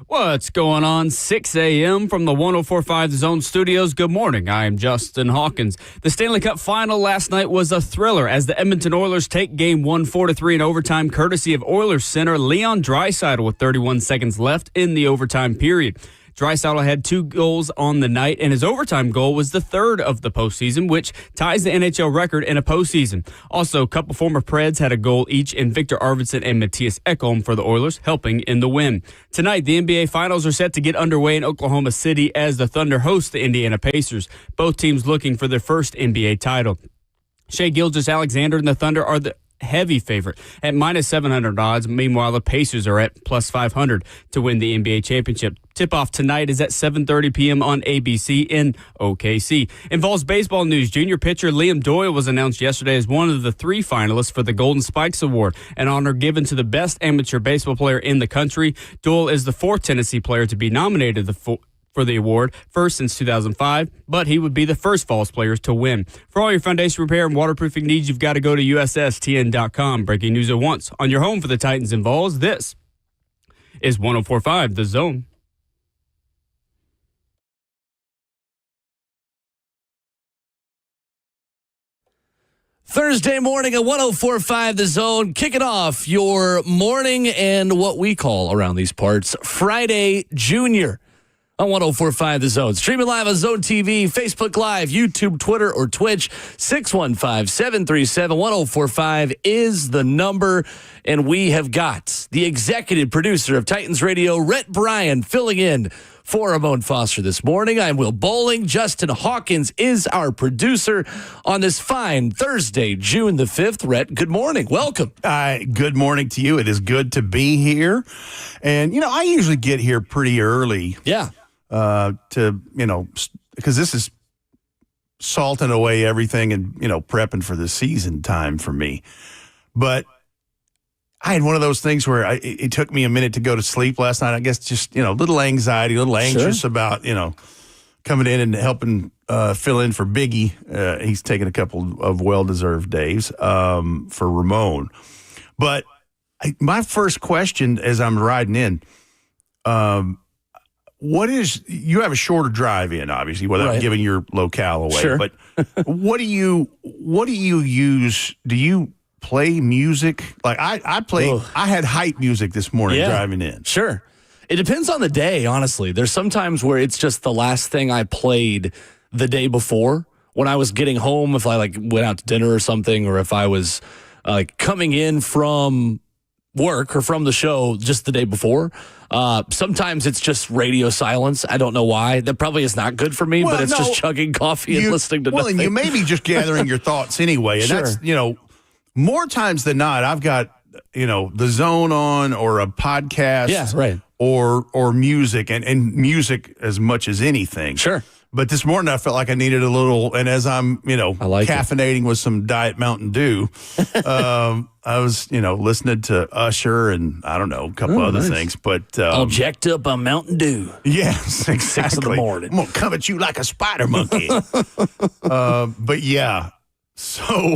What's going on? 6 a.m. from the 104.5 The Zone Studios. Good morning. I am Justin Hawkins. The Stanley Cup Final last night was a thriller as the Edmonton Oilers take Game 1 4-3 in overtime, courtesy of Oilers center Leon Draisaitl with 31 seconds left in the overtime period. Draisaitl had 2 goals on the night, and his overtime goal was the third of the postseason, which ties the NHL record in a postseason. Also, a couple former Preds had a goal each in Victor Arvidsson and Matthias Ekholm for the Oilers, helping in the win. Tonight, the NBA Finals are set to get underway in Oklahoma City as the Thunder host the Indiana Pacers, both teams looking for their first NBA title. Shai Gilgeous-Alexander and the Thunder are the heavy favorite at minus 700 odds. Meanwhile, the Pacers are at plus 500 to win the NBA championship. Tip-off tonight is at 7:30 p.m. on ABC in OKC. Involves baseball news. Junior pitcher Liam Doyle was announced yesterday as one of the 3 finalists for the Golden Spikes Award, an honor given to the best amateur baseball player in the country. Doyle is the 4th Tennessee player to be nominated for the award, first since 2005, but he would be the first Falls players to win. For all your foundation repair and waterproofing needs, you've got to go to USSTN.com. Breaking news at once. On your home for the Titans and Vols, this is 104.5 The Zone. Thursday morning at 104.5 The Zone, kicking off your morning and what we call around these parts, Friday Junior. On 104.5 The Zone. Streaming live on Zone TV, Facebook Live, YouTube, Twitter, or Twitch. 615-737-1045 is the number. And we have got the executive producer of Titans Radio, Rhett Bryan, filling in for Ramon Foster this morning. I'm Will Bowling. Justin Hawkins is our producer on this fine Thursday, June the 5th. Rhett, good morning. Welcome. Good morning to you. It is good to be here. And, I usually get here pretty early. Yeah. Because this is salting away everything and, prepping for the season time for me. But I had one of those things where it took me a minute to go to sleep last night. I guess just, a little anxiety, a little anxious about, coming in and helping fill in for Biggie. He's taking a couple of well-deserved days for Ramon. But my first question as I'm riding in, you have a shorter drive in, obviously, without giving your locale away. Sure. But what do you use? Do you play music? Like I had hype music this morning driving in. Sure. It depends on the day, honestly. There's sometimes where it's just the last thing I played the day before when I was getting home, if I went out to dinner or something, or if I was coming in from work or from the show just the day before. Sometimes it's just radio silence. I don't know why. That probably is not good for me, but it's just chugging coffee and listening to nothing. Well, and you may be just gathering your thoughts anyway. And that's, more times than not, I've got, the Zone on or a podcast or music and music as much as anything. Sure. But this morning I felt like I needed a little, and as I'm, caffeinating with some Diet Mountain Dew, I was, listening to Usher and I don't know, a couple other things. But all jacked up on Mountain Dew. Yes, exactly. 6 in the morning. I'm gonna come at you like a spider monkey. But yeah, so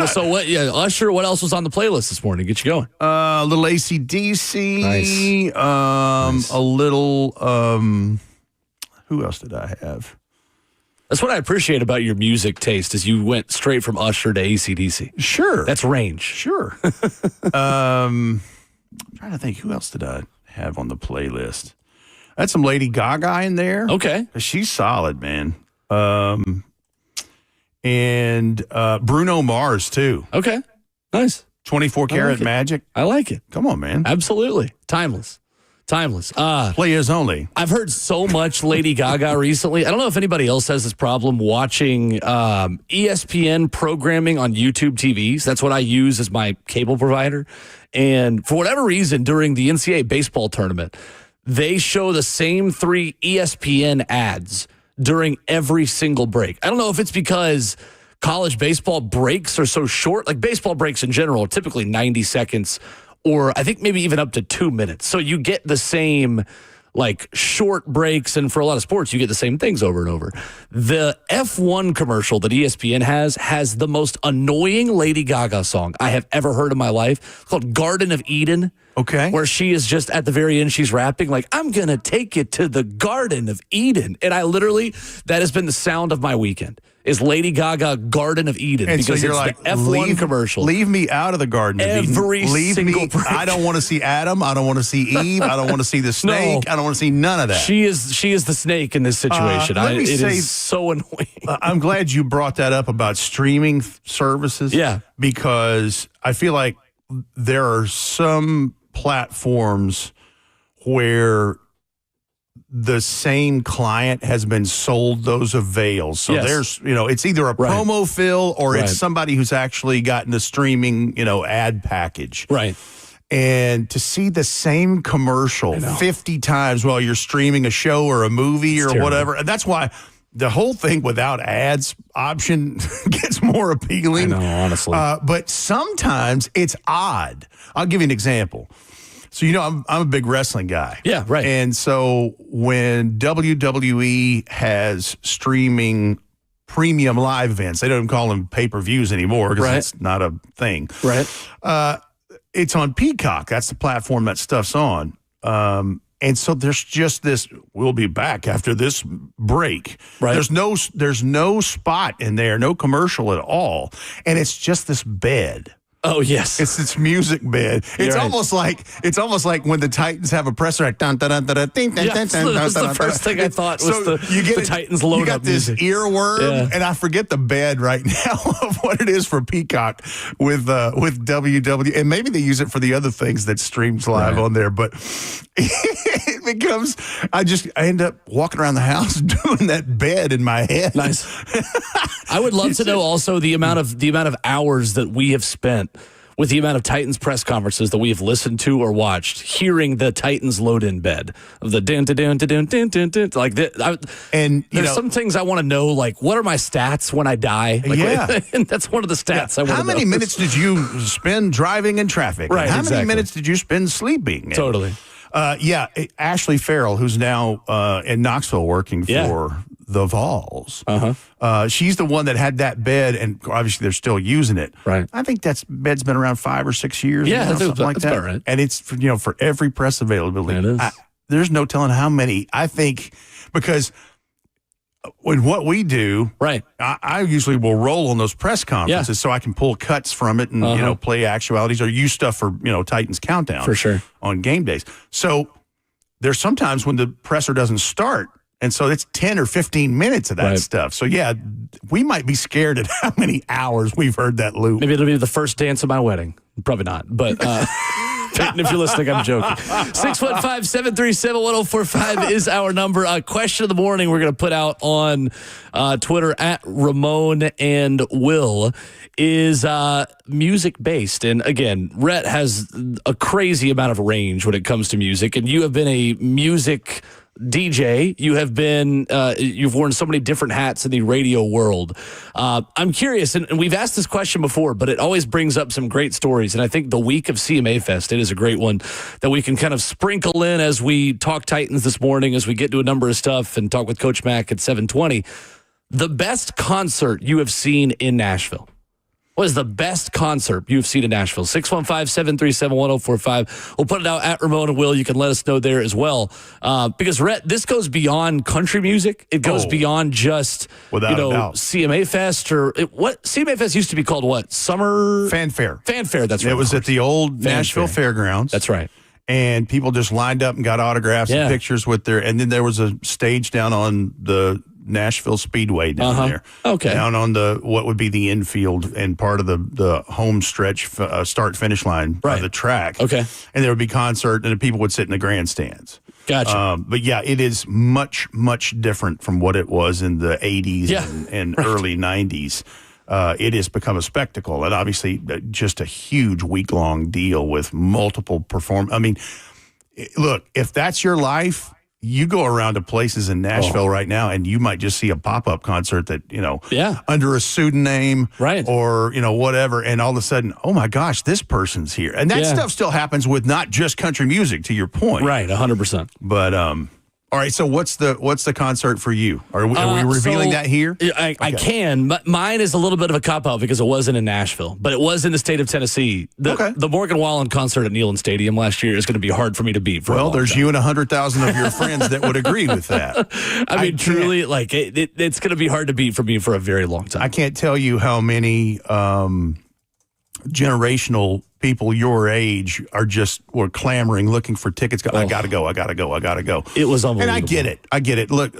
so what? Yeah, Usher. What else was on the playlist this morning? Get you going. A little AC/DC. Nice. Nice. A little. Who else did I have? That's what I appreciate about your music taste is you went straight from Usher to AC/DC. Sure. That's range. Sure. I'm trying to think, who else did I have on the playlist? I had some Lady Gaga in there. Okay. She's solid, man. And Bruno Mars, too. Okay. Nice. 24 Karat Magic. I like it. Come on, man. Absolutely. Timeless. Players only. I've heard so much Lady Gaga recently. I don't know if anybody else has this problem watching ESPN programming on YouTube TVs. That's what I use as my cable provider. And for whatever reason, during the NCAA baseball tournament, they show the same 3 ESPN ads during every single break. I don't know if it's because college baseball breaks are so short. Like baseball breaks in general are typically 90 seconds or I think maybe even up to 2 minutes. So you get the same like short breaks, and for a lot of sports, you get the same things over and over. The F1 commercial that ESPN has the most annoying Lady Gaga song I have ever heard in my life. It's called Garden of Eden. Okay. Where she is just at the very end, she's rapping like, I'm going to take you to the Garden of Eden. And that has been the sound of my weekend, is Lady Gaga Garden of Eden. And because so you're it's like, the F1 commercial. Leave me out of the Garden of Eden. Every single break. I don't want to see Adam. I don't want to see Eve. I don't want to see the snake. No. I don't want to see none of that. She is the snake in this situation. It is so annoying. I'm glad you brought that up about streaming services. Yeah. Because I feel like there are some platforms where the same client has been sold those avails. So there's, it's either a promo fill or it's somebody who's actually gotten a streaming, ad package. Right. And to see the same commercial 50 times while you're streaming a show or a movie or whatever. And that's why the whole thing without ads option gets more appealing. I know, honestly. But sometimes it's odd. I'll give you an example. So, I'm a big wrestling guy. Yeah, right. And so when WWE has streaming premium live events, they don't even call them pay-per-views anymore because it's not a thing. Right. It's on Peacock. That's the platform that stuff's on. And so there's just this, we'll be back after this break. Right. There's no spot in there, no commercial at all. And it's just this bed. Oh, yes. It's this music bed. It's almost like when the Titans have a presser act. That's the first thing I thought was the Titans load up. You got this earworm, and I forget the bed right now of what it is for Peacock with WW, and maybe they use it for the other things that streams live on there. But it becomes, I end up walking around the house doing that bed in my head. Nice. I would love to know also the amount of hours that we have spent with the amount of Titans press conferences that we have listened to or watched, hearing the Titans load in bed of the dun dun dun dun dun dun dun, like that. And there's some things I want to know, like what are my stats when I die? Like, and that's one of the stats I want to know. How many minutes did you spend driving in traffic? Right. How many minutes did you spend sleeping? Totally. Ashley Farrell, who's now in Knoxville working for the Vols. She's the one that had that bed, and obviously they're still using it. Right. I think that bed's been around 5 or 6 years. Yeah, something like that. Right. And it's for every press availability. It is. There's no telling how many. I think because with what we do, right, I usually will roll on those press conferences so I can pull cuts from it and play actualities or use stuff for Titans Countdown for sure on game days. So there's sometimes when the presser doesn't start, and so it's 10 or 15 minutes of that stuff. So we might be scared at how many hours we've heard that loop. Maybe it'll be the first dance of my wedding. Probably not, but. Peyton, if you're listening, I'm joking. 615-737-1045 is our number. Question of the morning we're going to put out on Twitter at Ramon and Will is music-based. And again, Rhett has a crazy amount of range when it comes to music, and you have been a music DJ. You have been, you've worn so many different hats in the radio world. I'm curious, and we've asked this question before, but it always brings up some great stories. And I think the week of CMA Fest, it is a great one that we can kind of sprinkle in as we talk Titans this morning, as we get to a number of stuff and talk with Coach Mack at 7:20. The best concert you have seen in Nashville. What is the best concert you've seen in Nashville? 615-737-1045. We'll put it out at Ramon and Will. You can let us know there as well. Because, Rhett, this goes beyond country music. It goes beyond just, CMA Fest what CMA Fest used to be called what? Summer? Fanfare. Fanfare, that's right. It was at the old Nashville Fairgrounds. That's right. And people just lined up and got autographs and pictures and then there was a stage down on the Nashville Speedway down there. Okay. Down on what would be the infield and part of the home stretch start-finish line of the track. Okay. And there would be concert and the people would sit in the grandstands. Gotcha. But it is much, much different from what it was in the 80s and early 90s. It has become a spectacle and obviously just a huge week-long deal with multiple I mean, look, if that's your life, you go around to places in Nashville right now, and you might just see a pop-up concert that, under a pseudonym or, whatever, and all of a sudden, oh my gosh, this person's here. And that stuff still happens with not just country music, to your point. Right, 100%. But, all right, so what's the concert for you? Are we revealing that here? I can. But mine is a little bit of a cop-out because it wasn't in Nashville, but it was in the state of Tennessee. The Morgan Wallen concert at Neyland Stadium last year is going to be hard for me to beat. There's you and 100,000 of your friends that would agree with that. I mean, truly, it's going to be hard to beat for me for a very long time. I can't tell you how many generational people your age were clamoring, looking for tickets. I gotta go. It was unbelievable. And I get it. Look,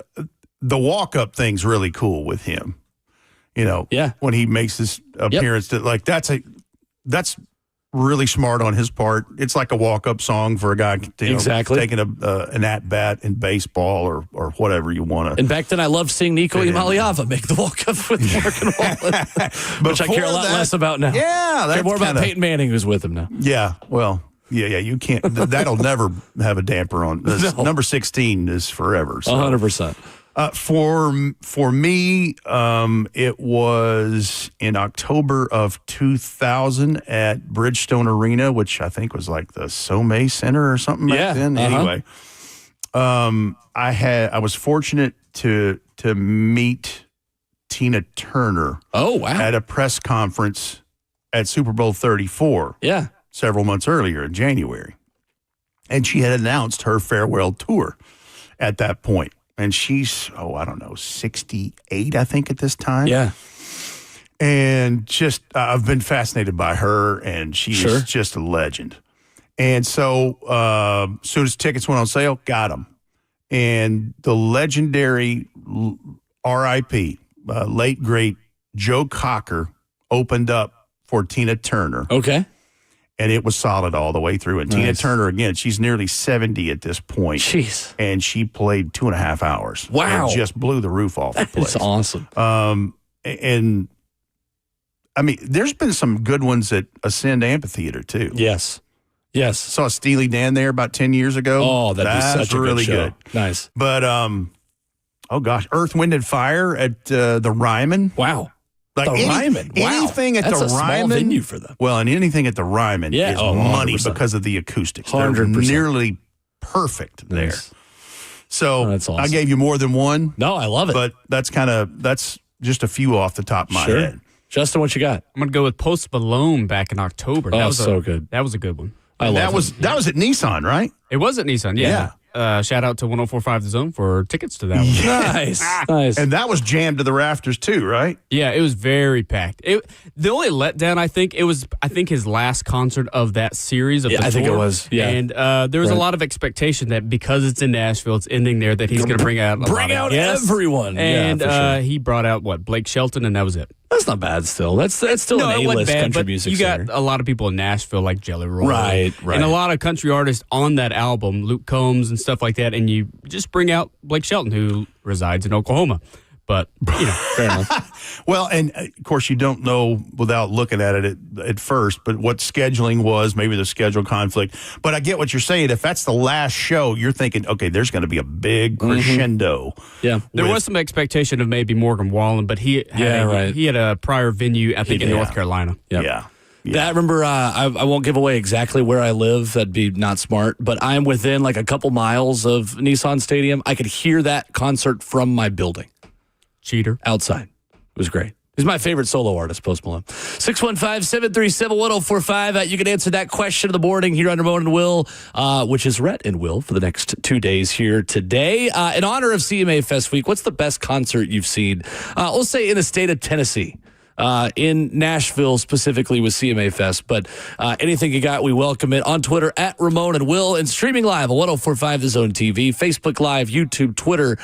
the walk-up thing's really cool with him. When he makes his appearance, that's really smart on his part. It's like a walk-up song for a guy taking an at-bat in baseball or whatever you want to. And back then, I loved seeing Nico Imaliava make the walk-up with Morgan Wallen, which I care a lot less about now. Yeah, I care more about Peyton Manning, who's with him now. Yeah, well, yeah, you can't. That'll never have a damper on. Number 16 is forever. So. 100%. For me, it was in October of 2000 at Bridgestone Arena, which I think was like the CMA Center or something back then. Anyway, I was fortunate to meet Tina Turner. Oh, wow. At a press conference at Super Bowl 34. Yeah. Several months earlier in January. And she had announced her farewell tour at that point. And she's, 68, I think, at this time. Yeah. And just, I've been fascinated by her, and she's just a legend. And so, as soon as tickets went on sale, got them. And the legendary R.I.P., late, great Joe Cocker opened up for Tina Turner. Okay. And it was solid all the way through. And Tina Turner, again, she's nearly 70 at this point. Jeez. And she played 2.5 hours. Wow. And just blew the roof off the place. That's awesome. And, I mean, there's been some good ones at Ascend Amphitheater, too. Yes. Yes. Saw Steely Dan there about 10 years ago. Oh, that's such a really good show. Nice. But, Earth, Wind, and Fire at the Ryman. Wow. Like Ryman. Wow. Anything at That's the a Ryman. Small venue for them. Well, and anything at the Ryman is money 100%. because of the acoustics. 100%. They're nearly perfect there. Nice. So that's awesome. I gave you more than one. No, I love it. But that's just a few off the top of my head. Justin, what you got? I'm going to go with Post Malone back in October. That was so good. That was a good one. That was at Nissan, right? It was at Nissan, yeah. Shout out to 104.5 The Zone for tickets to that one. Nice. Nice. And that was jammed to the rafters too, right? Yeah, it was very packed. The only letdown, I think his last concert of that series of the tour. I think it was. Yeah. And there was a lot of expectation that because it's in Nashville, it's ending there, that he's going to bring out everyone. And sure. He brought out Blake Shelton, and that was it. That's not bad still. That's still an A-list country music you singer. got a lot of people in Nashville like Jelly Roll. Right. And a lot of country artists on that album, Luke Combs and stuff like that, and you just bring out Blake Shelton, who resides in Oklahoma. But, fair enough. Well, and of course, you don't know without looking at it at first, but what scheduling was, maybe the schedule conflict. But I get what you're saying. If that's the last show, you're thinking, okay, there's going to be a big crescendo. Yeah. There was some expectation of maybe Morgan Wallen, but he had a prior venue, I think, in North Carolina. Yep. Yeah. That, remember, I won't give away exactly where I live. That'd be not smart. But I'm within like a couple miles of Nissan Stadium. I could hear that concert from my building. Cheater. Outside. It was great. He's my favorite solo artist, Post Malone. 615-737-1045. You can answer that question of the morning here on Ramon and Will, which is Rhett and Will for the next 2 days here today. In honor of CMA Fest Week, what's the best concert you've seen? Let's say in the state of Tennessee. In Nashville specifically with CMA Fest. But anything you got, we welcome it. On Twitter, at Ramon and Will, and streaming live on 104.5 The Zone TV, Facebook Live, YouTube, Twitter,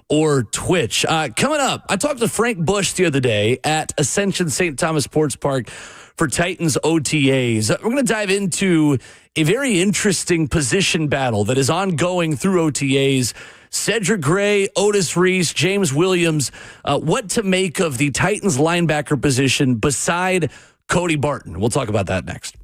or Twitch. Coming up, I talked to Frank Bush the other day at Ascension St. Thomas Sports Park for Titans OTAs. We're going to dive into a very interesting position battle that is ongoing through OTAs. Cedric Gray, Otis Reese, James Williams, what to make of the Titans linebacker position beside Cody Barton. We'll talk about that next.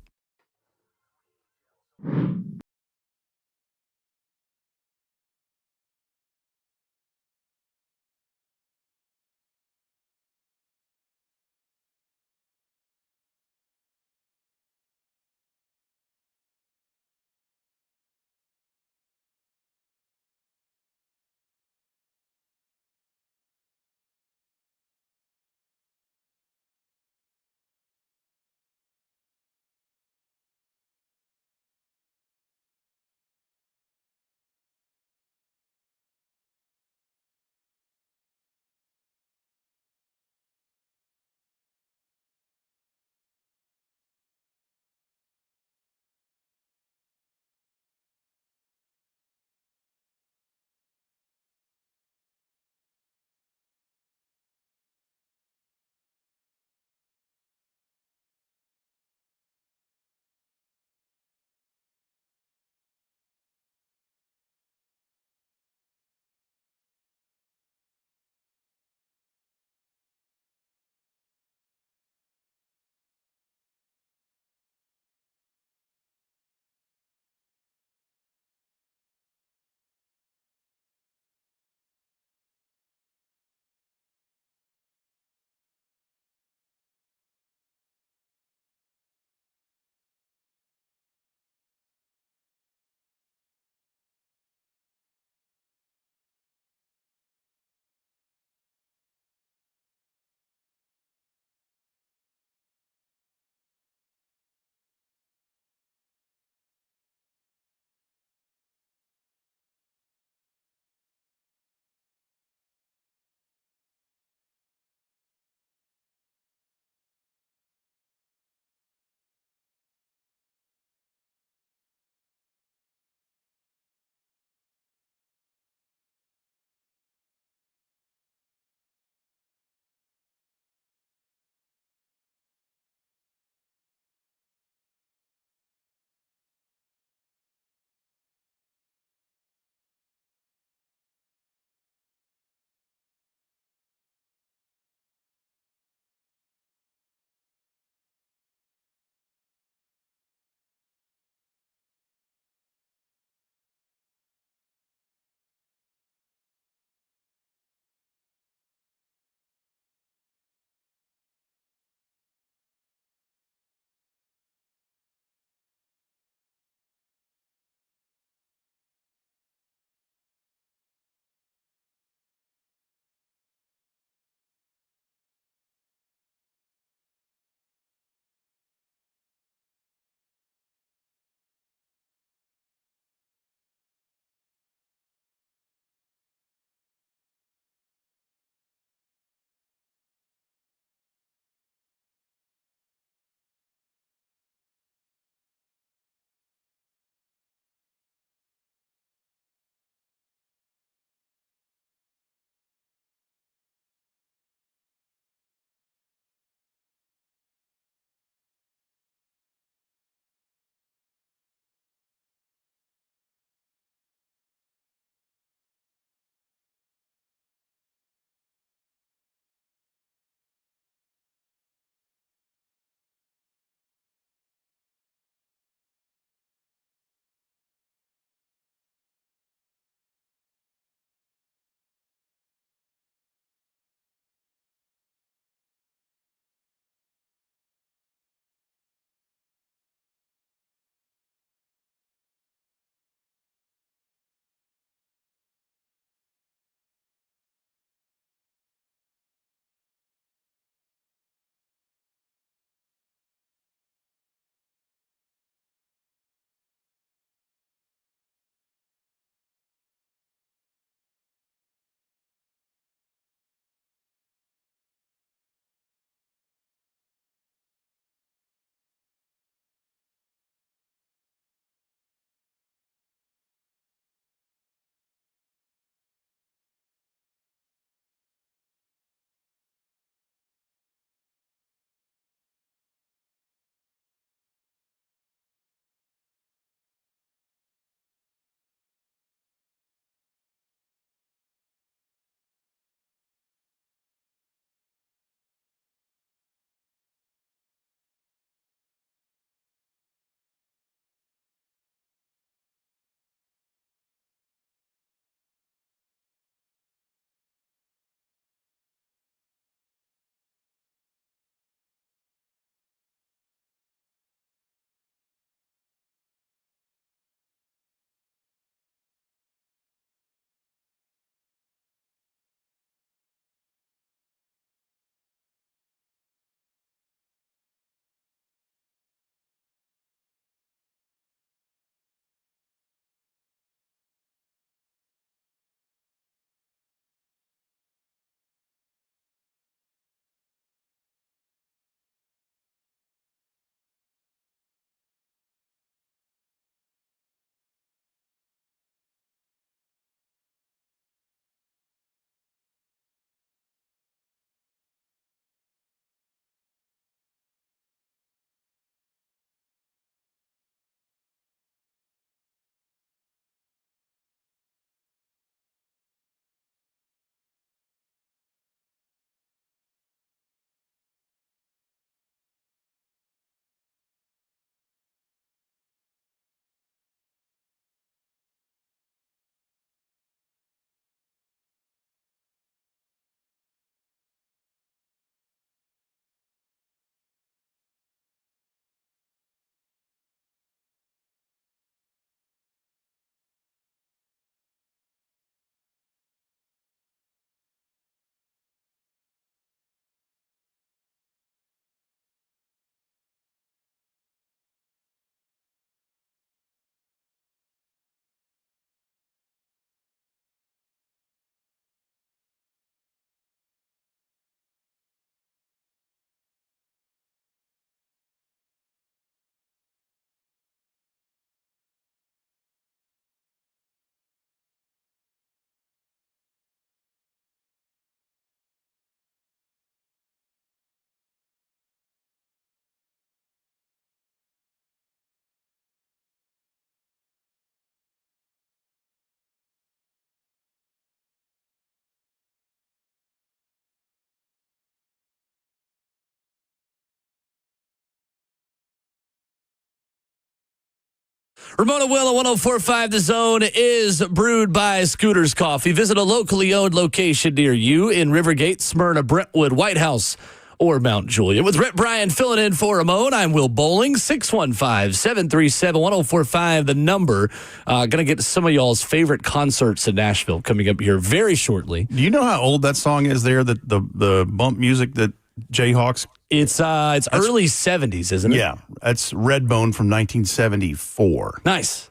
Ramon Will at 104.5 The Zone is brewed by Scooters Coffee. Visit a locally owned location near you in Rivergate, Smyrna, Brentwood, White House, or Mount Juliet. With Rhett Bryan filling in for Ramon, I'm Will Bowling. 615-737-1045, the number. Going to get some of y'all's favorite concerts in Nashville coming up here very shortly. Do you know how old that song is there, the bump music that Jayhawks? It's early 70s, isn't it? Yeah, that's Redbone from 1974. Nice.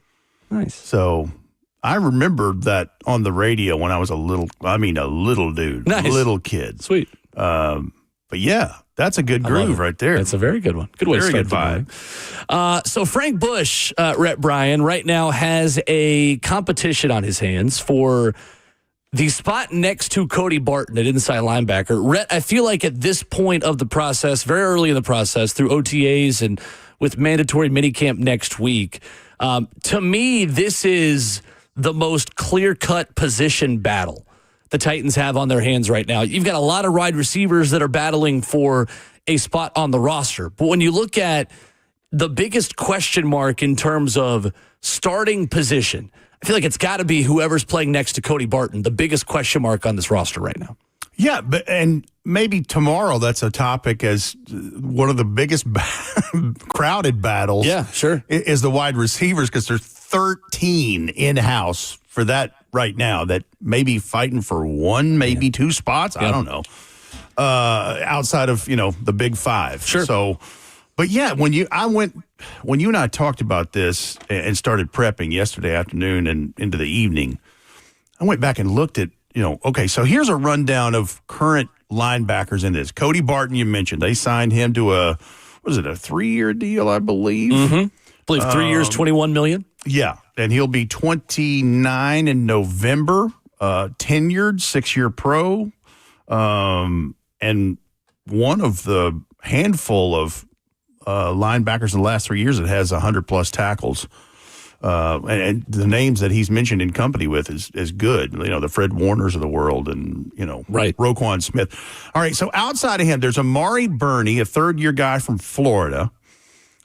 So I remember that on the radio when I was a little dude, Nice. Little kid. Sweet. But yeah, that's a good groove right there. That's a very good one. Good way Very to good start the morning. So Frank Bush, Rhett Bryan, right now has a competition on his hands for the spot next to Cody Barton at inside linebacker. Rhett, I feel like at this point of the process, very early in the process, through OTAs and with mandatory minicamp next week, to me, this is the most clear-cut position battle the Titans have on their hands right now. You've got a lot of wide receivers that are battling for a spot on the roster. But when you look at the biggest question mark in terms of starting position, I feel like it's got to be whoever's playing next to Cody Barton, the biggest question mark on this roster right now. Yeah, and maybe tomorrow that's a topic as one of the biggest crowded battles. Yeah, sure. Is the wide receivers, because there's 13 in-house for that right now that may be fighting for one, maybe two spots. I don't know. Outside of, the big five. Sure. So, but yeah, when you and I talked about this and started prepping yesterday afternoon and into the evening, I went back and looked at, okay, so here's a rundown of current linebackers in this. Cody Barton, you mentioned. They signed him to a 3-year deal, I believe? Mm-hmm. I believe 3 years, $21 million. Yeah, and he'll be 29 in November, tenured, 6-year pro, and one of the handful of linebackers in the last 3 years that has 100-plus tackles. And the names that he's mentioned in company with is good. The Fred Warners of the world and, right. Roquan Smith. All right, so outside of him, there's Amari Burney, a third-year guy from Florida,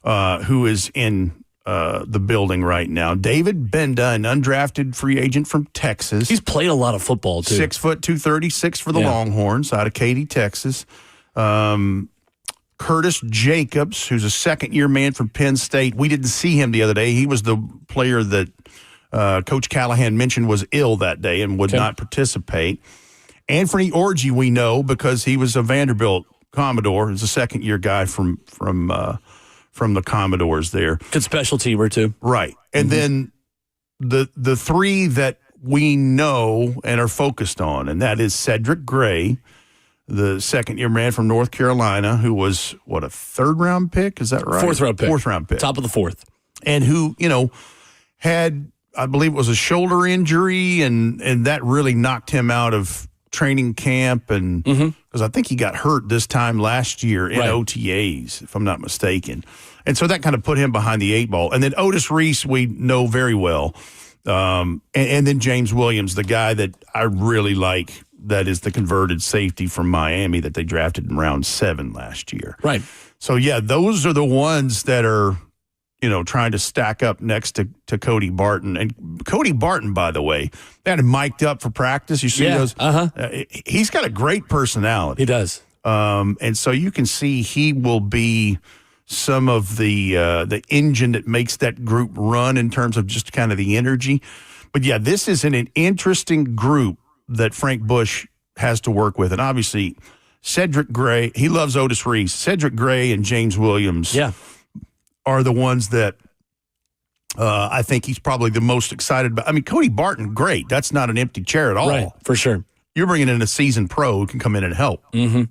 who is in the building right now. David Benda, an undrafted free agent from Texas. He's played a lot of football, too. 6 foot, 236 for the Longhorns out of Katy, Texas. Curtis Jacobs, who's a second-year man from Penn State. We didn't see him the other day. He was the player that Coach Callahan mentioned was ill that day and would not participate. Anthony Orji, we know because he was a Vanderbilt Commodore. He's a second-year guy from the Commodores there. Good special teamer, too. Right. And then the three that we know and are focused on, and that is Cedric Gray, the second-year man from North Carolina, who was, a third-round pick? Is that right? Fourth-round pick. Fourth-round pick. Top of the fourth. And who, had, I believe it was a shoulder injury, and that really knocked him out of training camp, and because I think he got hurt this time last year in OTAs, if I'm not mistaken. And so that kind of put him behind the 8 ball. And then Otis Reese, we know very well. And then James Williams, the guy that I really like, that is the converted safety from Miami that they drafted in round 7 last year. Right. So, yeah, those are the ones that are, trying to stack up next to Cody Barton. And Cody Barton, by the way, they had him mic'd up for practice. You see those? He's got a great personality. He does. And so you can see he will be some of the engine that makes that group run in terms of just kind of the energy. But, yeah, this is an interesting group that Frank Bush has to work with. And obviously, Cedric Gray, he loves Otis Reese. Cedric Gray and James Williams are the ones that I think he's probably the most excited about. I mean, Cody Barton, great. That's not an empty chair at all. Right, for sure. You're bringing in a seasoned pro who can come in and help. Mm-hmm.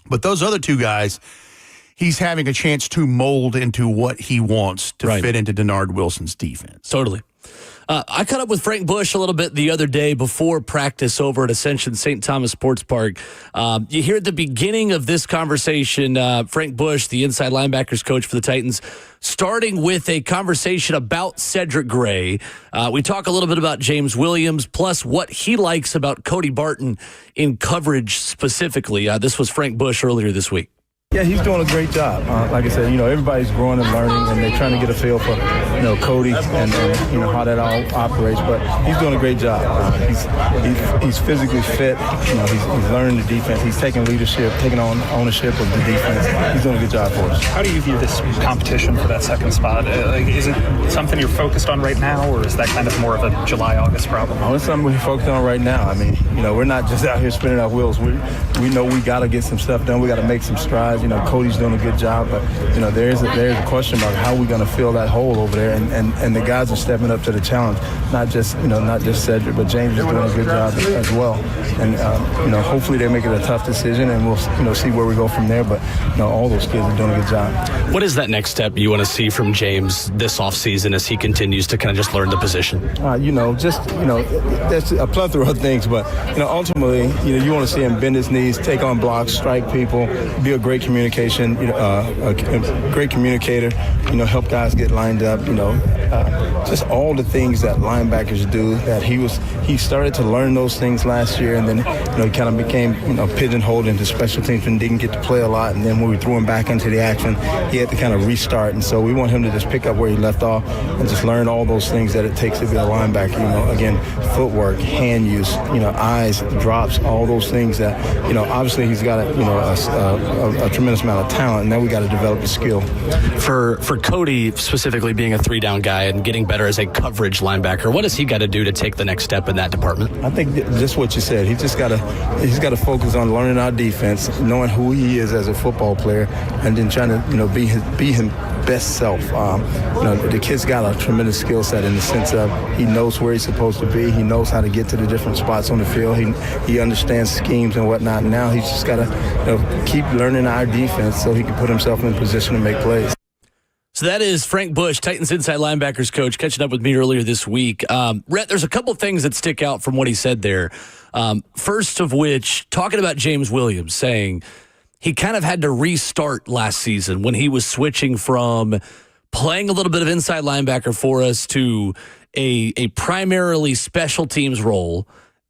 But those other two guys, he's having a chance to mold into what he wants to fit into Denard Wilson's defense. Totally. I caught up with Frank Bush a little bit the other day before practice over at Ascension St. Thomas Sports Park. You hear at the beginning of this conversation, Frank Bush, the inside linebackers coach for the Titans, starting with a conversation about Cedric Gray. We talk a little bit about James Williams, plus what he likes about Cody Barton in coverage specifically. This was Frank Bush earlier this week. Yeah, he's doing a great job. Like I said, everybody's growing and learning, and they're trying to get a feel for, Cody and how that all operates. But he's doing a great job. He's physically fit. He's learning the defense. He's taking leadership, taking on ownership of the defense. He's doing a good job for us. How do you view this competition for that second spot? Is it something you're focused on right now, or is that kind of more of a July, August problem? Oh, it's something we're focused on right now. I mean, we're not just out here spinning our wheels. We know we got to get some stuff done. We got to make some strides. Cody's doing a good job, but there's a question about how we're going to fill that hole over there, and the guys are stepping up to the challenge. Not just Cedric, but James is doing a good job as well. And hopefully they make it a tough decision, and we'll see where we go from there. But all those kids are doing a good job. What is that next step you want to see from James this offseason as he continues to kind of just learn the position? There's a plethora of things, but ultimately, you want to see him bend his knees, take on blocks, strike people, be a great communication, a great communicator, help guys get lined up, just all the things that linebackers do. That he started to learn those things last year, and then he kind of became pigeonholed into special teams and didn't get to play a lot. And then when we threw him back into the action, he had to kind of restart. And so we want him to just pick up where he left off and just learn all those things that it takes to be a linebacker. Again, footwork, hand use, eyes, drops, all those things that obviously he's got a tremendous amount of talent, and now we got to develop the skill. For Cody specifically being a 3-down guy and getting better as a coverage linebacker, what has he got to do to take the next step in that department? I think just what you said. He's got to focus on learning our defense, knowing who he is as a football player, and then trying to be his best self. The kid's got a tremendous skill set in the sense of he knows where he's supposed to be. He knows how to get to the different spots on the field. He understands schemes and whatnot. And now he's just got to keep learning our defense so he can put himself in position to make plays. So that is Frank Bush, Titans inside linebackers coach, catching up with me earlier this week. Rhett, there's a couple things that stick out from what he said there. First of which, talking about James Williams, saying he kind of had to restart last season when he was switching from playing a little bit of inside linebacker for us to a primarily special teams role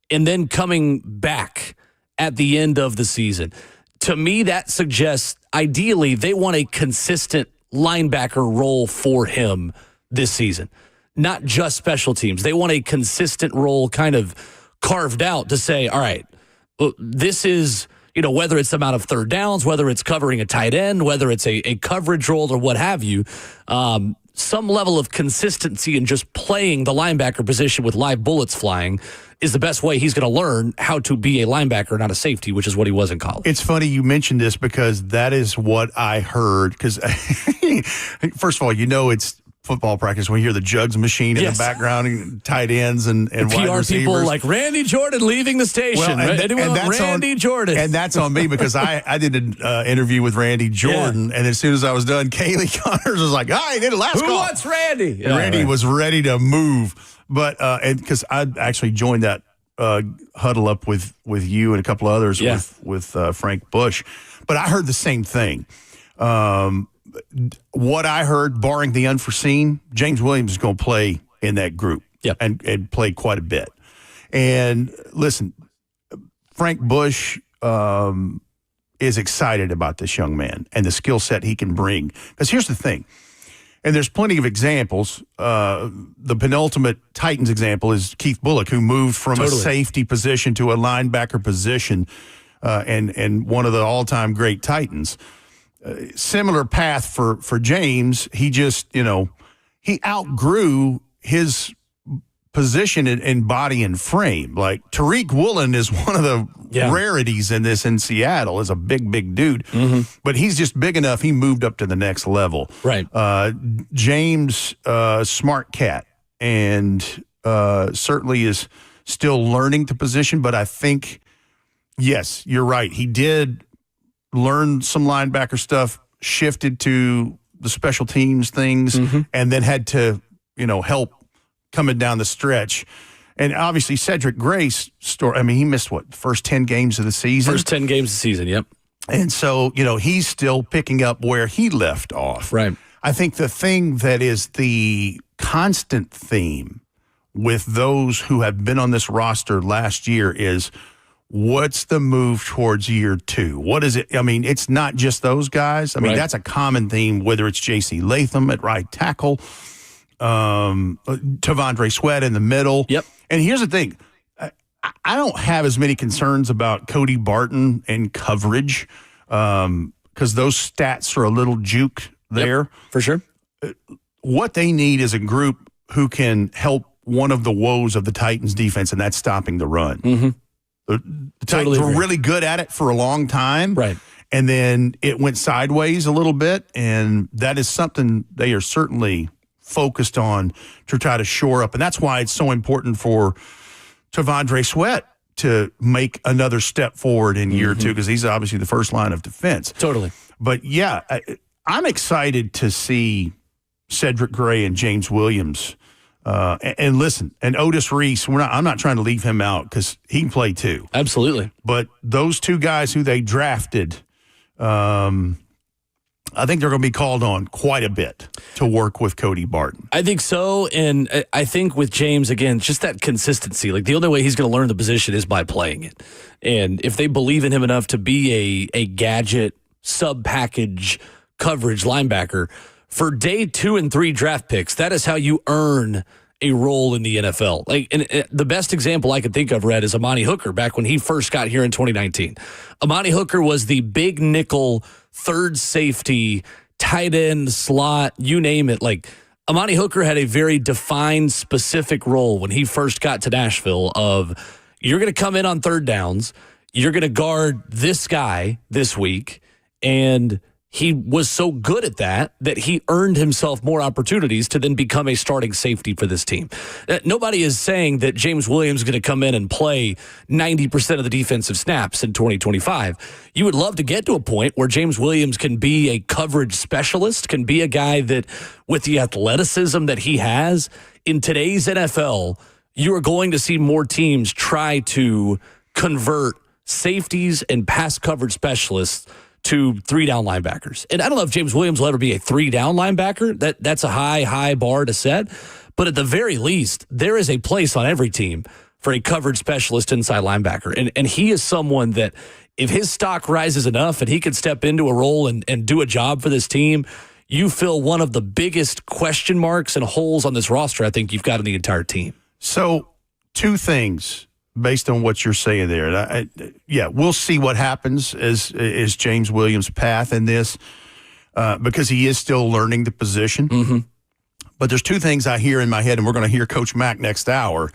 and then coming back at the end of the season. To me, that suggests ideally they want a consistent linebacker role for him this season, not just special teams. They want a consistent role kind of carved out to say, all right, this is, whether it's the amount of third downs, whether it's covering a tight end, whether it's a coverage role or what have you, some level of consistency in just playing the linebacker position with live bullets flying is the best way he's going to learn how to be a linebacker, not a safety, which is what he was in college. It's funny you mentioned this because that is what I heard. Because first of all, it's football practice when you hear the jugs machine in the background, and tight ends and wide PR receivers. people like Randy Jordan leaving the station. Jordan. And that's on me because I did an interview with Randy Jordan, and as soon as I was done, Kaylee Connors was like, "I did a last call. Who wants Randy?" And Randy was ready to move, but because I actually joined that huddle up with you and a couple of others with Frank Bush, but I heard the same thing. What I heard, barring the unforeseen, James Williams is going to play in that group and play quite a bit. And listen, Frank Bush is excited about this young man and the skill set he can bring. Because here's the thing, and there's plenty of examples. The penultimate Titans example is Keith Bullock, who moved from a safety position to a linebacker position and one of the all-time great Titans. Similar path for James. He just, he outgrew his position in body and frame. Like Tariq Woolen is one of the rarities in Seattle, is a big dude. Mm-hmm. But he's just big enough. He moved up to the next level. Right. James, smart cat, and certainly is still learning the position. But I think, yes, you're right. He did learn some linebacker stuff, shifted to the special teams things, and then had to, help coming down the stretch. And obviously Cedric Gray's story, he missed first 10 games of the season? First 10 games of the season, yep. And so, he's still picking up where he left off. Right. I think the thing that is the constant theme with those who have been on this roster last year is what's the move towards year 2? What is it? I mean, it's not just those guys. I mean, that's a common theme, whether it's J.C. Latham at right tackle, Tavondre Sweat in the middle. Yep. And here's the thing. I don't have as many concerns about Cody Barton and coverage because those stats are a little juke there. Yep, for sure. What they need is a group who can help one of the woes of the Titans defense, and that's stopping the run. Mm-hmm. The Titans were really good at it for a long time. Right. And then it went sideways a little bit, and that is something they are certainly focused on to try to shore up. And that's why it's so important for Tavondre Sweat to make another step forward in year 2, because he's obviously the first line of defense. Totally. But, yeah, I'm excited to see Cedric Gray and James Williams. And listen, and Otis Reese, I'm not trying to leave him out because he can play too. Absolutely. But those two guys who they drafted, I think they're going to be called on quite a bit to work with Cody Barton. I think so. And I think with James, again, just that consistency. Like, the only way he's going to learn the position is by playing it. And if they believe in him enough to be a gadget, sub-package coverage linebacker, for day 2 and 3 draft picks, that is how you earn a role in the NFL. Like, and the best example I could think of, Red, is Amani Hooker back when he first got here in 2019. Amani Hooker was the big nickel, third safety, tight end, slot, you name it. Like, Amani Hooker had a very defined, specific role when he first got to Nashville of, you're going to come in on third downs, you're going to guard this guy this week, and he was so good at that he earned himself more opportunities to then become a starting safety for this team. Nobody is saying that James Williams is going to come in and play 90% of the defensive snaps in 2025. You would love to get to a point where James Williams can be a coverage specialist, can be a guy that, with the athleticism that he has, in today's NFL, you are going to see more teams try to convert safeties and pass coverage specialists to 3-down linebackers. And I don't know if James Williams will ever be a 3-down linebacker. That's a high bar to set. But at the very least, there is a place on every team for a coverage specialist inside linebacker. And he is someone that, if his stock rises enough and he can step into a role and do a job for this team, you fill one of the biggest question marks and holes on this roster I think you've got in the entire team. So, 2 things based on what you're saying there. We'll see what happens as James Williams' path in this because he is still learning the position. Mm-hmm. But there's 2 things I hear in my head, and we're going to hear Coach Mack next hour.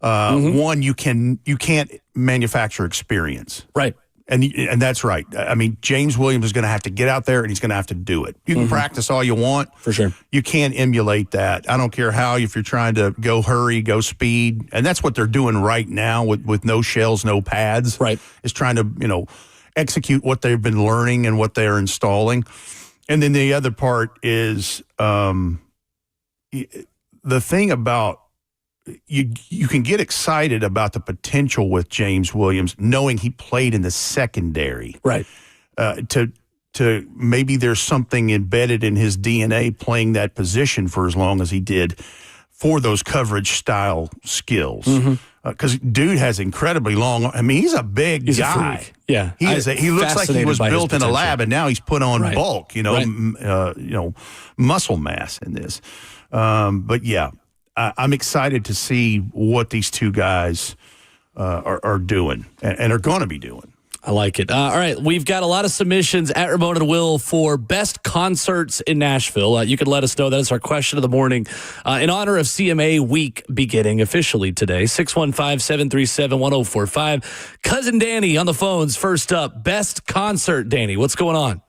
One, you can't manufacture experience. Right. And that's right. I mean, James Williams is going to have to get out there, and he's going to have to do it. You can practice all you want. For sure. You can't emulate that. I don't care how, if you're trying to go hurry, go speed. And that's what they're doing right now with no shells, no pads. Right. Is trying to, execute what they've been learning and what they're installing. And then the other part is the thing about, you can get excited about the potential with James Williams, knowing he played in the secondary. Right. To maybe there's something embedded in his DNA playing that position for as long as he did for those coverage style skills. Because dude has incredibly long. I mean, he's a big guy. A freak. Yeah, he looks like he was built in a lab, and now he's put on bulk. Muscle mass in this. But yeah. I'm excited to see what these 2 guys are doing and are going to be doing. I like it. All right, we've got a lot of submissions at Ramon and Will for best concerts in Nashville. You can let us know. That is our question of the morning in honor of CMA week beginning officially today. 615-737-1045. Cousin Danny on the phones. First up, best concert, Danny. What's going on?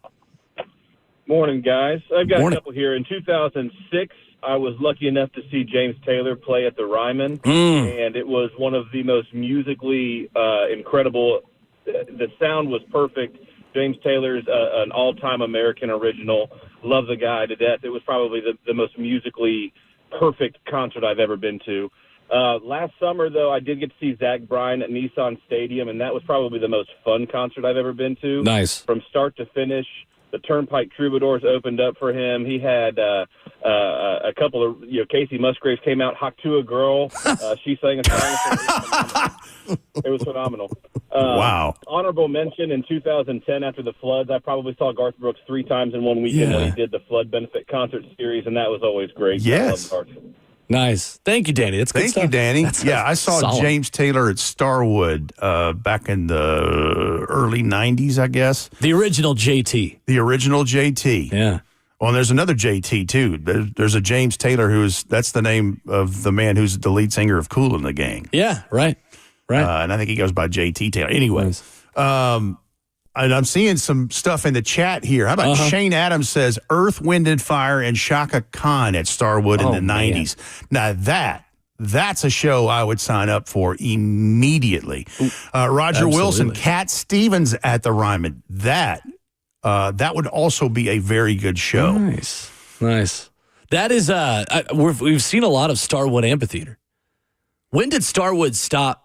Morning, guys. I've got a couple here. In 2006, I was lucky enough to see James Taylor play at the Ryman, and it was one of the most musically incredible. The sound was perfect. James Taylor's an all-time American original. Love the guy to death. It was probably the most musically perfect concert I've ever been to. Last summer, though, I did get to see Zach Bryan at Nissan Stadium, and that was probably the most fun concert I've ever been to. Nice. From start to finish, the Turnpike Troubadours opened up for him. He had a couple of, Casey Musgraves came out, hocked to a girl. She sang a song. It was phenomenal. Wow. Honorable mention in 2010 after the floods, I probably saw Garth Brooks 3 times in one weekend when he did the flood benefit concert series, and that was always great. Yes. I love Garth. Nice. Thank you, Danny. That's good Thank stuff. you, Danny. I saw solid. James Taylor at Starwood back in the early 90s, I guess. The original JT. The original JT. Yeah. Well, and there's another JT, too. There's a James Taylor that's the name of the man who's the lead singer of Kool and the Gang. Yeah, right. And I think he goes by JT Taylor. Anyway, and I'm seeing some stuff in the chat here. How about Shane Adams says Earth, Wind, and Fire and Shaka Khan at Starwood in the 90s. Now, that's a show I would sign up for immediately. Roger Wilson, Cat Stevens at the Ryman. That would also be a very good show. Nice. That is, we've seen a lot of Starwood Amphitheater. When did Starwood stop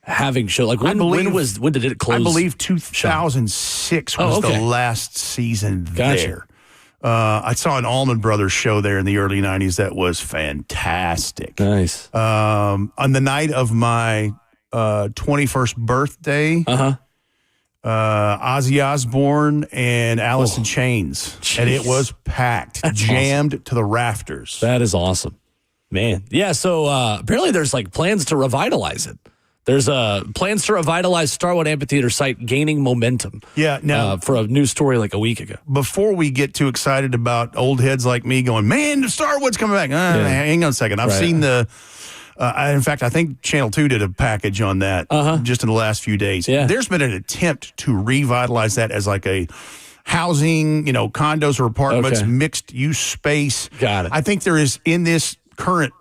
having show? Like when did it close? I believe 2006 was the last season there. I saw an Allman Brothers show there in the early 90s that was fantastic. Nice. On the night of my 21st birthday, Ozzy Osbourne and Alice in Chains. Jeez. And it was packed, jammed to the rafters. That is awesome. Man. Yeah, so apparently there's like plans to revitalize it. There's plans to revitalize Starwood Amphitheater site gaining momentum. Yeah, now for a news story like a week ago. Before we get too excited about old heads like me going, man, the Starwood's coming back. Hang on a second. I've seen the. In fact, I think Channel 2 did a package on that just in the last few days. Yeah. There's been an attempt to revitalize that as like a housing, condos or apartments, mixed use space. Got it. I think there is in this current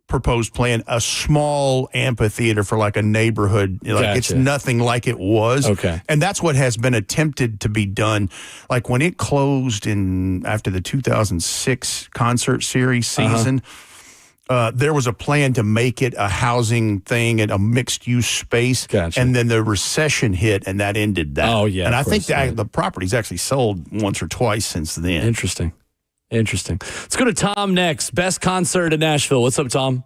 proposed plan a small amphitheater for like a neighborhood. It's nothing like it was. Okay. And that's what has been attempted to be done. Like when it closed after the 2006 concert series season, there was a plan to make it a housing thing and a mixed-use space. Gotcha. And then the recession hit, and that ended that. Oh, yeah. And I think the property's actually sold once or twice since then. Interesting. Let's go to Tom next. Best concert in Nashville. What's up, Tom?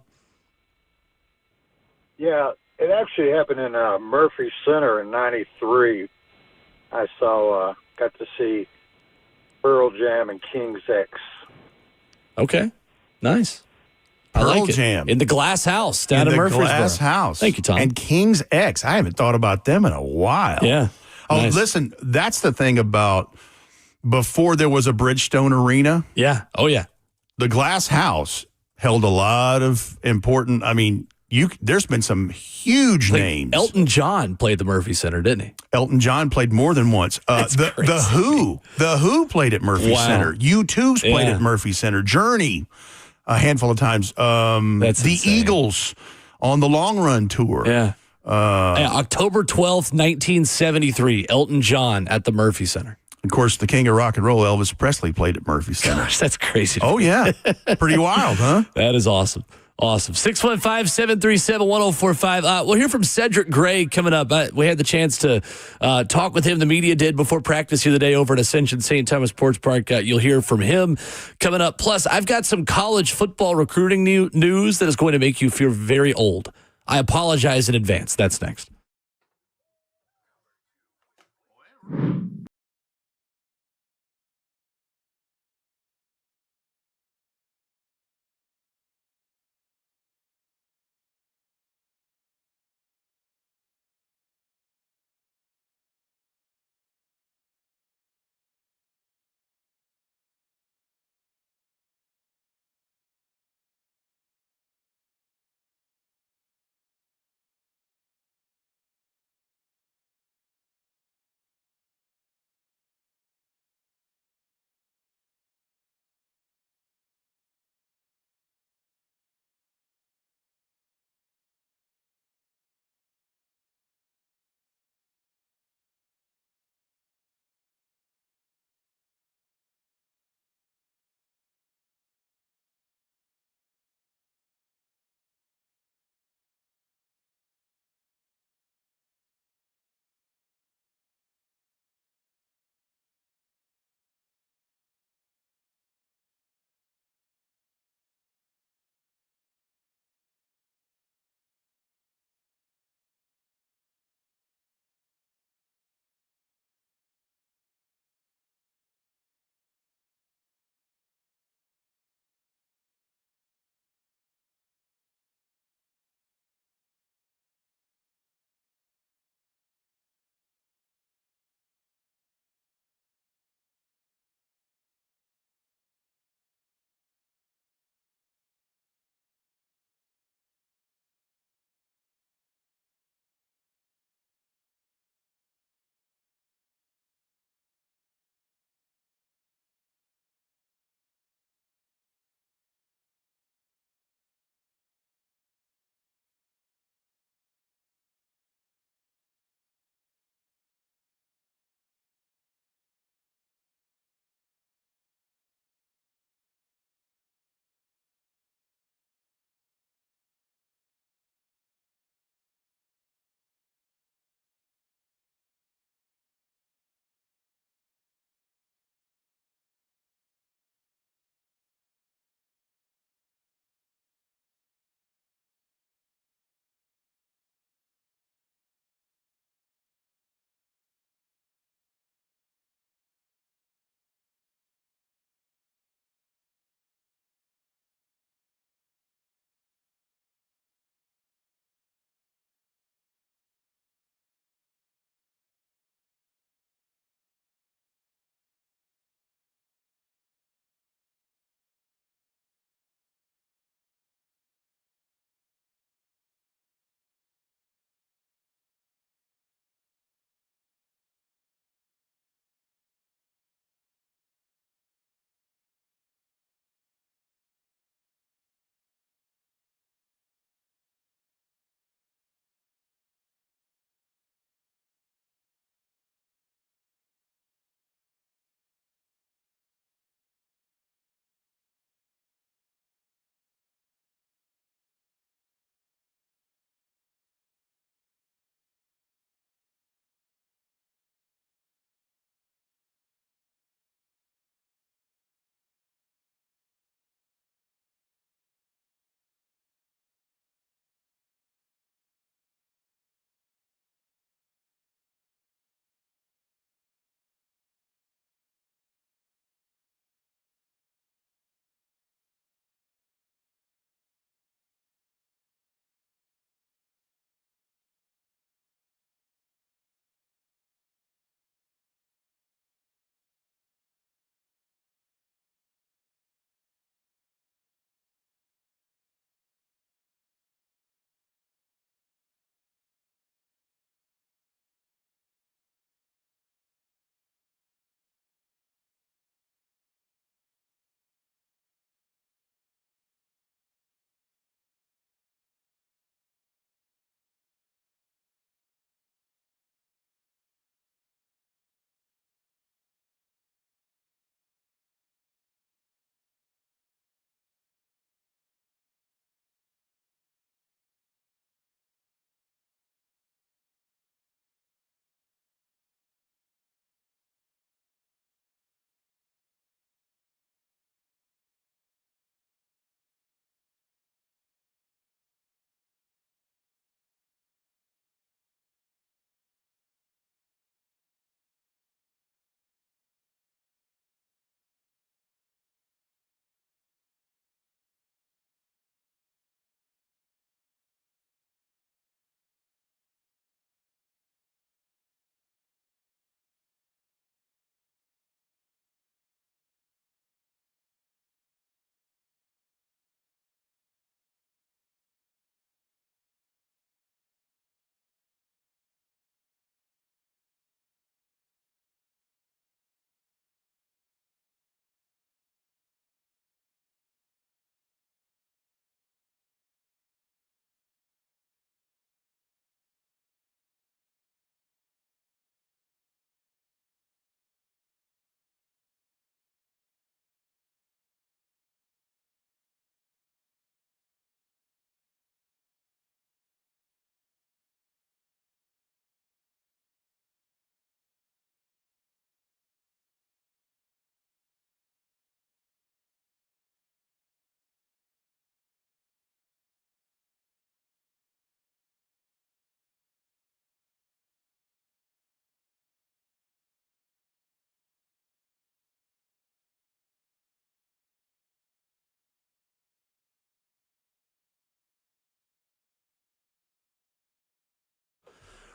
Yeah, it actually happened in Murphy Center in '93. I got to see Pearl Jam and King's X. Okay, nice. I Pearl like it. Jam. In the Glass House down in Murfreesboro. Glass House. Thank you, Tom. And King's X. I haven't thought about them in a while. Yeah. Oh, Nice. Listen, that's the thing about before there was a Bridgestone Arena. Yeah. Oh, yeah. The Glass House held a lot of important, there's been some huge names. Elton John played the Murphy Center, didn't he? Elton John played more than once. The Who played at Murphy Center. U2's played at Murphy Center. Journey a handful of times. The insane. Eagles on the Long Run tour. Yeah. October 12th, 1973, Elton John at the Murphy Center. Of course, the king of rock and roll, Elvis Presley, played at Murphy Center. Gosh, that's crazy. Oh, yeah. Pretty wild, huh? That is awesome. 615-737-1045. We'll hear from Cedric Gray coming up. We had the chance to talk with him. The media did before practice the other day over at Ascension St. Thomas Sports Park. You'll hear from him coming up. Plus, I've got some college football recruiting news that is going to make you feel very old. I apologize in advance. That's next.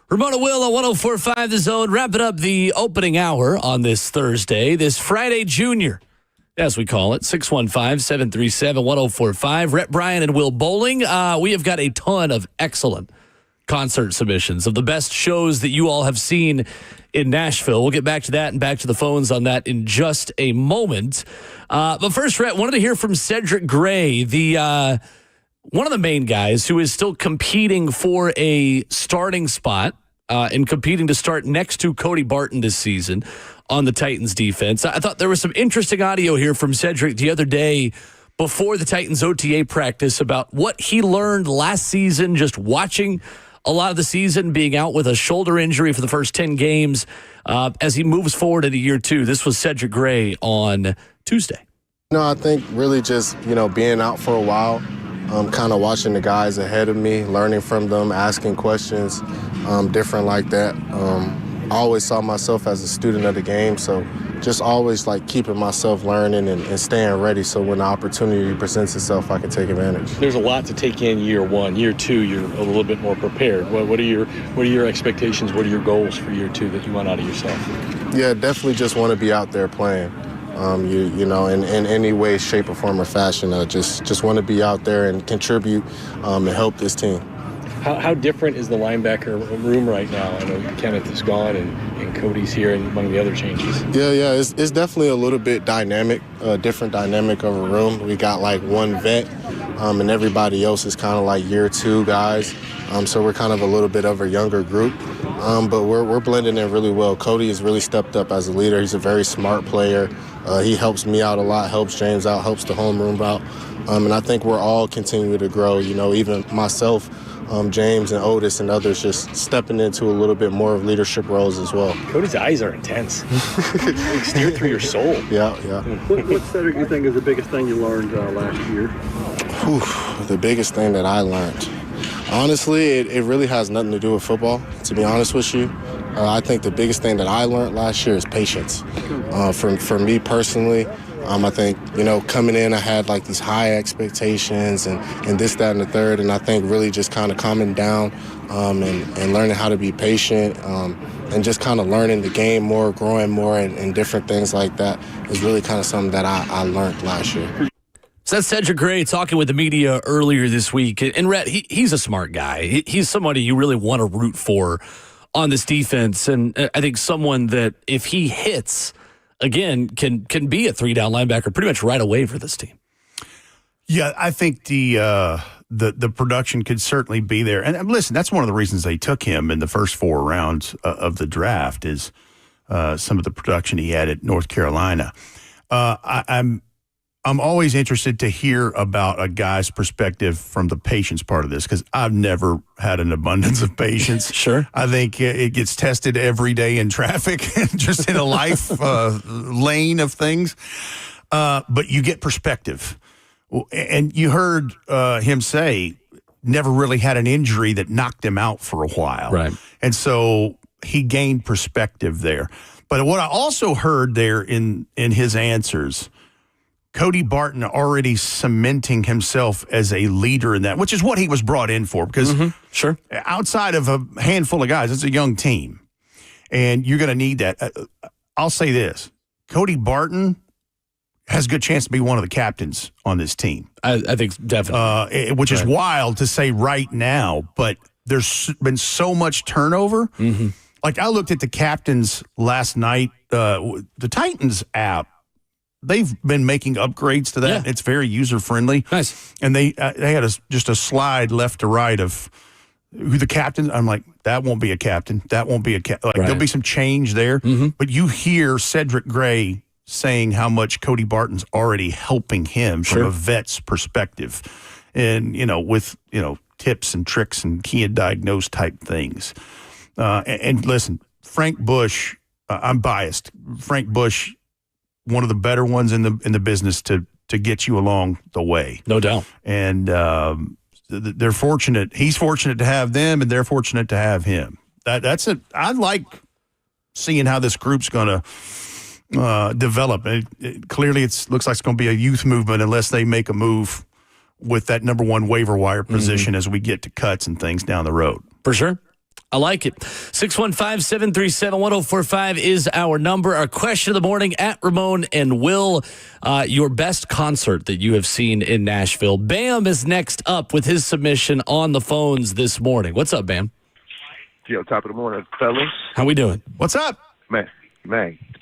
Ramon Will on 104.5 The Zone, wrapping up the opening hour on this Thursday, this Friday Junior, as we call it, 615-737-1045. Rhett Bryan and Will Bowling. We have got a ton of excellent concert submissions of the best shows that you all have seen in Nashville. We'll get back to that and back to the phones on that in just a moment. But first, Rhett, wanted to hear from Cedric Gray, the one of the main guys who is still competing for a starting spot and competing to start next to Cody Barton this season on the Titans defense. I thought there was some interesting audio here from Cedric the other day before the Titans OTA practice about what he learned last season, just watching a lot of the season, being out with a shoulder injury for the first 10 games as he moves forward into year two. This was Cedric Gray on Tuesday. I think really just, being out for a while, kind of watching the guys ahead of me, learning from them, asking questions, different like that. I always saw myself as a student of the game, so just always keeping myself learning and staying ready so when the opportunity presents itself, I can take advantage. There's a lot to take in year one. Year two, you're a little bit more prepared. What are your expectations? What are your goals for year two that you want out of yourself? Yeah, definitely just want to be out there playing. In any way, shape, or form or fashion. Just want to be out there and contribute and help this team. How different is the linebacker room right now? I know Kenneth is gone and Cody's here and among the other changes. Yeah, it's definitely a little bit dynamic, different dynamic of a room. We got one vet and everybody else is kind of year two guys. So we're kind of a little bit of a younger group, but we're blending in really well. Cody has really stepped up as a leader. He's a very smart player. He helps me out a lot, helps James out, helps the homeroom out. And I think we're all continuing to grow, even myself, James and Otis and others just stepping into a little bit more of leadership roles as well. Cody's eyes are intense. They steer through your soul. Yeah. What Cedric, you think is the biggest thing you learned last year? The biggest thing that I learned. Honestly, it really has nothing to do with football, to be honest with you. I think the biggest thing that I learned last year is patience. For me personally, I think, coming in, I had these high expectations and this, that, and the third. And I think really just kind of calming down and learning how to be patient and just kind of learning the game more, growing more and different things like that is really kind of something that I learned last year. So that's Cedric Gray talking with the media earlier this week. And Rhett, he's a smart guy. He's somebody you really want to root for on this defense. And I think someone that if he hits, again, can be a three-down linebacker pretty much right away for this team. Yeah, I think the production could certainly be there. And listen, that's one of the reasons they took him in the first 4 rounds of the draft is some of the production he had at North Carolina. I'm always interested to hear about a guy's perspective from the patience part of this because I've never had an abundance of patience. Sure. I think it gets tested every day in traffic, just in a life lane of things. But you get perspective. And you heard him say never really had an injury that knocked him out for a while. Right. And so he gained perspective there. But what I also heard there in his answers, Cody Barton already cementing himself as a leader in that, which is what he was brought in for. Because Sure. outside of a handful of guys, it's a young team. And you're going to need that. I'll say this. Cody Barton has a good chance to be one of the captains on this team. I think definitely. Which is wild to say right now, but there's been so much turnover. Mm-hmm. I looked at the captains last night, the Titans app. They've been making upgrades to that. Yeah. It's very user-friendly. Nice. And they had just a slide left to right of who the captain. I'm like, that won't be a captain. That won't be a captain. There'll be some change there. Mm-hmm. But you hear Cedric Gray saying how much Cody Barton's already helping him from a vet's perspective. And, with, tips and tricks and key and diagnose type things. And listen, Frank Bush, I'm biased. Frank Bush, one of the better ones in the business to get you along the way. No doubt. And they're fortunate. He's fortunate to have them, and they're fortunate to have him. That's it. I like seeing how this group's going to develop. Clearly, it looks like it's going to be a youth movement unless they make a move with that number one waiver wire position as we get to cuts and things down the road. For sure. I like it. 615-737-1045 is our number. Our question of the morning at Ramon and Will, your best concert that you have seen in Nashville. Bam is next up with his submission on the phones this morning. What's up, Bam? Yo, top of the morning, fellas. How we doing? What's up? Man,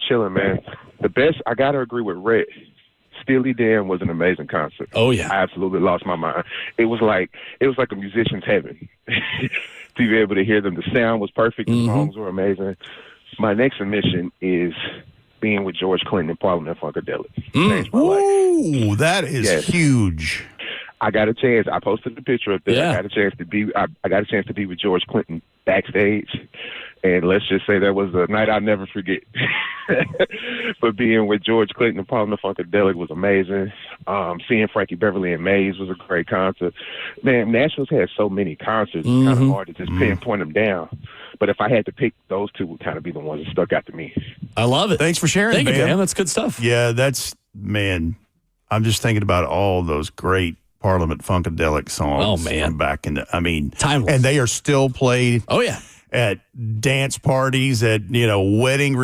chilling, man. The best, I got to agree with Rhett. Steely Dan was an amazing concert. Oh, yeah. I absolutely lost my mind. It was like a musician's heaven. To be able to hear them. The sound was perfect. The songs were amazing. My next submission is being with George Clinton in Parliament Funkadelic. Changed my life. Ooh, that is huge. I got a chance. I posted the picture up there. Yeah. I got a chance to be with George Clinton backstage, and let's just say that was a night I'll never forget. But being with George Clinton and Parliament Funkadelic was amazing. Seeing Frankie Beverly and Maze was a great concert. Man, Nashville's had so many concerts. It's kind of hard to just pinpoint them down. But if I had to pick, those two would kind of be the ones that stuck out to me. I love it. Thanks for sharing, Thank you, Bam. Bam. That's good stuff. Yeah, man, I'm just thinking about all those great Parliament Funkadelic songs. Oh, man. From back in the, timeless. And they are still played. Oh, yeah. At dance parties, at wedding,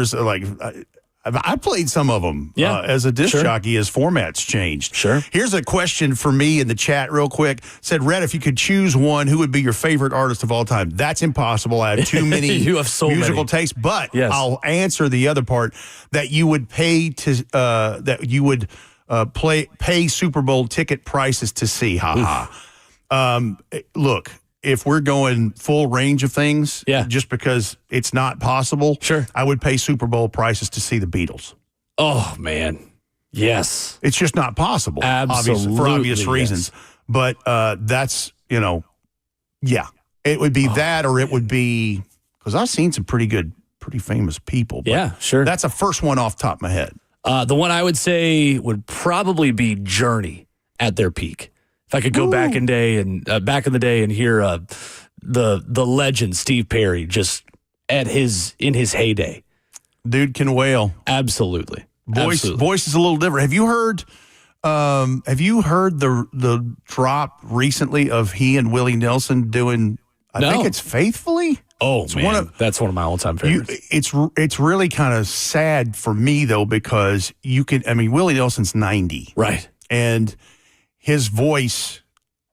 I played some of them as a disc jockey as formats changed. Sure. Here's a question for me in the chat real quick. Said, Red, if you could choose one, who would be your favorite artist of all time? That's impossible. I have too many You have so musical many. tastes, but Yes. I'll answer the other part that you would pay pay Super Bowl ticket prices to see. Look, if we're going full range of things, just because it's not possible, I would pay Super Bowl prices to see the Beatles. Oh, man. Yes. It's just not possible, Absolutely, for obvious reasons. yes. But that's, it would be that, or it would be, because I've seen some pretty famous people. But Yeah, sure. That's a first one off the top of my head. The one I would say would probably be Journey at their peak. If I could go back in the day and hear the legend Steve Perry just in his heyday. Dude can wail. Absolutely. Voice is a little different. Have you heard the drop recently of he and Willie Nelson doing? I think it's Faithfully. Oh, man, that's one of my all-time favorites. It's really kind of sad for me though, because Willie Nelson's 90, right, and his voice,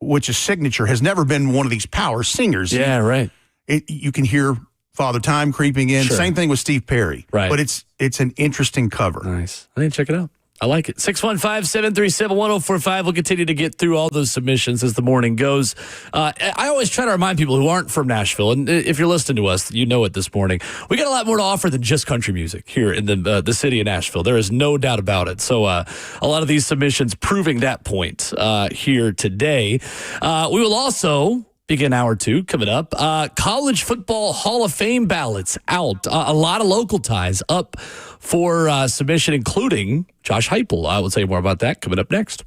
which is signature, has never been one of these power singers. Yeah, right. You can hear Father Time creeping in. Sure. Same thing with Steve Perry. Right. But it's an interesting cover. Nice. I need to check it out. I like it. 615-737-1045. We'll continue to get through all those submissions as the morning goes. I always try to remind people who aren't from Nashville, and if you're listening to us, you know it this morning. We got a lot more to offer than just country music here in the city of Nashville. There is no doubt about it. So a lot of these submissions proving that point here today. We will also begin hour two coming up. College Football Hall of Fame ballots out. A lot of local ties up for submission, including Josh Heupel. I will tell you more about that coming up next.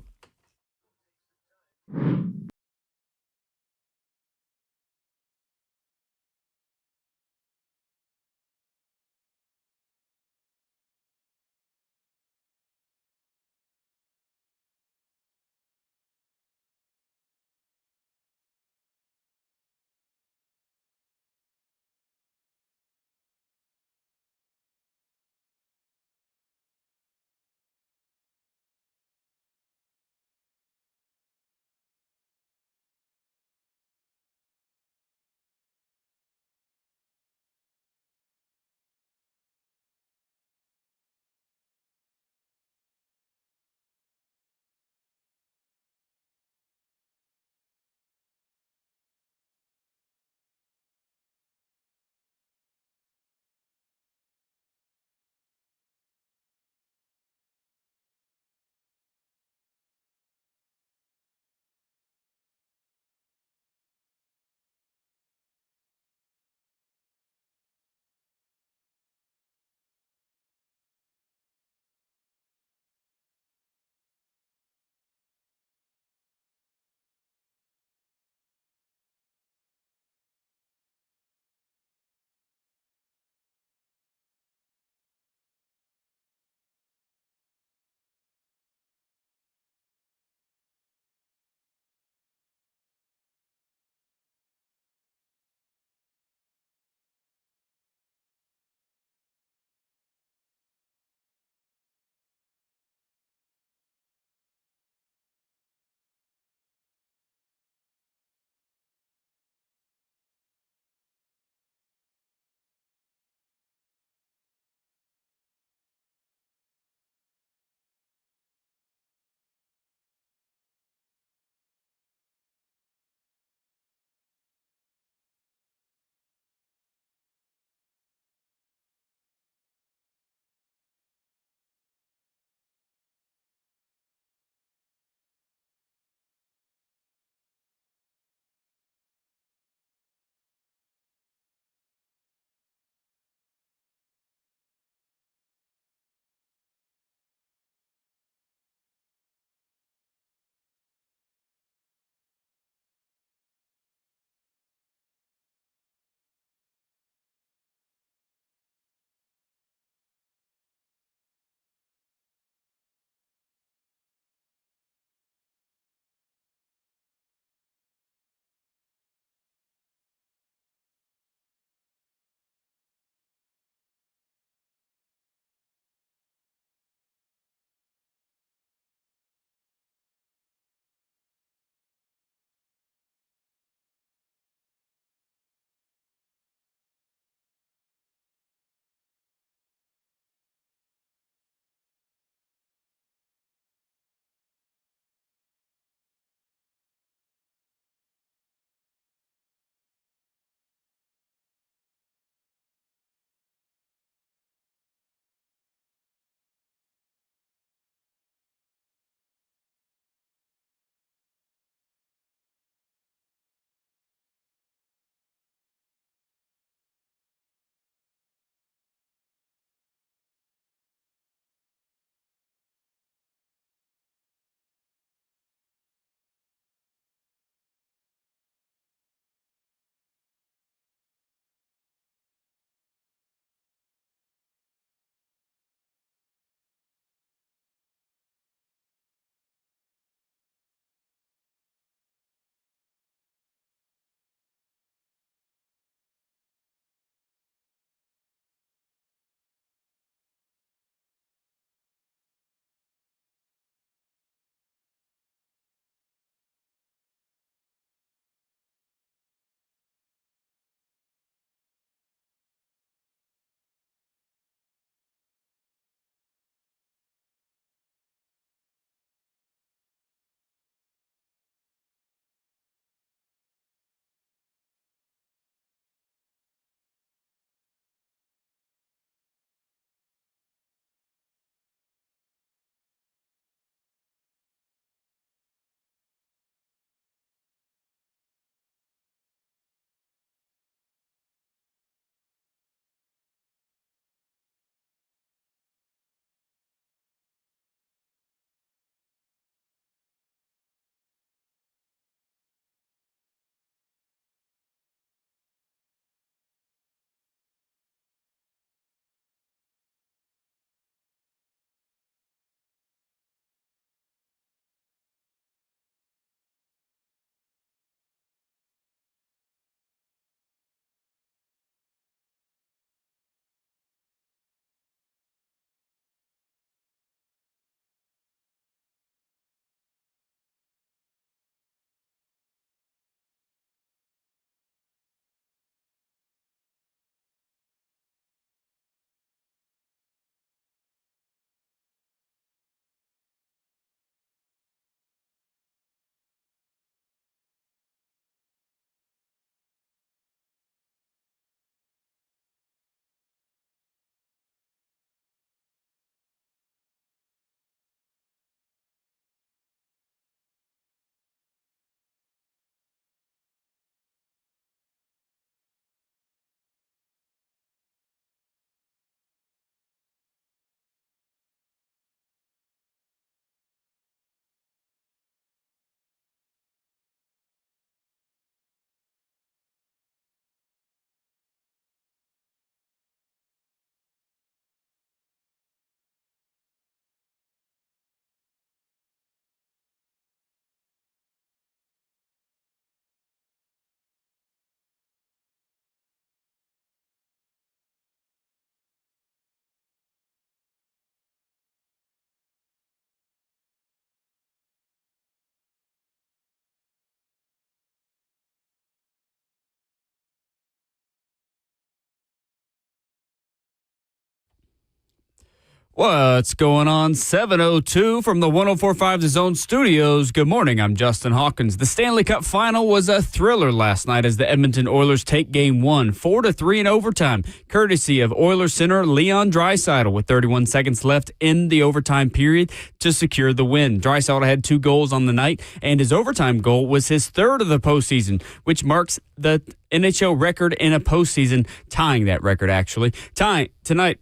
What's going on? 7:02 from the 104.5 The Zone studios. Good morning. I'm Justin Hawkins. The Stanley Cup Final was a thriller last night as the Edmonton Oilers take Game 1, 4-3 in overtime, courtesy of Oilers center Leon Draisaitl with 31 seconds left in the overtime period to secure the win. Draisaitl had 2 goals on the night, and his overtime goal was his 3rd of the postseason, which marks the NHL record in a postseason, tying that record, actually. Tonight,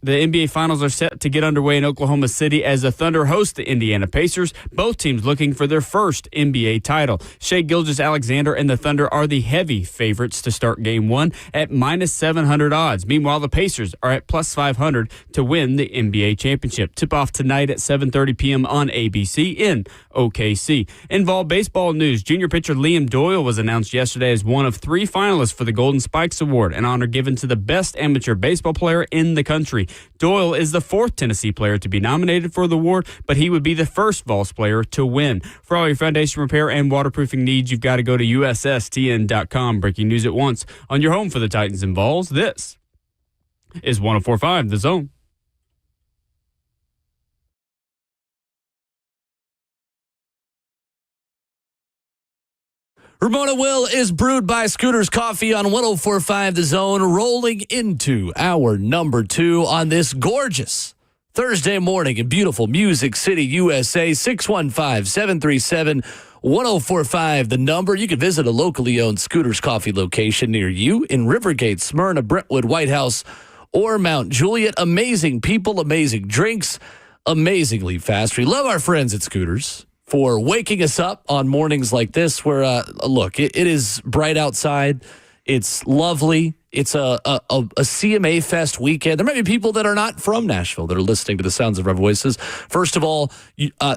the NBA Finals are set to get underway in Oklahoma City as the Thunder host the Indiana Pacers, both teams looking for their first NBA title. Shai Gilgeous-Alexander and the Thunder are the heavy favorites to start Game 1 at minus 700 odds. Meanwhile, the Pacers are at plus 500 to win the NBA championship. Tip-off tonight at 7:30 p.m. on ABC in OKC. In vol baseball news, junior pitcher Liam Doyle was announced yesterday as one of 3 finalists for the Golden Spikes Award, an honor given to the best amateur baseball player in the country. Doyle is the 4th Tennessee player to be nominated for the award, but he would be the first Vols player to win. For all your foundation repair and waterproofing needs, you've got to go to USSTN.com. Breaking news at once on your home for the Titans and Vols. This is 104.5 The Zone. Ramon Will is brewed by Scooter's Coffee on 104.5 The Zone, rolling into hour number 2 on this gorgeous Thursday morning in beautiful Music City, USA. 615-737-1045, the number. You can visit a locally owned Scooter's Coffee location near you in Rivergate, Smyrna, Brentwood, White House, or Mount Juliet. Amazing people, amazing drinks, amazingly fast. We love our friends at Scooter's for waking us up on mornings like this where, look, it is bright outside. It's lovely. It's a CMA Fest weekend. There might be people that are not from Nashville that are listening to the sounds of our voices. First of all,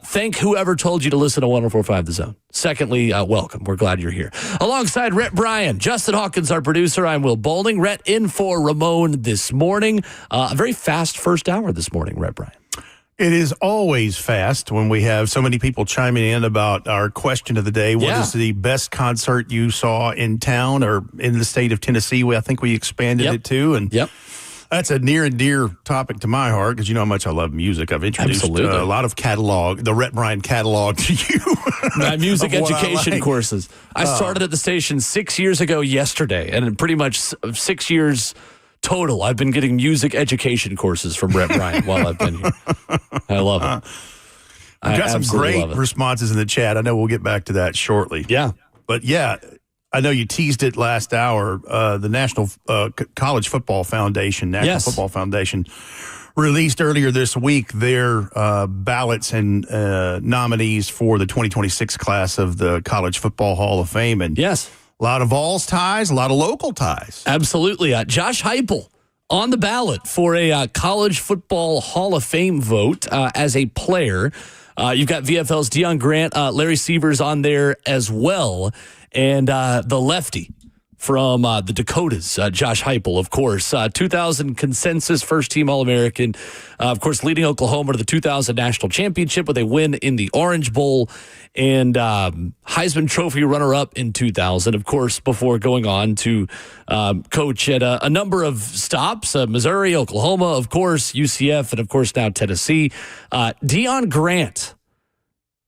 thank whoever told you to listen to 104.5 The Zone. Secondly, welcome. We're glad you're here. Alongside Rhett Bryan, Justin Hawkins, our producer, I'm Will Bowling. Rhett in for Ramon this morning. A very fast first hour this morning, Rhett Bryan. It is always fast when we have so many people chiming in about our question of the day. What is the best concert you saw in town or in the state of Tennessee? I think we expanded it to. And that's a near and dear topic to my heart because you know how much I love music. I've introduced a lot of catalog, the Rhett Bryan catalog to you. My music education courses. I started at the station 6 years ago yesterday, and pretty much 6 years total, I've been getting music education courses from Rhett Bryan while I've been here. I love it. I've got some great responses in the chat. I know we'll get back to that shortly. Yeah. But yeah, I know you teased it last hour. The National College Football Foundation, Football Foundation, released earlier this week their ballots and nominees for the 2026 class of the College Football Hall of Fame. And a lot of Vols ties, a lot of local ties. Absolutely. Josh Heupel on the ballot for a College Football Hall of Fame vote as a player. You've got VFL's Deion Grant, Larry Sievers on there as well, and the lefty from the Dakotas, Josh Heupel, of course. 2000 consensus first-team All-American, of course, leading Oklahoma to the 2000 National Championship with a win in the Orange Bowl, and Heisman Trophy runner-up in 2000, of course, before going on to coach at a number of stops, Missouri, Oklahoma, of course, UCF, and, of course, now Tennessee. Deion Grant,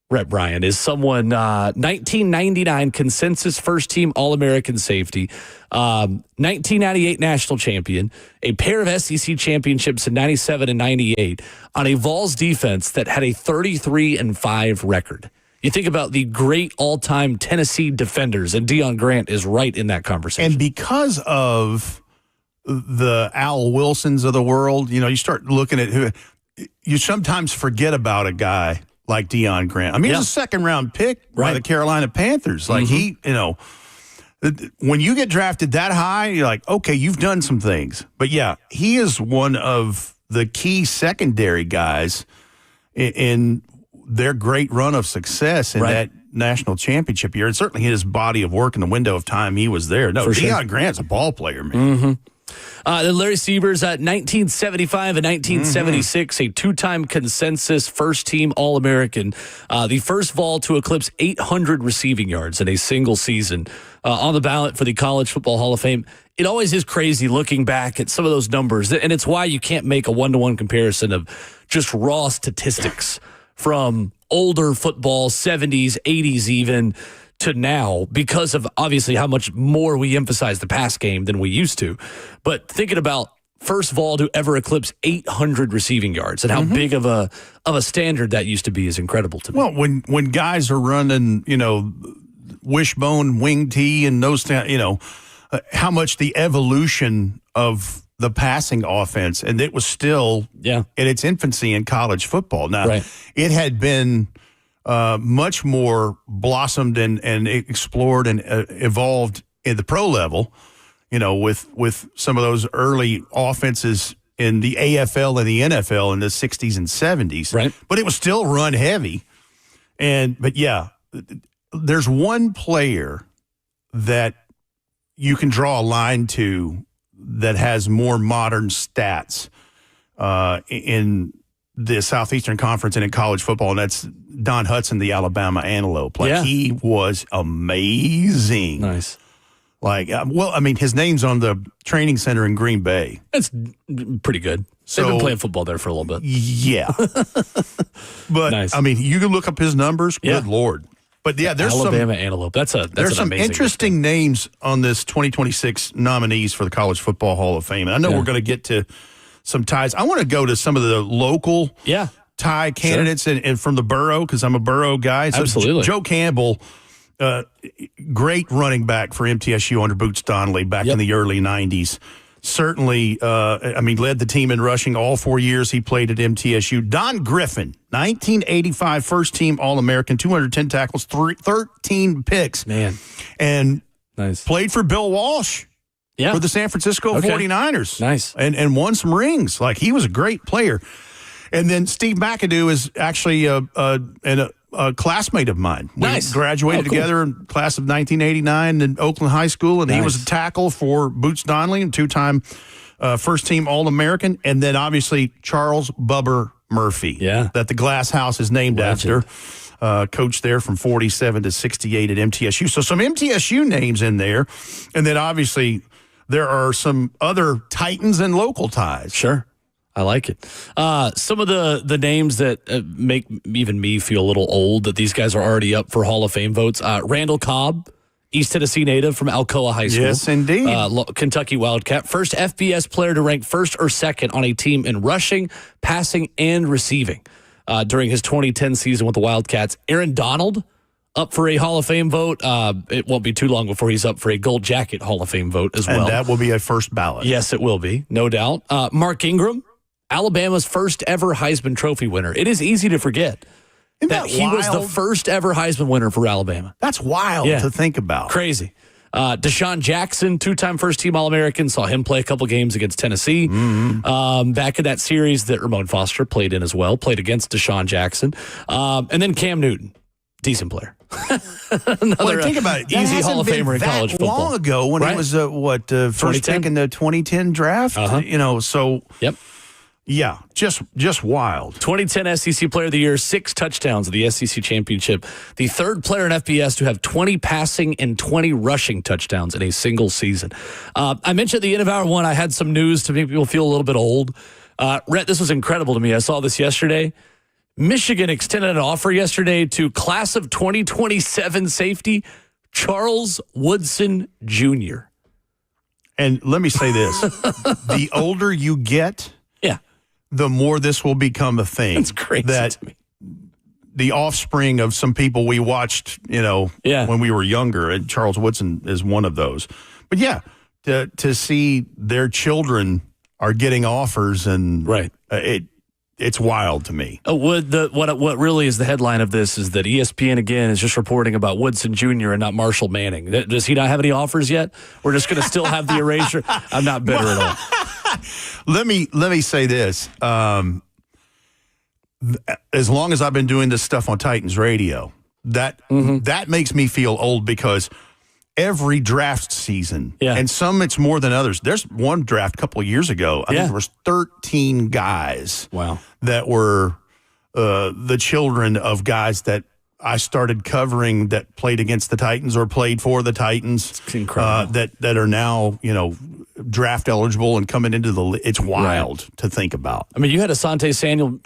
Rhett Bryan, is someone 1999 consensus first-team All-American safety, 1998 national champion, a pair of SEC championships in 97 and 98 on a Vols defense that had a 33-5 record. You think about the great all-time Tennessee defenders, and Deion Grant is right in that conversation. And because of the Al Wilsons of the world, you know, you start looking at who you sometimes forget about a guy like Deion Grant. I mean, he's a second-round pick by the Carolina Panthers. Like, he, you know, when you get drafted that high, you're like, okay, you've done some things. But, yeah, he is one of the key secondary guys in their great run of success in that national championship year. And certainly his body of work in the window of time he was there. No, Deion Grant's a ball player, man. Then Larry Sievers at 1975 and 1976, a two-time consensus first-team All-American, the first Vol to eclipse 800 receiving yards in a single season, on the ballot for the College Football Hall of Fame. It always is crazy looking back at some of those numbers, and it's why you can't make a one-to-one comparison of just raw statistics from older football, 70s, 80s even, to now, because of obviously how much more we emphasize the pass game than we used to. But thinking about first Vol to ever eclipse 800 receiving yards and how big of a standard that used to be is incredible to me. Well, when guys are running, wishbone, wing tee, and those, how much the evolution of the passing offense, and it was still in its infancy in college football. Now, it had been much more blossomed and explored and evolved in the pro level, with some of those early offenses in the AFL and the NFL in the 60s and 70s. Right. But it was still run heavy. But there's one player that you can draw a line to that has more modern stats in the Southeastern Conference and in college football, and that's Don Hudson, the Alabama Antelope. He was amazing. Nice. His name's on the training center in Green Bay. That's pretty good. They've been playing football there for a little bit. Yeah. But, nice. You can look up his numbers. Good Lord. But, there's Alabama Antelope. There's some interesting names on this 2026 nominees for the College Football Hall of Fame. And I know we're going to get to some ties. I want to go to some of the local tie candidates and from the borough, because I'm a borough guy. So absolutely. Joe Campbell, great running back for MTSU under Boots Donnelly back in the early 90s. Certainly, led the team in rushing all 4 years he played at MTSU. Don Griffin, 1985 first-team All-American, 210 tackles, 13 picks. Man. And nice. Played for Bill Walsh. Yeah. For the San Francisco 49ers. Nice. And won some rings. He was a great player. And then Steve McAdoo is actually a classmate of mine. We graduated together in class of 1989 in Oakland High School, and he was a tackle for Boots Donnelly, and two-time first-team All-American. And then, obviously, Charles Bubber Murphy, that the Glass House is named after. Coached there from 47 to 68 at MTSU. So some MTSU names in there. And then, obviously, there are some other Titans and local ties. Sure. I like it. Some of the names that make even me feel a little old that these guys are already up for Hall of Fame votes. Randall Cobb, East Tennessee native from Alcoa High School. Yes, indeed. Kentucky Wildcat. First FBS player to rank first or second on a team in rushing, passing, and receiving during his 2010 season with the Wildcats. Aaron Donald, up for a Hall of Fame vote. It won't be too long before he's up for a Gold Jacket Hall of Fame vote as well. And that will be a first ballot. Yes, it will be, no doubt. Mark Ingram, Alabama's first ever Heisman Trophy winner. It is easy to forget that he was the first ever Heisman winner for Alabama. That's wild to think about. Crazy. Deshaun Jackson, two-time first-team All-American, saw him play a couple games against Tennessee. Back in that series that Ramon Foster played in as well, played against Deshaun Jackson. And then Cam Newton, decent player. Another think about it. Easy Hall of Famer in college football. Long ago when he was first pick in the 2010 draft. Yeah, just wild. 2010 SEC Player of the Year, 6 touchdowns at the SEC Championship. The third player in FBS to have 20 passing and 20 rushing touchdowns in a single season. I mentioned at the end of hour one, I had some news to make people feel a little bit old. Rhett, this was incredible to me. I saw this yesterday. Michigan extended an offer yesterday to class of 2027 safety, Charles Woodson Jr. And let me say this. The older you get, the more this will become a thing. That's crazy to me. The offspring of some people we watched, when we were younger, and Charles Woodson is one of those. But to see their children are getting offers, and it's wild to me. What really is the headline of this is that ESPN again is just reporting about Woodson Jr. and not Marshall Manning. Does he not have any offers yet? We're just going to still have the erasure. I'm not bitter at all. Let me say this. As long as I've been doing this stuff on Titans Radio, that makes me feel old, because every draft season, and some it's more than others. There's one draft a couple of years ago. I think there was 13 guys that were the children of guys that I started covering that played against the Titans or played for the Titans. It's incredible. That are now, draft eligible and coming into the it's wild to think about. I mean, you had Asante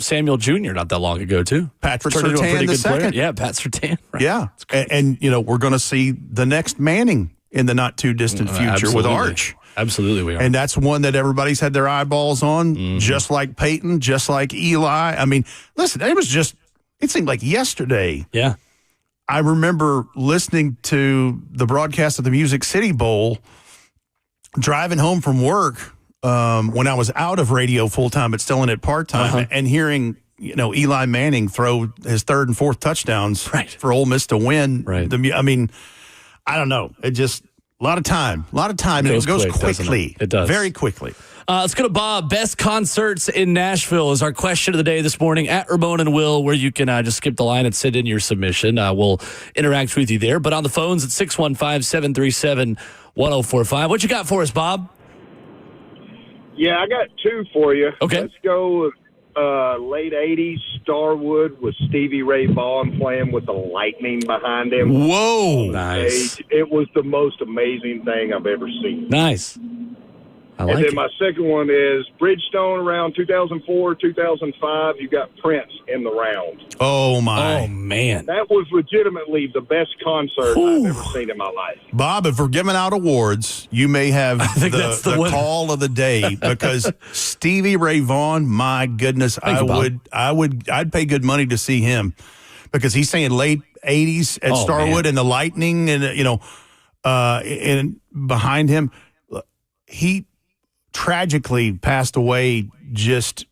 Samuel Jr. not that long ago, too. Patrick Turned into a Surtain pretty the good player. second. Yeah, Pat Surtain. Right. Yeah. And we're going to see the next Manning in the not too distant future with Arch. Absolutely, we are. And that's one that everybody's had their eyeballs on, just like Peyton, just like Eli. I mean, listen, it seemed like yesterday. Yeah. I remember listening to the broadcast of the Music City Bowl, driving home from work when I was out of radio full-time but still in it part-time, and hearing Eli Manning throw his third and fourth touchdowns for Ole Miss to win. Right. I mean, I don't know. It just a lot of time. And it goes quickly. It does. Very quickly. Let's go to Bob. Best concerts in Nashville is our question of the day this morning at Ramon Will, where you can just skip the line and send in your submission. We'll interact with you there. But on the phones at 615-737-1045. What you got for us, Bob? Yeah, I got two for you. Okay. Let's go with late 80s Starwood with Stevie Ray Vaughan playing with the lightning behind him. Whoa. Nice. It was the most amazing thing I've ever seen. Nice. And then my second one is Bridgestone around 2004, 2005. You got Prince in the round. Oh, my. Oh, man. That was legitimately the best concert I've ever seen in my life. Bob, if we're giving out awards, you may have the call of the day because Stevie Ray Vaughan, my goodness, I'd pay good money to see him because he's saying late 80s at Starwood and the Lightning and and behind him, he tragically passed away just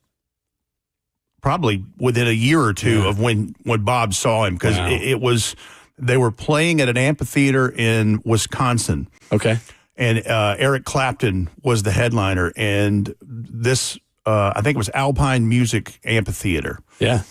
probably within a year or two of when Bob saw him because they were playing at an amphitheater in Wisconsin. Okay. And Eric Clapton was the headliner. And this, I think it was Alpine Music Amphitheater. Yeah.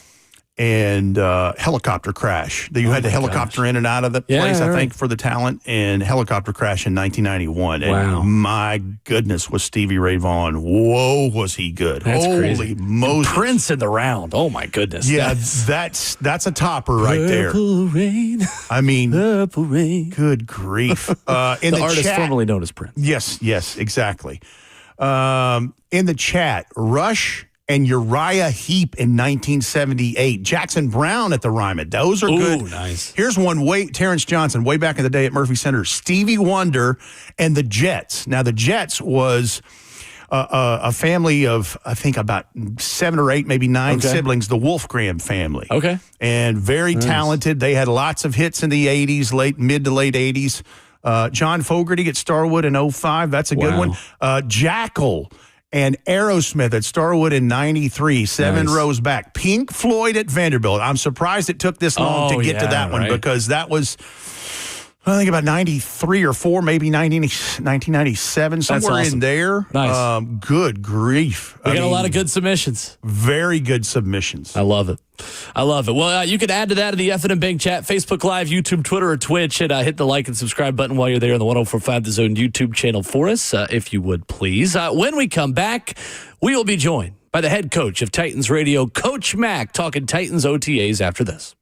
And helicopter crash. You had the helicopter in and out of the place, I think, for the talent, and helicopter crash in 1991. Wow. And my goodness, was Stevie Ray Vaughan. Whoa, was he good. That's Holy crazy. Moses. Prince in the round. Oh, my goodness. Yeah, that's a topper right there. Purple Rain. I mean, Purple Rain. good grief. In the artist chat, formerly known as Prince. Yes, exactly. In the chat, Rush and Uriah Heep in 1978. Jackson Brown at the Ryman. Those are good. Nice. Here's one, Terrence Johnson, way back in the day at Murphy Center. Stevie Wonder and the Jets. Now, the Jets was a family of, I think, about 7 or 8, maybe 9 siblings, the Wolfgram family. Okay. And very talented. They had lots of hits in the 80s, mid to late 80s. John Fogerty at Starwood in 05. That's a good one. Jackal and Aerosmith at Starwood in 93, 7 rows back. Pink Floyd at Vanderbilt. I'm surprised it took this long to get to that one because that was, I think, about 93 or 4, maybe 1997, somewhere in there. Nice. Good grief. We got a lot of good submissions. Very good submissions. I love it. Well, you can add to that in the F&M Bank chat, Facebook Live, YouTube, Twitter, or Twitch, and hit the like and subscribe button while you're there on the 104.5 The Zone YouTube channel for us, if you would, please. When we come back, we will be joined by the head coach of Titans Radio, Coach Mack, talking Titans OTAs after this.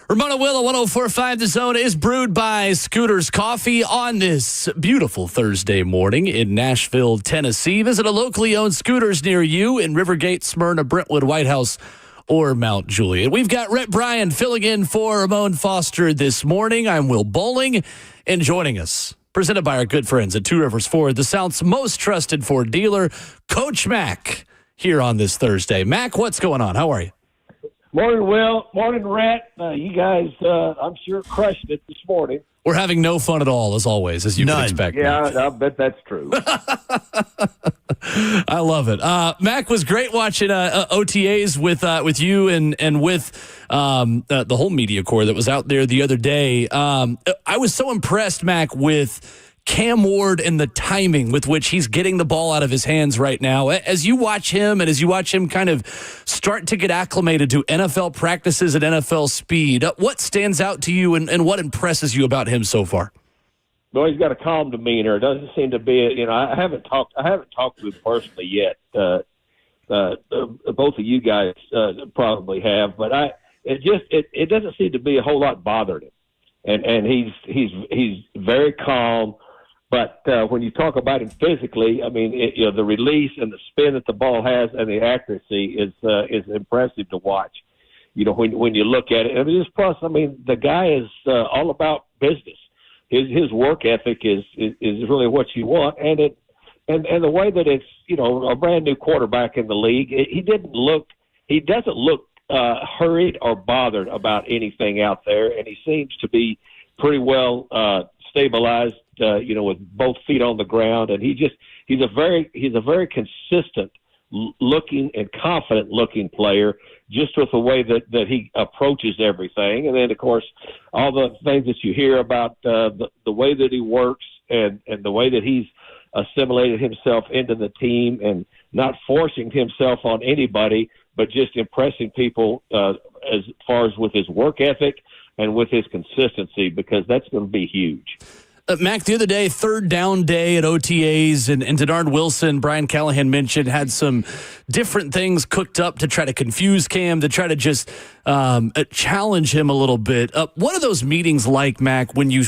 Ramon Will, 104.5 The Zone is brewed by Scooters Coffee on this beautiful Thursday morning in Nashville, Tennessee. Visit a locally owned Scooters near you in Rivergate, Smyrna, Brentwood, White House, or Mount Juliet. We've got Rhett Bryan filling in for Ramon Foster this morning. I'm Will Bowling, and joining us, presented by our good friends at Two Rivers Ford, the South's most trusted Ford dealer, Coach Mack, here on this Thursday. Mack, what's going on? How are you? Morning, Will. Morning, Rhett. You guys, I'm sure, crushed it this morning. We're having no fun at all, as always, as you can expect. Yeah, Mack. I bet that's true. I love it. Mack, was great watching OTAs with you and with the whole media corps that was out there the other day. I was so impressed, Mack, with Cam Ward and the timing with which he's getting the ball out of his hands right now. As you watch him and as you watch him kind of start to get acclimated to NFL practices at NFL speed, what stands out to you and what impresses you about him so far? Well, he's got a calm demeanor. It doesn't seem to be, I haven't talked to him personally yet. Both of you guys probably have, but it doesn't seem to be a whole lot bothering him. And he's very calm. But when you talk about him physically, I mean, the release and the spin that the ball has and the accuracy is impressive to watch. When you look at it, and just plus, I mean, the guy is all about business. His work ethic is really what you want, and the way that it's a brand new quarterback in the league, he doesn't look hurried or bothered about anything out there, and he seems to be pretty well stabilized. With both feet on the ground, and he's a very consistent looking and confident looking player, just with the way that he approaches everything. And then, of course, all the things that you hear about the way that he works and the way that he's assimilated himself into the team and not forcing himself on anybody, but just impressing people as far as with his work ethic and with his consistency, because that's going to be huge. Mack, the other day, third down day at OTAs, and Denard Wilson, Brian Callahan mentioned, had some different things cooked up to try to confuse Cam, to try to just challenge him a little bit. What are those meetings like, Mack, when you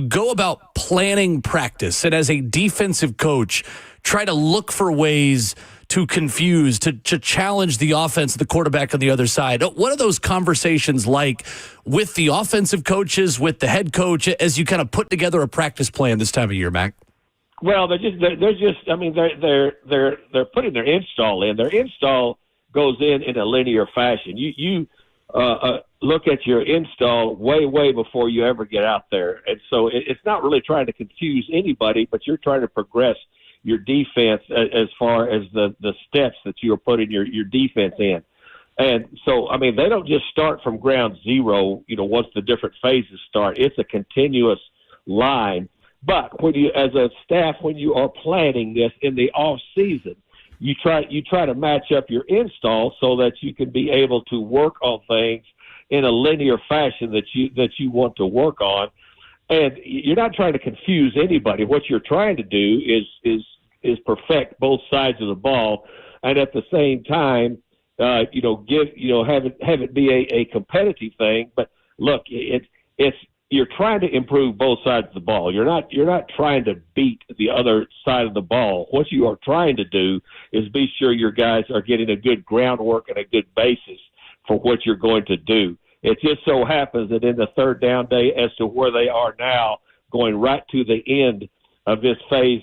go about planning practice and as a defensive coach try to look for ways to confuse, to challenge the offense, the quarterback on the other side? What are those conversations like with the offensive coaches, with the head coach, as you kind of put together a practice plan this time of year, Mack? Well, they're putting their install in. Their install goes in a linear fashion. You look at your install way before you ever get out there, and so it's not really trying to confuse anybody, but you're trying to progress your defense as far as the steps that you're putting your defense in. And so, I mean, they don't just start from ground zero, once the different phases start. It's a continuous line. But when you, as a staff, when you are planning this in the off season, you try to match up your install so that you can be able to work on things in a linear fashion that you want to work on. And you're not trying to confuse anybody. What you're trying to do is perfect both sides of the ball, and at the same time, have it be a competitive thing. But look, you're trying to improve both sides of the ball. You're not trying to beat the other side of the ball. What you are trying to do is be sure your guys are getting a good groundwork and a good basis for what you're going to do. It just so happens that in the third down day, as to where they are now, going right to the end of this phase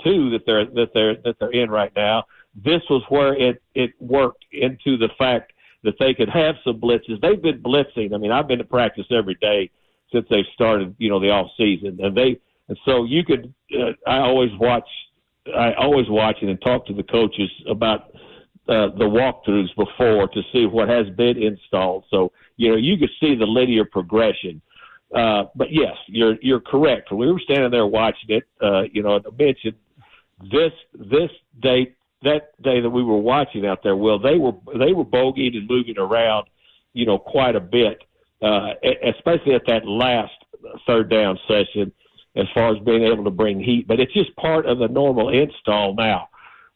two that they're in right now, this was where it worked into the fact that they could have some blitzes. They've been blitzing. I mean, I've been to practice every day since they started, the off season, and so you could. I always watch it and talk to the coaches about the walkthroughs before to see what has been installed. So, you could see the linear progression. But yes, you're correct. When we were standing there watching it, I mentioned this day, that day that we were watching out there, Will, they were bogeyed and moving around, quite a bit, especially at that last third down session, as far as being able to bring heat. But it's just part of the normal install now.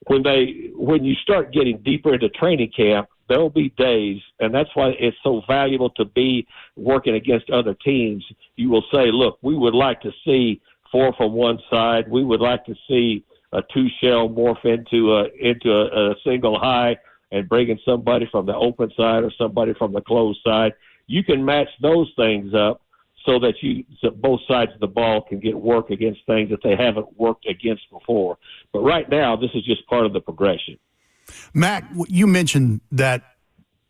When you start getting deeper into training camp, there will be days, and that's why it's so valuable to be working against other teams. You will say, look, we would like to see 4 from one side. We would like to see a 2-shell morph into a single high and bringing somebody from the open side or somebody from the closed side. You can match those things up so that both sides of the ball can get work against things that they haven't worked against before. But right now, this is just part of the progression. Mack, you mentioned that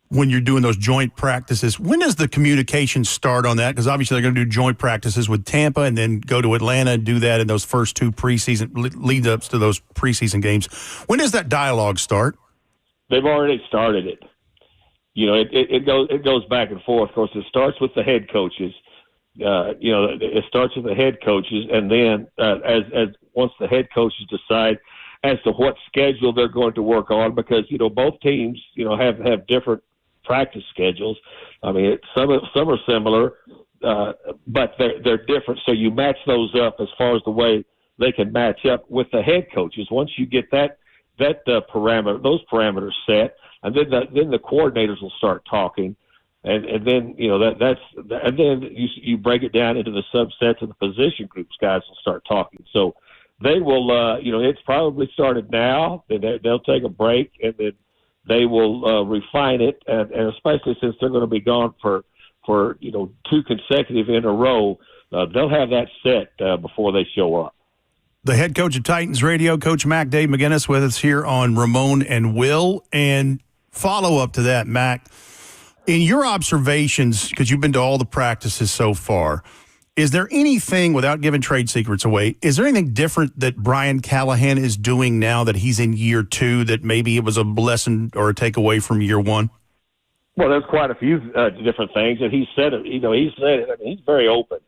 when you're doing those joint practices, when does the communication start on that? Because obviously they're going to do joint practices with Tampa and then go to Atlanta and do that in those first 2 preseason lead-ups to those preseason games. When does that dialogue start? They've already started it. You know, it goes back and forth. Of course, it starts with the head coaches. It starts with the head coaches, and then as once the head coaches decide as to what schedule they're going to work on, because both teams have different practice schedules. I mean, some are similar, but they're different. So you match those up as far as the way they can match up with the head coaches. Once you get those parameters set, and then the coordinators will start talking. And then and then you break it down into the subsets of the position groups. Guys will start talking. So they will. It's probably started now. They'll take a break and then they will refine it. And especially since they're going to be gone for 2 consecutive in a row, they'll have that set before they show up. The head coach of Titans Radio, Coach Mack, Dave McGinnis, with us here on Ramon and Will. And follow up to that, Mack. In your observations, because you've been to all the practices so far, is there anything, without giving trade secrets away, is there anything different that Brian Callahan is doing now that he's in year 2 that maybe it was a lesson or a takeaway from year 1? Well, there's quite a few different things, and he said it. He said it. I mean, he's very open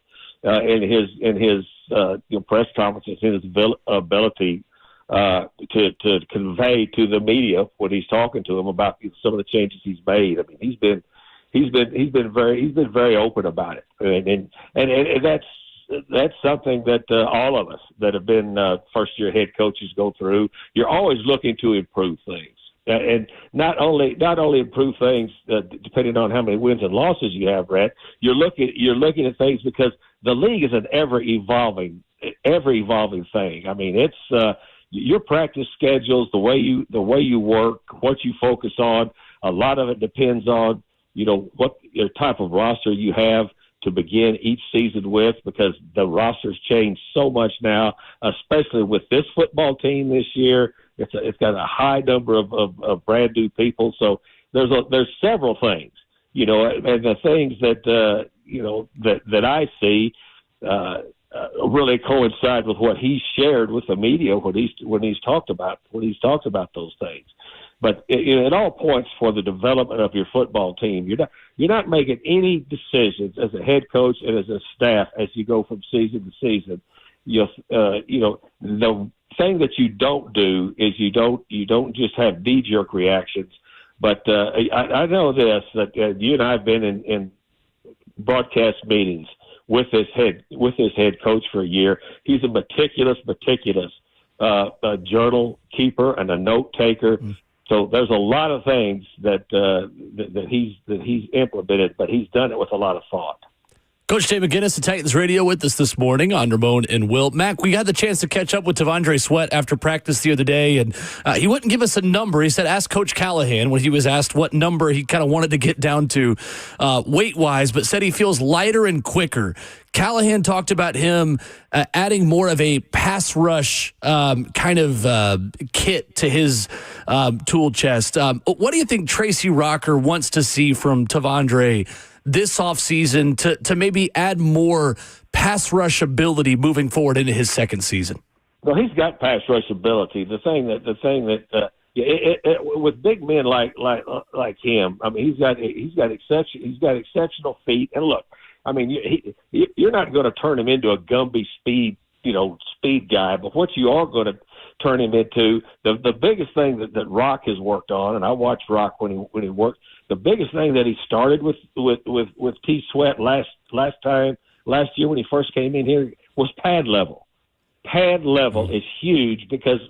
in his press conferences, in his ability to convey to the media when he's talking to them about some of the changes he's made. I mean, he's been very open about it, and that's something that all of us that have been first year head coaches go through. You're always looking to improve things, and not only improve things depending on how many wins and losses you have, Brett. You're looking at things because the league is an ever evolving thing. I mean, it's your practice schedules, the way you work, what you focus on. A lot of it depends on what type of roster you have to begin each season with, because the rosters change so much now, especially with this football team this year. It's got a high number of brand new people. So there's several things, and the things that I see really coincide with what he's shared with the media when he's talked about those things. But it all points for the development of your football team. You're not making any decisions as a head coach and as a staff as you go from season to season. The thing that you don't do is you don't just have knee-jerk reactions. But I know this, that you and I have been in broadcast meetings with this head coach for a year. He's a meticulous a journal keeper and a note taker. So there's a lot of things that he's implemented, but he's done it with a lot of thought. Coach Dave McGinnis of Titans Radio with us this morning on Ramon and Will. Mack, we had the chance to catch up with T'Vondre Sweat after practice the other day, and he wouldn't give us a number. He said, ask Coach Callahan when he was asked what number he kind of wanted to get down to weight-wise, but said he feels lighter and quicker. Callahan talked about him adding more of a pass rush kind of kit to his tool chest. What do you think Tracy Rocker wants to see from T'Vondre this offseason to maybe add more pass rush ability moving forward into his second season? Well, he's got pass rush ability. The thing that with big men like him, I mean, he's got exceptional feet. And look, I mean, you're not going to turn him into a Gumby speed guy, but what you are going to turn him into, the biggest thing that Rock has worked on, and I watched Rock when he worked. The biggest thing that he started with T Sweat last year when he first came in here was pad level. pad level is huge because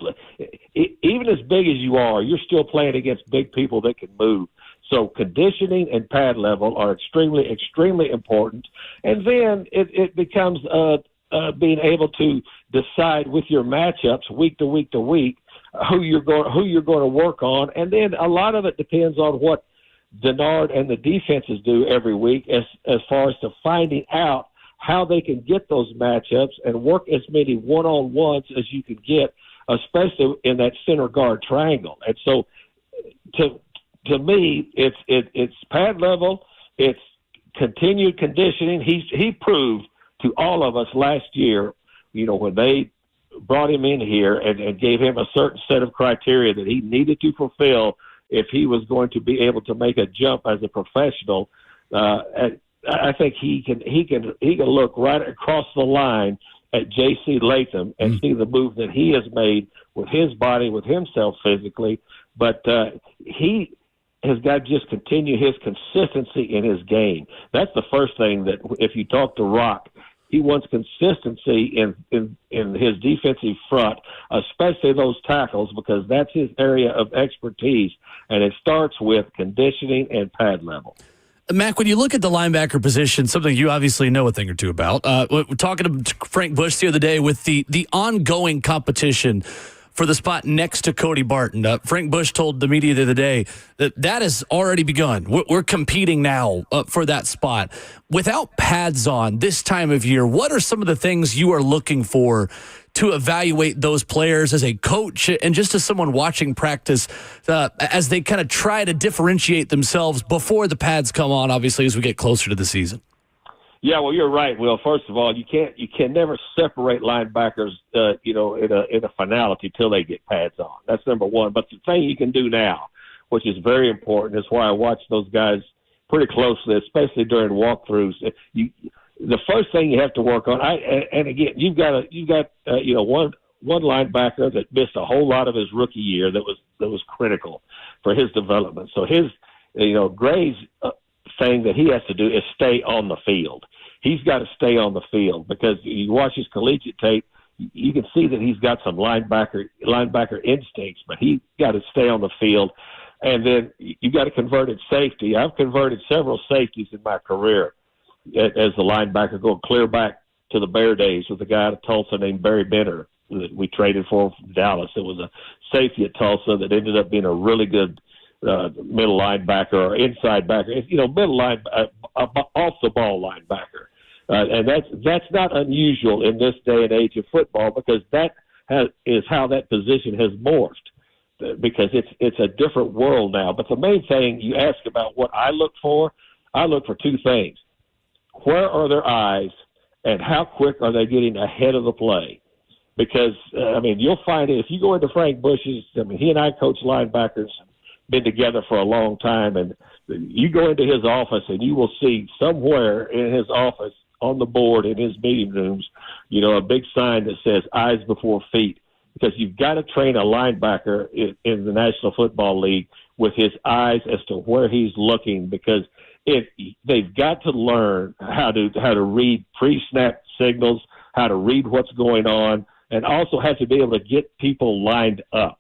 even as big as you are, you're still playing against big people that can move. So conditioning and pad level are extremely, extremely important. And then it becomes being able to decide with your matchups week to week to week who you're going to work on. And then a lot of it depends on what Denard and the defenses do every week as far as to finding out how they can get those matchups and work as many one-on-ones as you can get, especially in that center guard triangle. And so to me, it's pad level, it's continued conditioning. He proved to all of us last year, when they brought him in here and gave him a certain set of criteria that he needed to fulfill if he was going to be able to make a jump as a professional. I think he can look right across the line at J.C. Latham and see the move that he has made with his body, with himself physically. But he has got to just continue his consistency in his game. That's the first thing that if you talk to Rock, he wants consistency in his defensive front, especially those tackles, because that's his area of expertise, and it starts with conditioning and pad level. Mack, when you look at the linebacker position, something you obviously know a thing or two about, we're talking to Frank Bush the other day with the ongoing competition for the spot next to Cody Barton. Frank Bush told the media the other day that has already begun. We're competing now for that spot. Without pads on this time of year, what are some of the things you are looking for to evaluate those players as a coach and just as someone watching practice as they kind of try to differentiate themselves before the pads come on, obviously, as we get closer to the season? Yeah, well, you're right, Will. First of all, you can never separate linebackers, in a finality till they get pads on. That's number one. But the thing you can do now, which is very important, is why I watch those guys pretty closely, especially during walkthroughs. The first thing you have to work on, and again, you've got one linebacker that missed a whole lot of his rookie year that was critical for his development. So Gray's thing that he has to do is stay on the field. He's got to stay on the field because you watch his collegiate tape, you can see that he's got some linebacker instincts, but he's got to stay on the field. And then you got to convert at safety. I've converted several safeties in my career as the linebacker, going clear back to the Bear days with a guy out of Tulsa named Barry Benner that we traded for from Dallas. It was a safety at Tulsa that ended up being a really good middle linebacker or inside backer, middle line, off the ball linebacker. And that's not unusual in this day and age of football because is how that position has morphed because it's a different world now. But the main thing you ask about what I look for two things. Where are their eyes and how quick are they getting ahead of the play? Because, you'll find it if you go into Frank Bush's, he and I coach linebackers, been together for a long time, and you go into his office and you will see somewhere in his office on the board in his meeting rooms, a big sign that says eyes before feet, because you've got to train a linebacker in the National Football League with his eyes as to where he's looking, because they've got to learn how to read pre-snap signals, how to read what's going on, and also have to be able to get people lined up.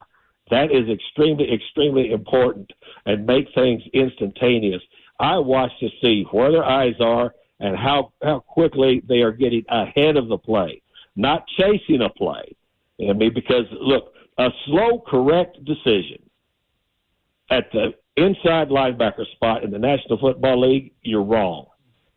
That is extremely, extremely important and make things instantaneous. I watch to see where their eyes are and how quickly they are getting ahead of the play, not chasing a play. Because, look, a slow, correct decision at the inside linebacker spot in the National Football League, you're wrong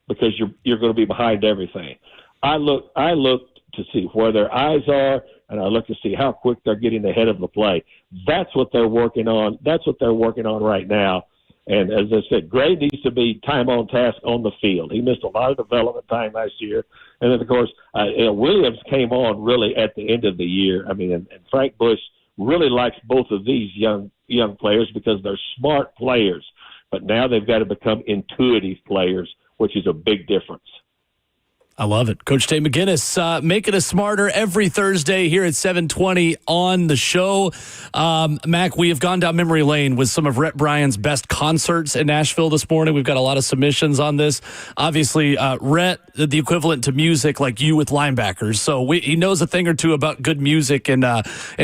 because you're going to be behind everything. I look to see where their eyes are, and I look to see how quick they're getting ahead of the play. That's what they're working on. That's what they're working on right now. And as I said, Gray needs to be time on task on the field. He missed a lot of development time last year. And then, of course, Williams came on really at the end of the year. And Frank Bush really likes both of these young players because they're smart players. But now they've got to become intuitive players, which is a big difference. I love it. Coach Dave McGinnis, making us smarter every Thursday here at 7:20 on the show. Mac, we have gone down memory lane with some of Rhett Bryan's best concerts in Nashville this morning. We've got a lot of submissions on this. Obviously, Rhett, the equivalent to music like you with linebackers. So he knows a thing or two about good music and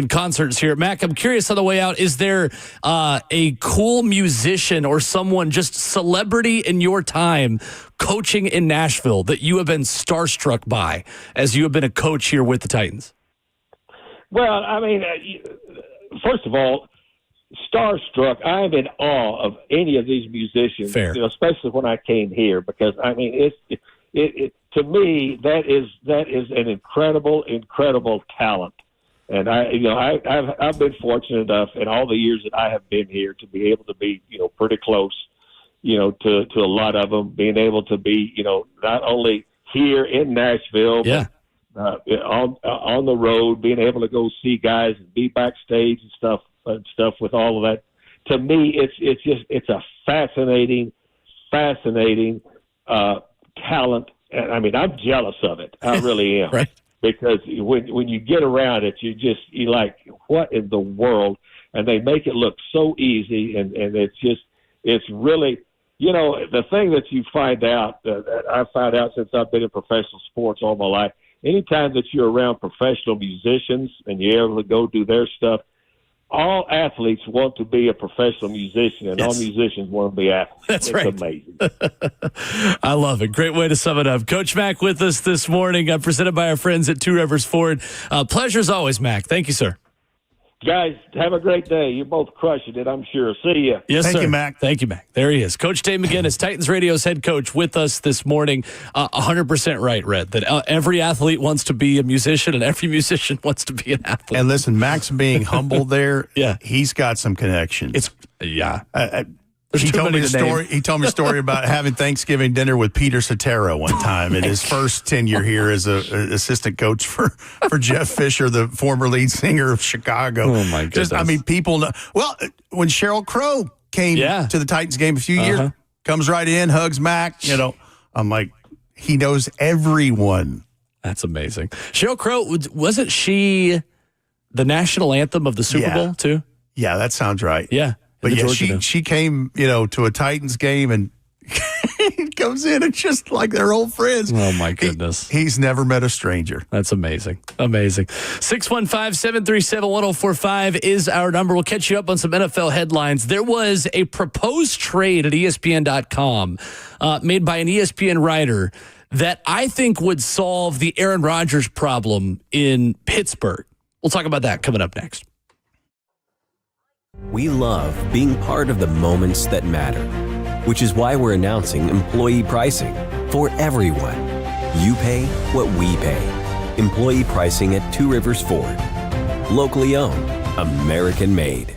concerts here. Mac, I'm curious on the way out, is there a cool musician or someone just celebrity in your time coaching in Nashville that you have been starstruck by as you have been a coach here with the Titans? Well, I mean, first of all, starstruck. I'm in awe of any of these musicians, Fair. Especially when I came here, because I mean, it to me that is an incredible talent. And I've been fortunate enough in all the years that I have been here to be able to be, pretty close, to a lot of them, being able to be, not only here in Nashville, yeah, but on the road, being able to go see guys and be backstage and stuff with all of that. To me, it's a fascinating talent. And I mean, I'm jealous of it. I really am. Right. Because when you get around it, you're like, what in the world? And they make it look so easy, and it's really, the thing that you find out, that I found out since I've been in professional sports all my life, anytime that you're around professional musicians and you're able to go do their stuff, all athletes want to be a professional musician, and all musicians want to be athletes. That's it's right. Amazing. I love it. Great way to sum it up. Coach Mack with us this morning, presented by our friends at Two Rivers Ford. Pleasure as always, Mack. Thank you, sir. Guys, have a great day. You're both crushing it, I'm sure. See you. Yes, Thank sir. you, Mac. Thank you, Mac. There he is. Coach Dave McGinnis, Titans Radio's head coach, with us this morning. 100% right, Red, that every athlete wants to be a musician and every musician wants to be an athlete. And listen, Mac's being humble there. Yeah. He's got some connections. He told me a story about having Thanksgiving dinner with Peter Cetera one time in his first tenure here as an assistant coach for Jeff Fisher, the former lead singer of Chicago. Oh, my goodness. People know. Well, when Sheryl Crow came to the Titans game a few years, comes right in, hugs Mac, I'm like, he knows everyone. That's amazing. Sheryl Crow, wasn't she the national anthem of the Super Bowl, too? Yeah, that sounds right. Yeah. But yeah, she came, to a Titans game and comes in and just like they're old friends. Oh, my goodness. He's never met a stranger. That's amazing. Amazing. 615-737-1045 is our number. We'll catch you up on some NFL headlines. There was a proposed trade at ESPN.com made by an ESPN writer that I think would solve the Aaron Rodgers problem in Pittsburgh. We'll talk about that coming up next. We love being part of the moments that matter, which is why we're announcing employee pricing for everyone. You pay what we pay. Employee pricing at Two Rivers Ford. Locally owned, American made.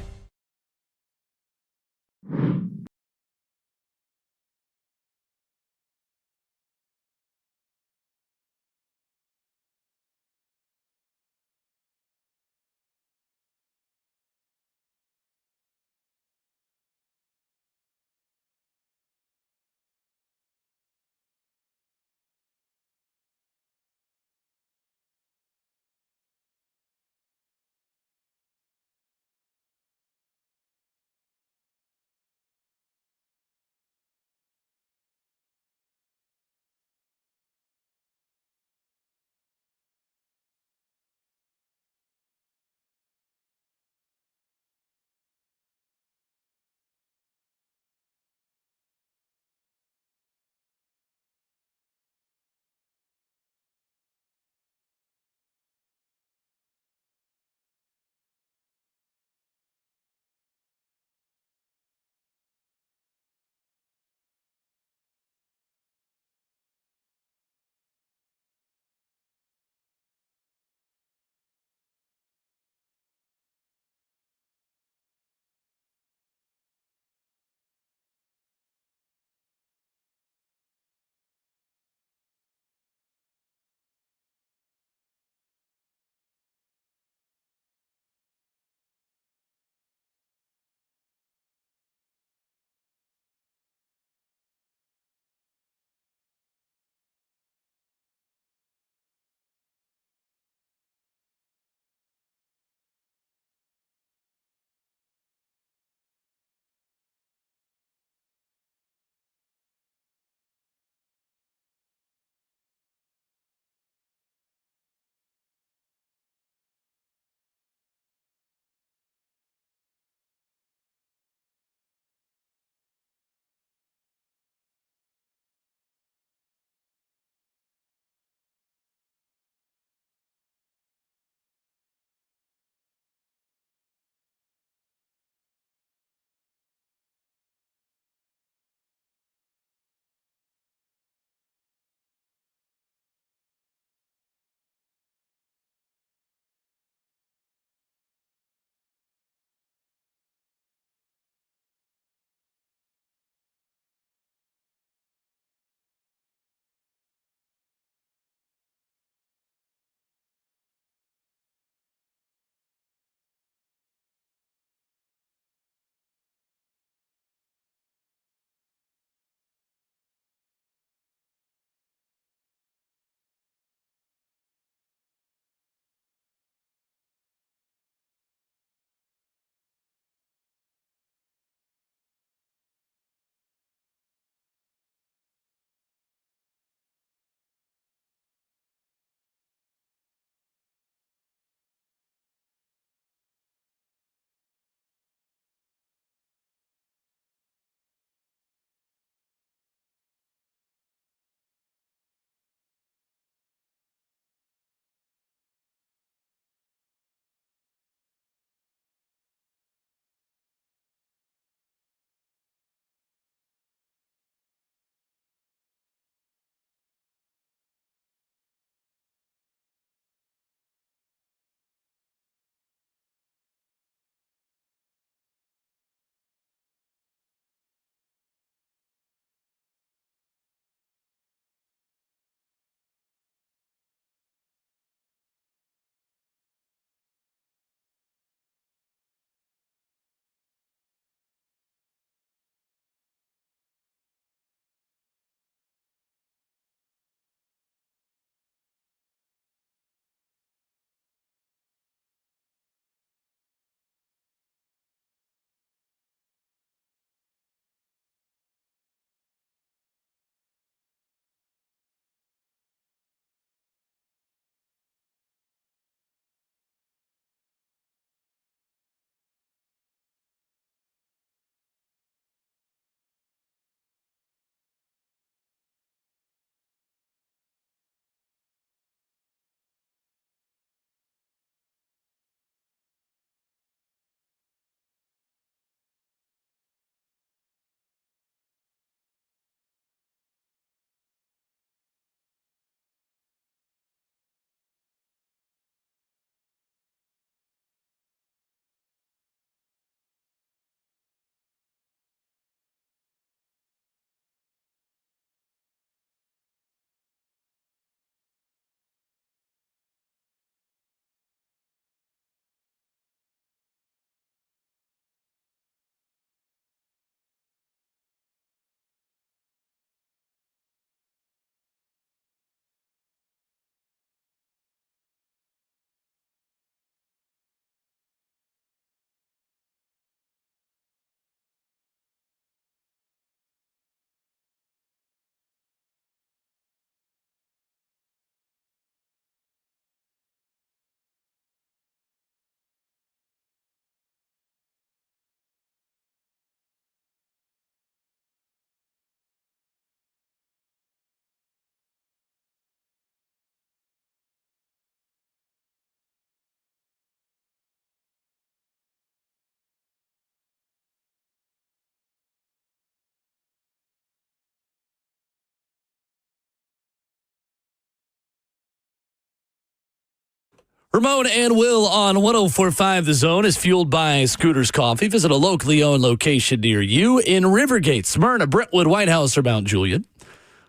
Ramon and Will on 104.5 The Zone is fueled by Scooter's Coffee. Visit a locally owned location near you in Rivergate, Smyrna, Brentwood, White House, or Mount Juliet.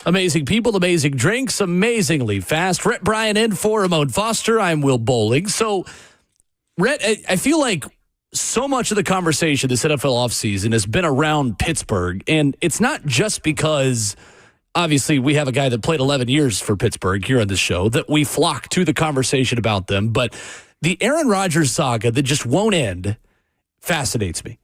Amazing people, amazing drinks, amazingly fast. Rhett Bryan in for Ramon Foster. I'm Will Bowling. So, Rhett, I feel like so much of the conversation this NFL offseason has been around Pittsburgh, and it's not just because obviously we have a guy that played 11 years for Pittsburgh here on this show that we flock to the conversation about them, but the Aaron Rodgers saga that just won't end fascinates me.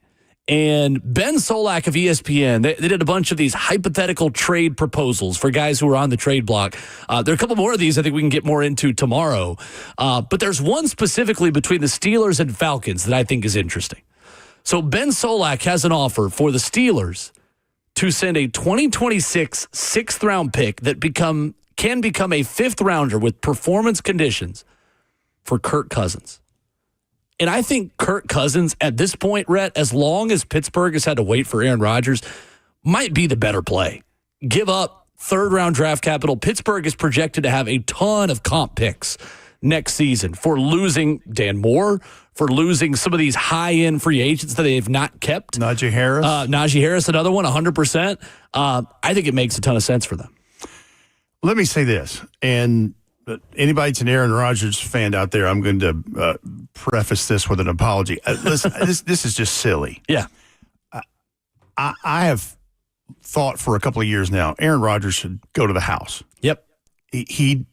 And Ben Solak of ESPN, they did a bunch of these hypothetical trade proposals for guys who are on the trade block. There are a couple more of these I think we can get more into tomorrow. But there's one specifically between the Steelers and Falcons that I think is interesting. So Ben Solak has an offer for the Steelers to send a 2026 sixth-round pick that can become a fifth-rounder with performance conditions for Kirk Cousins. And I think Kirk Cousins, at this point, Rhett, as long as Pittsburgh has had to wait for Aaron Rodgers, might be the better play. Give up third-round draft capital. Pittsburgh is projected to have a ton of comp picks next season for losing Dan Moore, for losing some of these high-end free agents that they have not kept. Najee Harris, another one, 100%. I think it makes a ton of sense for them. Let me say this, and anybody that's an Aaron Rodgers fan out there, I'm going to preface this with an apology. Listen, this is just silly. Yeah. I have thought for a couple of years now, Aaron Rodgers should go to the house. Yep. He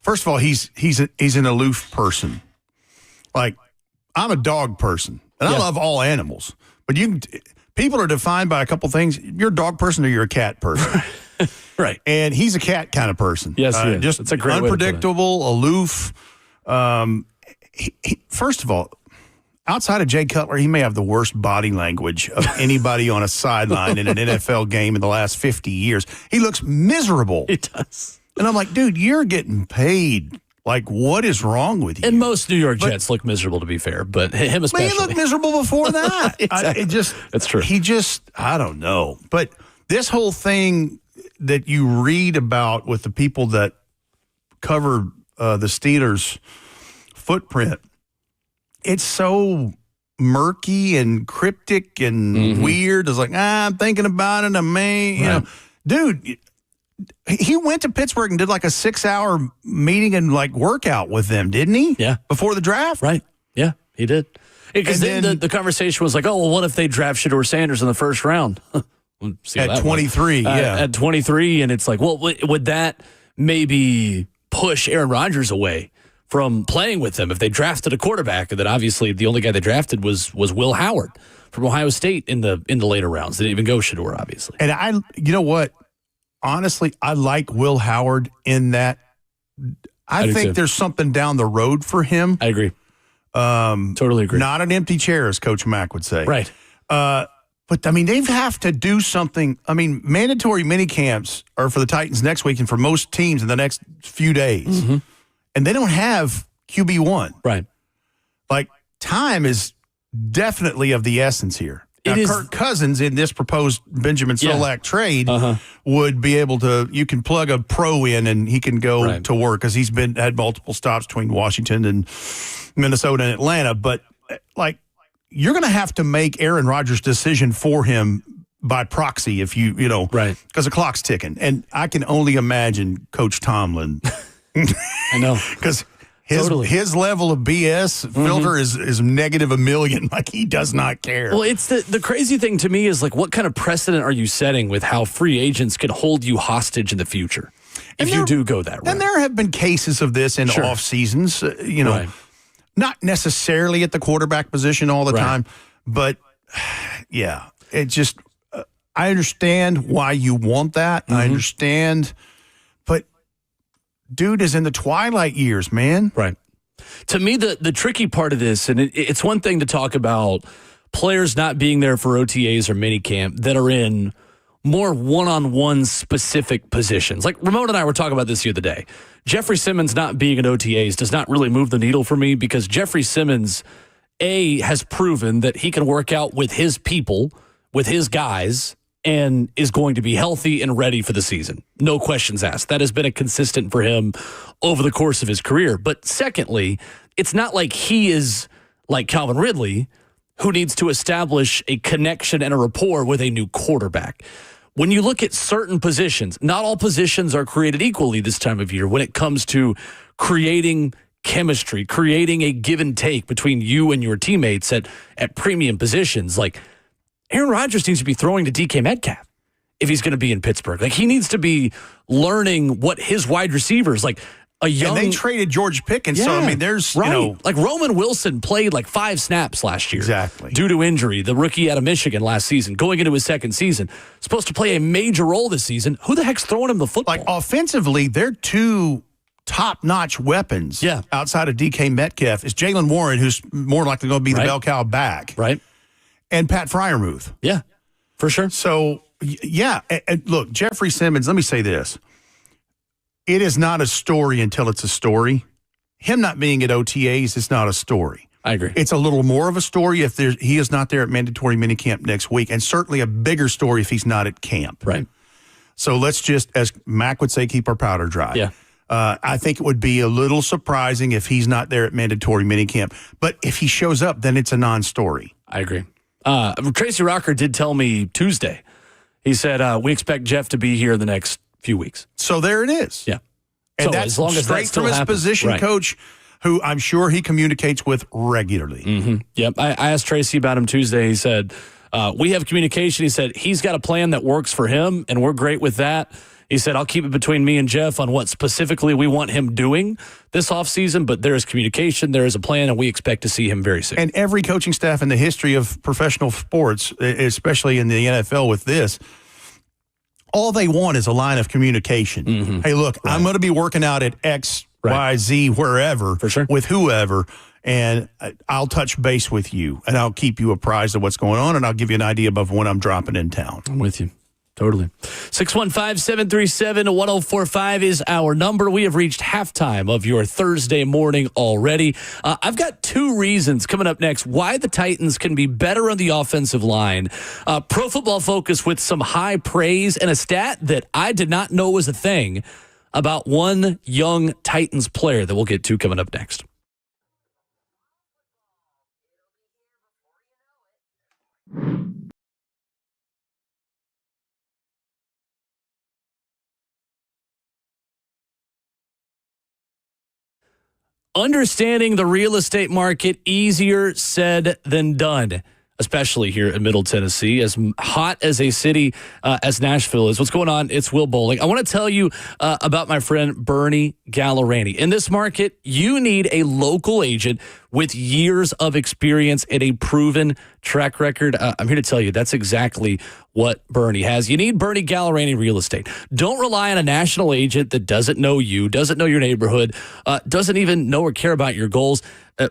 first of all, he's an aloof person. Like, I'm a dog person, and I love all animals. But people are defined by a couple things. You're a dog person or you're a cat person. Right. And he's a cat kind of person. Yes, he is. Just That's a great unpredictable, aloof. First of all, outside of Jay Cutler, he may have the worst body language of anybody on a sideline in an NFL game in the last 50 years. He looks miserable. He does. And I'm like, dude, you're getting paid. Like, what is wrong with you? And most New York Jets look miserable, to be fair, but him especially. But he looked miserable before that. Exactly. That's true. I don't know. But this whole thing that you read about with the people that cover the Steelers' footprint, it's so murky and cryptic and weird. It's like, I'm thinking about it. You know, dude, he went to Pittsburgh and did like a 6-hour meeting and like workout with them, didn't he? Yeah. Before the draft? Right. Yeah, he did. Because then the conversation was like, oh, well, what if they draft Shedeur Sanders in the first round? At 23, At 23, and it's like, well, would that maybe push Aaron Rodgers away from playing with them if they drafted a quarterback? And then obviously the only guy they drafted was Will Howard from Ohio State in the later rounds. They didn't even go Shedeur, obviously. And you know what? Honestly, I like Will Howard in that. I think there's something down the road for him. I agree. Totally agree. Not an empty chair, as Coach Mack would say. Right. But, I mean, they have to do something. I mean, mandatory minicamps are for the Titans next week and for most teams in the next few days. And they don't have QB1. Right. Like, time is definitely of the essence here. Now, Kirk Cousins in this proposed Benjamin Solak trade would be able to, you can plug a pro in and he can go to work because he's had multiple stops between Washington and Minnesota and Atlanta. But, like, you're going to have to make Aaron Rodgers' decision for him by proxy if you know, because the clock's ticking. And I can only imagine Coach Tomlin. I know. Because his level of BS filter is negative $1 million. Like, he does not care. Well, it's the crazy thing to me is, like, what kind of precedent are you setting with how free agents can hold you hostage in the future if you do go that route? And there have been cases of this in off seasons, you know. Not necessarily at the quarterback position all the time, but yeah, it just, I understand why you want that. I understand, but dude is in the twilight years, man. Right. To me, the tricky part of this, and it's one thing to talk about players not being there for OTAs or minicamp that are in more one-on-one specific positions. Like Ramon and I were talking about this the other day. Jeffrey Simmons not being at OTAs does not really move the needle for me because Jeffrey Simmons, has proven that he can work out with his people, with his guys, and is going to be healthy and ready for the season. No questions asked. That has been a consistent for him over the course of his career. But secondly, it's not like he is like Calvin Ridley, who needs to establish a connection and a rapport with a new quarterback. When you look at certain positions, not all positions are created equally this time of year when it comes to creating chemistry, creating a give and take between you and your teammates at premium positions. Like Aaron Rodgers needs to be throwing to DK Metcalf if he's going to be in Pittsburgh. Like he needs to be learning what his wide receivers, like a young. And they traded George Pickens, so I mean, there's like Roman Wilson played like 5 snaps last year, exactly, due to injury. The rookie out of Michigan last season, going into his second season, supposed to play a major role this season. Who the heck's throwing him the football? Like offensively, they're two top-notch weapons. Yeah. Outside of DK Metcalf is Jalen Warren, who's more likely going to be the bell cow back, right? And Pat Freiermuth. Yeah, for sure. So yeah, and look, Jeffrey Simmons. Let me say this. It is not a story until it's a story. Him not being at OTAs is not a story. I agree. It's a little more of a story if he is not there at mandatory minicamp next week, and certainly a bigger story if he's not at camp. Right. So let's just, as Mack would say, keep our powder dry. Yeah. I think it would be a little surprising if he's not there at mandatory minicamp. But if he shows up, then it's a non-story. I agree. Tracy Rocker did tell me Tuesday. He said, we expect Jeff to be here the next few weeks. So there it is. Yeah. And so that's as long as straight that still from his happens. position Right. coach, who I'm sure he communicates with regularly. Mm-hmm. Yep. I asked Tracy about him Tuesday. He said, we have communication. He said, he's got a plan that works for him, and we're great with that. He said, I'll keep it between me and Jeff on what specifically we want him doing this offseason, but there is communication, there is a plan, and we expect to see him very soon. And every coaching staff in the history of professional sports, especially in the NFL with this, all they want is a line of communication. Mm-hmm. Hey, look, I'm going to be working out at X, Y, Z, wherever, for sure, with whoever, and I'll touch base with you, and I'll keep you apprised of what's going on, and I'll give you an idea of when I'm dropping in town. I'm with you. Totally. 615-737-1045 is our number. We have reached halftime of your Thursday morning already. I've got 2 reasons coming up next why the Titans can be better on the offensive line. Pro Football Focus with some high praise and a stat that I did not know was a thing about one young Titans player that we'll get to coming up next. Understanding the real estate market, easier said than done, especially here in Middle Tennessee, as hot as a city as Nashville is. What's going on? It's Will Bowling. I want to tell you about my friend Bernie Gallerani. In this market, you need a local agent with years of experience and a proven track record. I'm here to tell you that's exactly what Bernie has. You need Bernie Gallerani Real Estate. Don't rely on a national agent that doesn't know you, doesn't know your neighborhood, doesn't even know or care about your goals.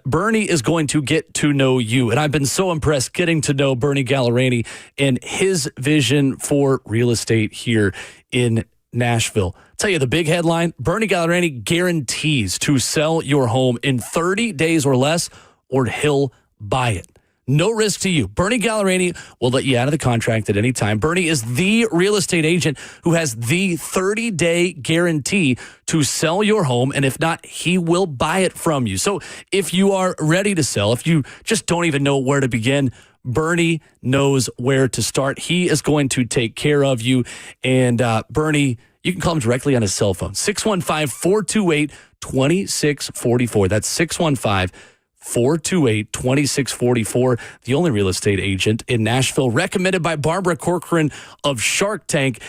Bernie is going to get to know you. And I've been so impressed getting to know Bernie Gallerani and his vision for real estate here in Nashville. Tell you the big headline, Bernie Gallerani guarantees to sell your home in 30 days or less, or he'll buy it. No risk to you. Bernie Gallerani will let you out of the contract at any time. Bernie is the real estate agent who has the 30-day guarantee to sell your home, and if not, he will buy it from you. So if you are ready to sell, if you just don't even know where to begin, Bernie knows where to start. He is going to take care of you. And Bernie, you can call him directly on his cell phone, 615-428-2644. That's 615-428-2644. The only real estate agent in Nashville, recommended by Barbara Corcoran of Shark Tank.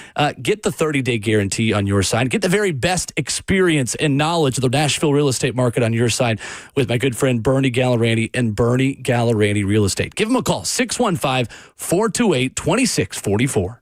Get the 30-day guarantee on your side. Get the very best experience and knowledge of the Nashville real estate market on your side with my good friend Bernie Gallerani and Bernie Gallerani Real Estate. Give him a call, 615-428-2644.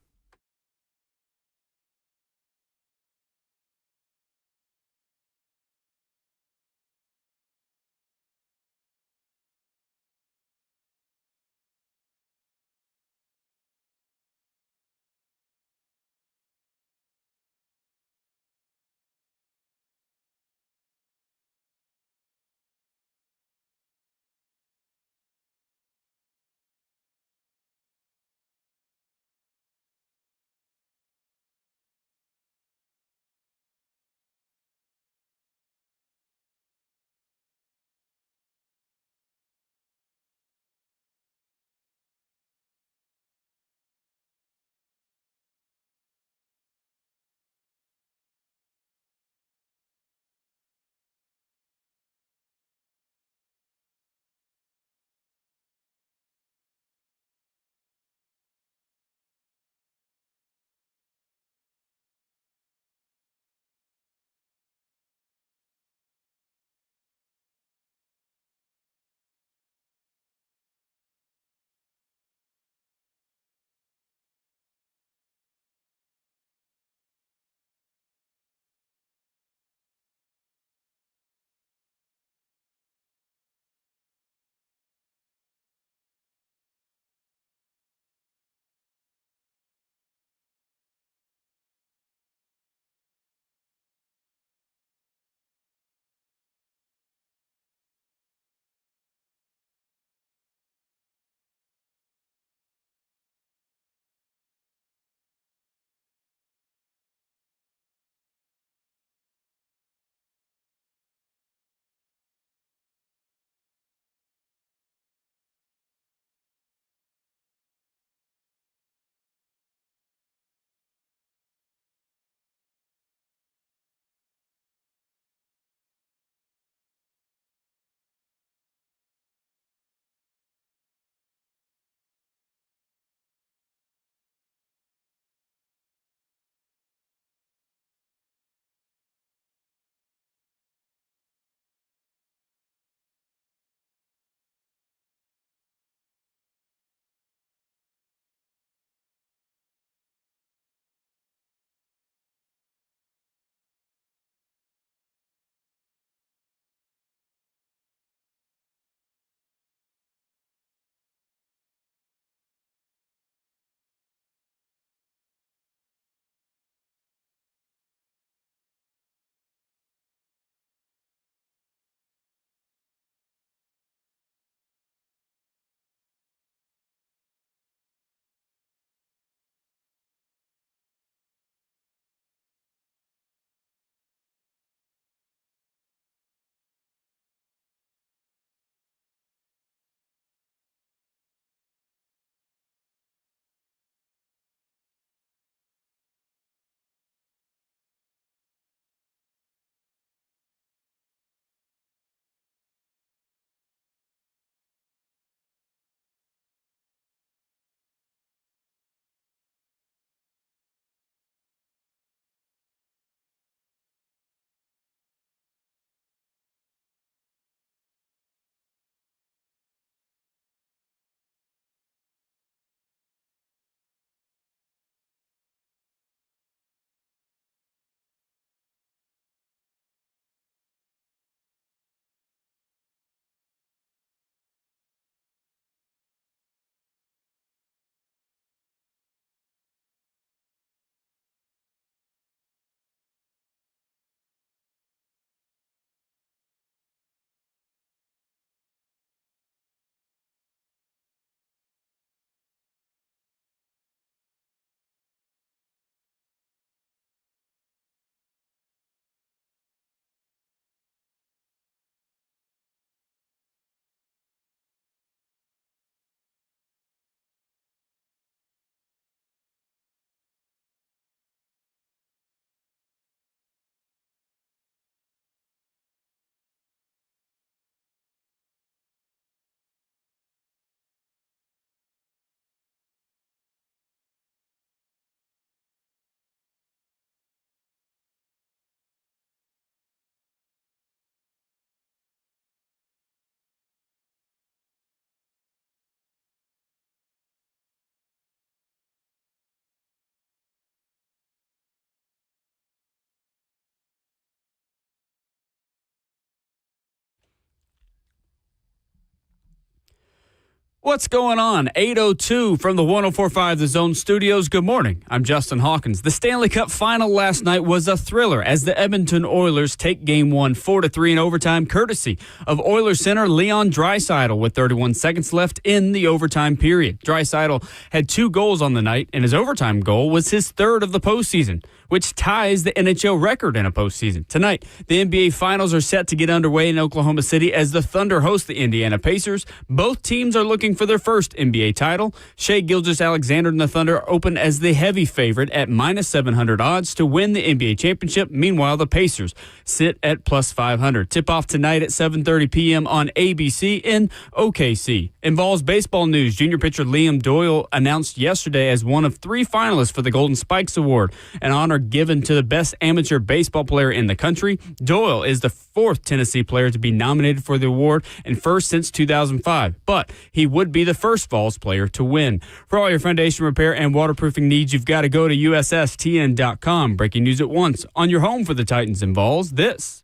What's going on? 8:02 from the 104.5 The Zone Studios. Good morning. I'm Justin Hawkins. The Stanley Cup final last night was a thriller as the Edmonton Oilers take Game 1 4-3 in overtime, courtesy of Oilers center Leon Draisaitl with 31 seconds left in the overtime period. Draisaitl had 2 goals on the night, and his overtime goal was his 3rd of the postseason, which ties the NHL record in a postseason. Tonight, the NBA Finals are set to get underway in Oklahoma City as the Thunder host the Indiana Pacers. Both teams are looking for their first NBA title. Shai Gilgeous-Alexander and the Thunder open as the heavy favorite at -700 odds to win the NBA championship. Meanwhile, the Pacers sit at +500. Tip-off tonight at 7:30 p.m. on ABC in OKC. In Vols baseball news, junior pitcher Liam Doyle announced yesterday as one of 3 finalists for the Golden Spikes Award, an honor given to the best amateur baseball player in the country. Doyle is the 4th Tennessee player to be nominated for the award and first since 2005, but he would be the first Vols player to win. For all your foundation repair and waterproofing needs, you've got to go to USSTN.com. Breaking news at once on your home for the Titans and Vols. This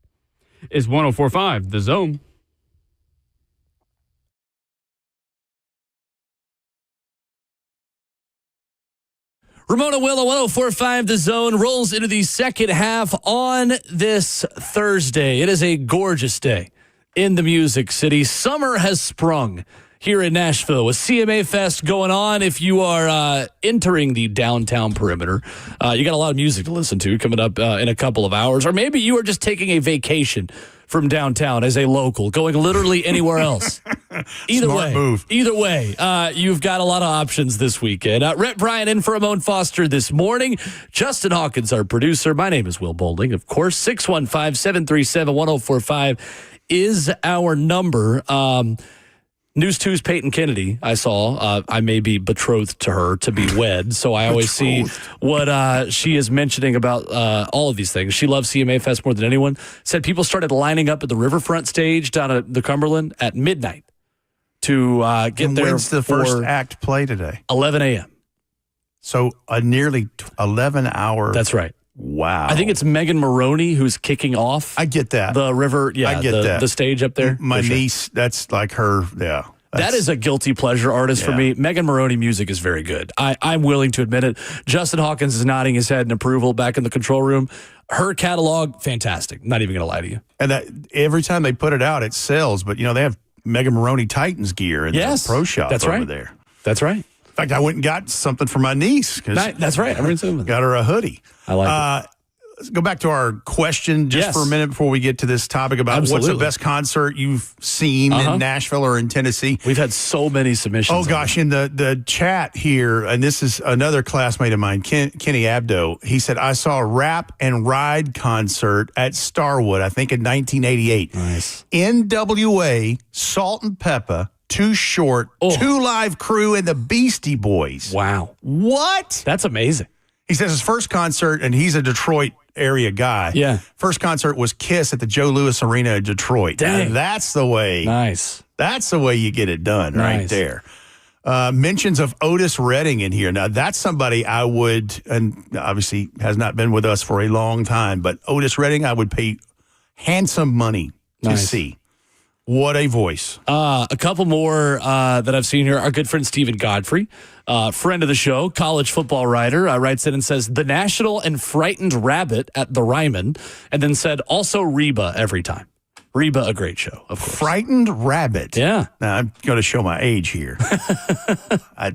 is 104.5 The Zone. Ramon Will, 104.5 The Zone, rolls into the second half on this Thursday. It is a gorgeous day in the Music City. Summer has sprung here in Nashville with CMA Fest going on. If you are entering the downtown perimeter, you got a lot of music to listen to coming up in a couple of hours. Or maybe you are just taking a vacation from downtown as a local, going literally anywhere else. Either way, you've got a lot of options this weekend. Rhett Bryant in for Ramon Foster this morning. Justin Hawkins, our producer. My name is Will Boulding, of course. 615-737-1045 is our number. News 2's Peyton Kennedy, I saw. I may be betrothed to her to be wed, so I always see what she is mentioning about all of these things. She loves CMA Fest more than anyone. Said people started lining up at the Riverfront stage down at the Cumberland at midnight to get there. When's the first act play today? 11 a.m. So a nearly 11-hour. That's right. Wow. I think it's Megan Maroney who's kicking off. I get that. The river, I get that. The stage up there. My niece, that's like her, yeah. That is a guilty pleasure artist for me. Megan Maroney music is very good. I'm willing to admit it. Justin Hawkins is nodding his head in approval back in the control room. Her catalog, fantastic. Not even going to lie to you. And that every time they put it out, it sells. But, they have Megan Maroney Titans gear in the pro shop over there. That's right. In fact, I went and got something for my niece. That's right. Got her a hoodie. I like it. Let's go back to our question just for a minute before we get to this topic about what's the best concert you've seen in Nashville or in Tennessee. We've had so many submissions. Oh, gosh. In the chat here, and this is another classmate of mine, Kenny Abdo. He said, I saw a Rap and Ride concert at Starwood, I think in 1988. Nice. NWA, Salt and Pepper, Too Short, Two Live Crew, and the Beastie Boys. Wow. What? That's amazing. He says his first concert, and he's a Detroit area guy. Yeah. First concert was Kiss at the Joe Louis Arena in Detroit. Dang. And that's the way. Nice. That's the way you get it done right there. Mentions of Otis Redding in here. Now, that's somebody I would, and obviously has not been with us for a long time, but Otis Redding, I would pay handsome money to see. What a voice. A couple more that I've seen here. Our good friend Stephen Godfrey, friend of the show, college football writer, writes in and says, The National and Frightened Rabbit at the Ryman, and then said, also Reba every time. Reba, a great show, of course. Frightened Rabbit. Yeah. Now, I'm going to show my age here.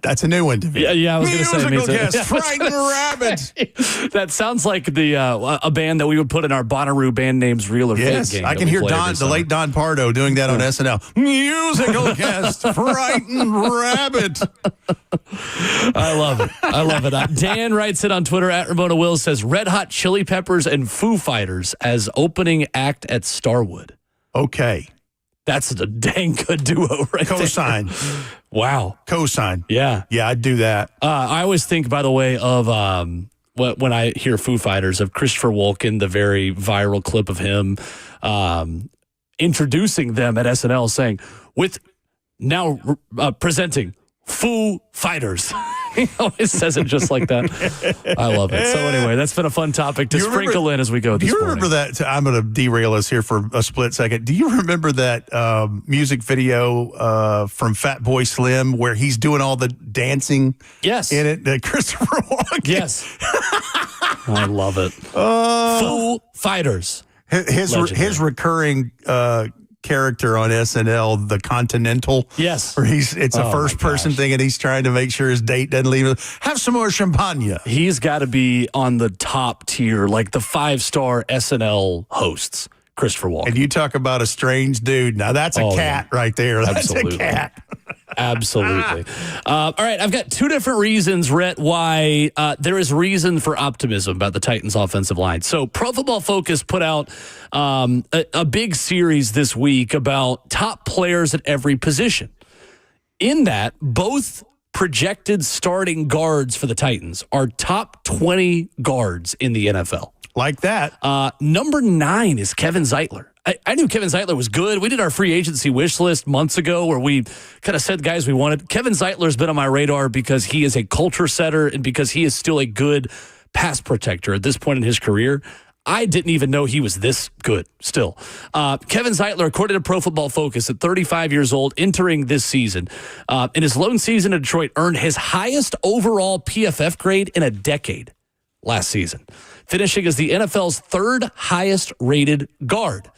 That's a new one to me. Yeah, I was going to say. Musical guest, Frightened Rabbit. That sounds like the a band that we would put in our Bonnaroo band names reel or fake game. I can hear the late Don Pardo doing that on SNL. Musical guest, Frightened Rabbit. I love it. Dan writes it on Twitter at Ramona Will, says Red Hot Chili Peppers and Foo Fighters as opening act at Starwood. Okay. That's a dang good duo right Cosign. there. Wow. Cosign. Yeah. Yeah, I'd do that. I always think, by the way, of when I hear Foo Fighters, of Christopher Walken, the very viral clip of him introducing them at SNL saying, with now presenting Foo Fighters. He always says it just like that. I love it. So anyway, that's been a fun topic to sprinkle in as we go this morning. Do you remember that? I'm going to derail us here for a split second. Do you remember that music video from Fat Boy Slim where he's doing all the dancing in it? Christopher Walken. Yes. I love it. Foo Fighters. His recurring character on SNL, the Continental. Yes. Where it's a first person thing and he's trying to make sure his date doesn't leave. Have some more champagne. He's got to be on the top tier, like the 5-star SNL hosts, Christopher Walken. And you talk about a strange dude. Now that's a cat right there. That's Absolutely. a cat. Absolutely. All right, I've got two different reasons, Rhett, why there is reason for optimism about the Titans' offensive line. So Pro Football Focus put out a big series this week about top players at every position. In that, both projected starting guards for the Titans are top 20 guards in the NFL. Like that. Number 9 is Kevin Zeitler. I knew Kevin Zeitler was good. We did our free agency wish list months ago where we kind of said guys we wanted. Kevin Zeitler's been on my radar because he is a culture setter and because he is still a good pass protector at this point in his career. I didn't even know he was this good still. Kevin Zeitler, according to Pro Football Focus, at 35 years old, entering this season, in his lone season in Detroit, earned his highest overall PFF grade in a decade last season, finishing as the NFL's third highest rated guard.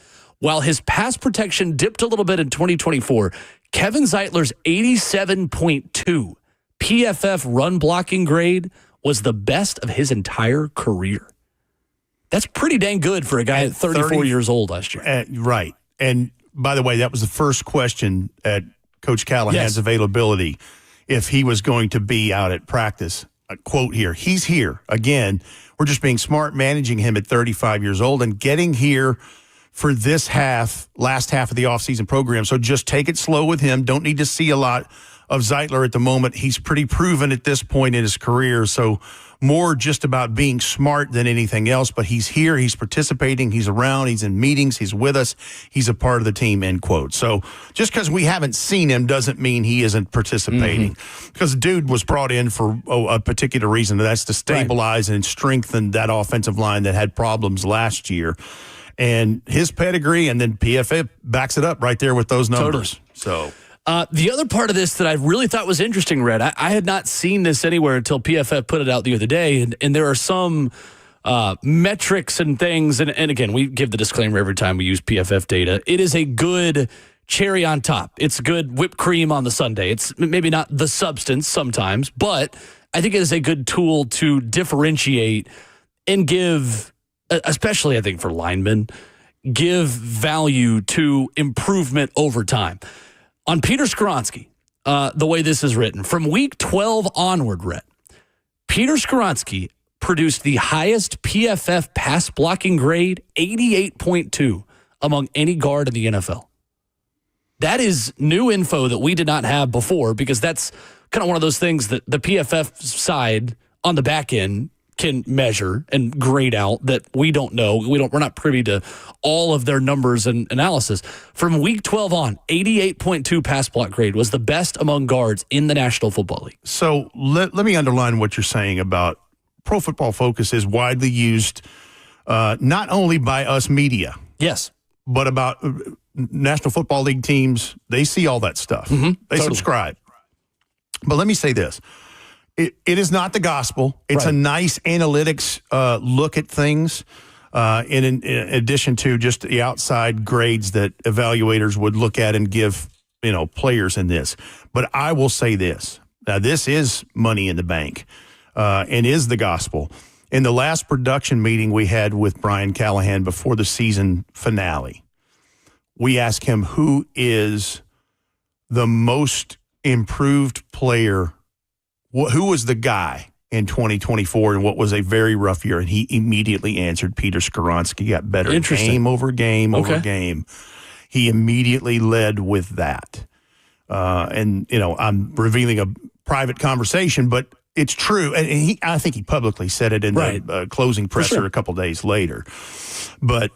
While his pass protection dipped a little bit in 2024, Kevin Zeitler's 87.2 PFF run blocking grade was the best of his entire career. That's pretty dang good for a guy at 34 years old last year. Right. And by the way, that was the first question at Coach Callahan's availability, if he was going to be out at practice. A quote here, he's here. Again, we're just being smart managing him at 35 years old and getting here for this last half of the offseason program. So just take it slow with him. Don't need to see a lot of Zeitler at the moment. He's pretty proven at this point in his career. So more just about being smart than anything else. But he's here. He's participating. He's around. He's in meetings. He's with us. He's a part of the team, end quote. So just because we haven't seen him doesn't mean he isn't participating. Because dude was brought in for a particular reason. That's to stabilize and strengthen that offensive line that had problems last year. And his pedigree, and then PFF backs it up right there with those numbers. Totally. So the other part of this that I really thought was interesting, Red, I had not seen this anywhere until PFF put it out the other day, and there are some metrics and things, and again, we give the disclaimer every time we use PFF data. It is a good cherry on top. It's good whipped cream on the sundae. It's maybe not the substance sometimes, but I think it is a good tool to differentiate and give, especially I think for linemen, give value to improvement over time. On Peter Skoronski, the way this is written, from week 12 onward, Rhett, Peter Skoronski produced the highest PFF pass blocking grade, 88.2, among any guard in the NFL. That is new info that we did not have before, because that's kind of one of those things that the PFF side on the back end can measure and grade out that we don't know. We're not privy to all of their numbers and analysis. From week 12 on, 88.2 pass block grade was the best among guards in the National Football League. So let me underline what you're saying about Pro Football Focus is widely used not only by us media. Yes. But about National Football League teams. They see all that stuff. They subscribe. But let me say this. It is not the gospel. It's a nice analytics look at things in addition to just the outside grades that evaluators would look at and give, players in this. But I will say this. Now, this is money in the bank and is the gospel. In the last production meeting we had with Brian Callahan before the season finale, we asked him who is the most improved player. Who was the guy in 2024 and what was a very rough year? And he immediately answered Peter Skoronski. Got better game over game over game. He immediately led with that. And I'm revealing a private conversation, but it's true. And I think he publicly said it in the closing presser a couple days later. But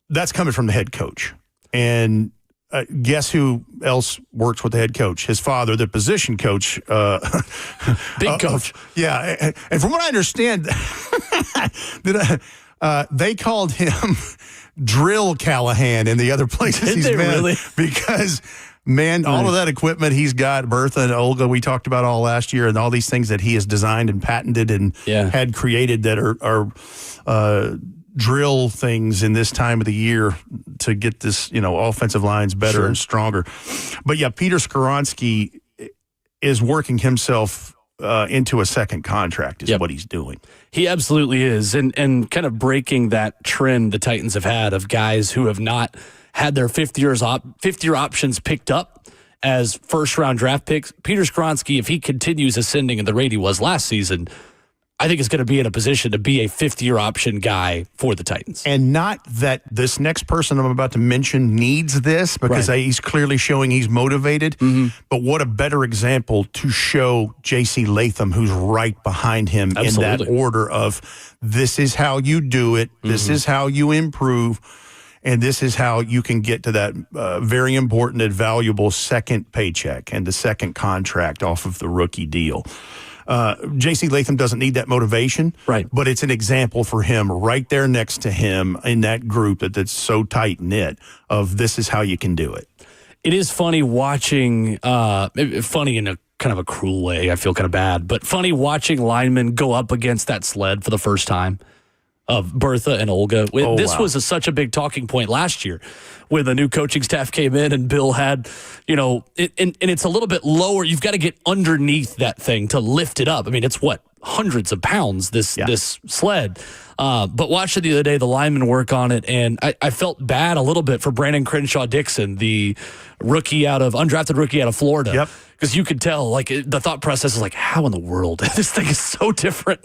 that's coming from the head coach. And guess who else works with the head coach? His father, the position coach. Big coach. Yeah. And from what I understand, they called him Drill Callahan in the other places he's been. Really? Because, man, all of that equipment he's got, Bertha and Olga, we talked about all last year, and all these things that he has designed and patented and had created that are drill things in this time of the year to get this, offensive lines better and stronger. But yeah, Peter Skoronski is working himself into a second contract is what he's doing. He absolutely is. And kind of breaking that trend the Titans have had of guys who have not had their fifth-year options picked up as first-round draft picks. Peter Skoronski, if he continues ascending at the rate he was last season, I think is going to be in a position to be a fifth-year option guy for the Titans. And not that this next person I'm about to mention needs this, because he's clearly showing he's motivated, but what a better example to show J.C. Latham, who's right behind him in that order of this is how you do it, this is how you improve, and this is how you can get to that very important and valuable second paycheck and the second contract off of the rookie deal. J.C. Latham doesn't need that motivation, but it's an example for him right there next to him in that group that's so tight-knit of this is how you can do it. It is funny watching, funny in a kind of a cruel way, I feel kind of bad, but funny watching linemen go up against that sled for the first time of Bertha and Olga. This was such a big talking point last year when the new coaching staff came in and Bill had, and it's a little bit lower. You've got to get underneath that thing to lift it up. I mean, it's hundreds of pounds, this sled. But watching the other day, the linemen work on it, and I felt bad a little bit for Brandon Crenshaw-Dixon, the undrafted rookie out of Florida. Yep. Because you could tell, the thought process is how in the world? This thing is so different.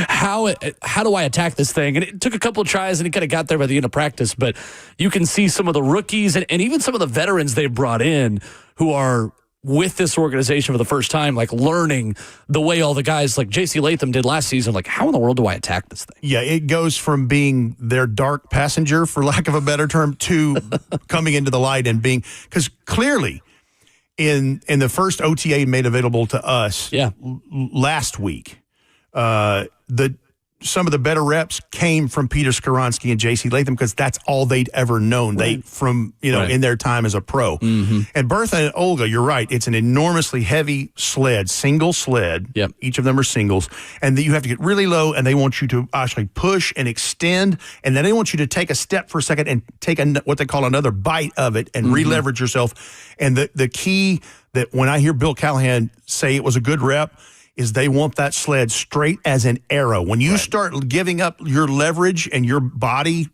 How do I attack this thing? And it took a couple of tries, and he kind of got there by the end of practice. But you can see some of the rookies and even some of the veterans they brought in who are with this organization for the first time, learning the way all the guys like J.C. Latham did last season. How in the world do I attack this thing? Yeah, it goes from being their dark passenger, for lack of a better term, to coming into the light and being, because clearly in the first OTA made available to us last week, some of the better reps came from Peter Skoronski and J.C. Latham because that's all they'd ever known. In their time as a pro. And Bertha and Olga, you're right. It's an enormously heavy sled, single sled. Yep. Each of them are singles. And you have to get really low, and they want you to actually push and extend, and then they want you to take a step for a second and take what they call another bite of it and re-leverage yourself. And the key that when I hear Bill Callahan say it was a good rep is they want that sled straight as an arrow. When you start giving up your leverage and your body,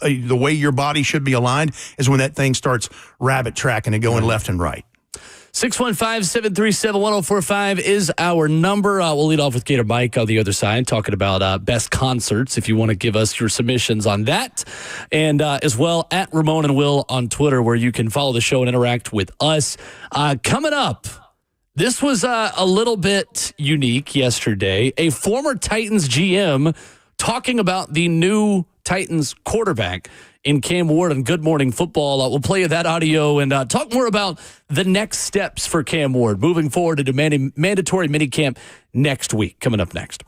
the way your body should be aligned, is when that thing starts rabbit tracking and going left and right. 615-737-1045 is our number. We'll lead off with Gator Mike on the other side, talking about best concerts, if you want to give us your submissions on that. And as well, at Ramon and Will on Twitter, where you can follow the show and interact with us. Coming up, this was a little bit unique yesterday. A former Titans GM talking about the new Titans quarterback in Cam Ward on Good Morning Football. We'll play you that audio and talk more about the next steps for Cam Ward moving forward to mandatory minicamp next week. Coming up next.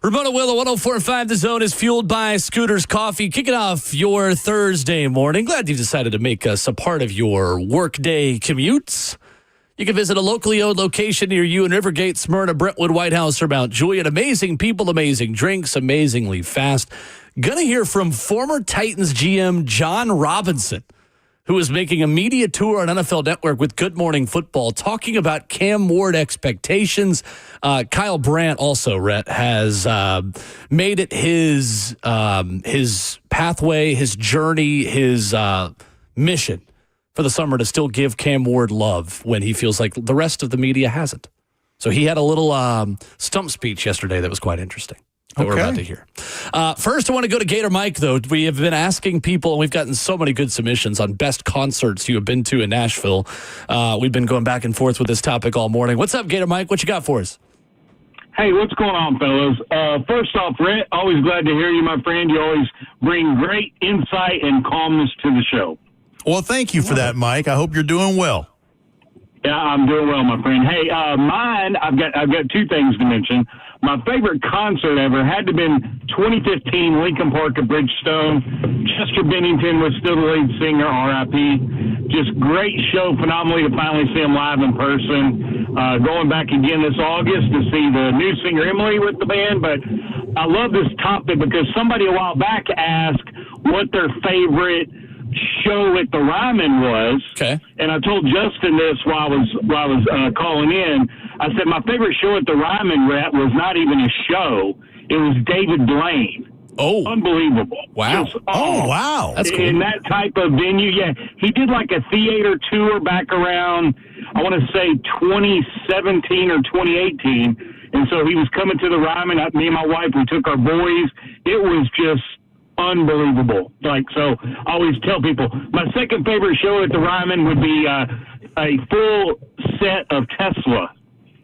Ramon Will, 104.5 The Zone is fueled by Scooter's Coffee. Kicking off your Thursday morning. Glad you decided to make us a part of your workday commutes. You can visit a locally owned location near you in Rivergate, Smyrna, Brentwood, White House, or Mount Juliet. Amazing people, amazing drinks, amazingly fast. Gonna hear from former Titans GM John Robinson, who is making a media tour on NFL Network with Good Morning Football, talking about Cam Ward expectations. Kyle Brandt also, Rhett, has made it his pathway, his journey, his mission for the summer to still give Cam Ward love when he feels like the rest of the media hasn't. So he had a little stump speech yesterday that was quite interesting. That we're about to hear. First, I want to go to Gator Mike, though. We have been asking people, and we've gotten so many good submissions on best concerts you have been to in Nashville. We've been going back and forth with this topic all morning. What's up, Gator Mike? What you got for us? Hey, what's going on, fellas? First off, Rhett, always glad to hear you, my friend. You always bring great insight and calmness to the show. Well, thank you for that, Mike. I hope you're doing well. Yeah, I'm doing well, my friend. Hey, mine, I've got two things to mention. My favorite concert ever had to have been 2015 Lincoln Park at Bridgestone. Chester Bennington was still the lead singer, R.I.P. Just great show, phenomenally to finally see him live in person. Going back again this August to see the new singer Emily with the band. But I love this topic because somebody a while back asked what their favorite show at the Ryman was. Okay. And I told Justin this while I was calling in. I said my favorite show at the Ryman, Rhett, was not even a show. It was David Blaine. Oh. Unbelievable. Wow. Wow. That's cool. In that type of venue, yeah. He did like a theater tour back around, I want to say 2017 or 2018. And so he was coming to the Ryman. Me and my wife, we took our boys. It was just unbelievable. So I always tell people my second favorite show at the Ryman would be a full set of Tesla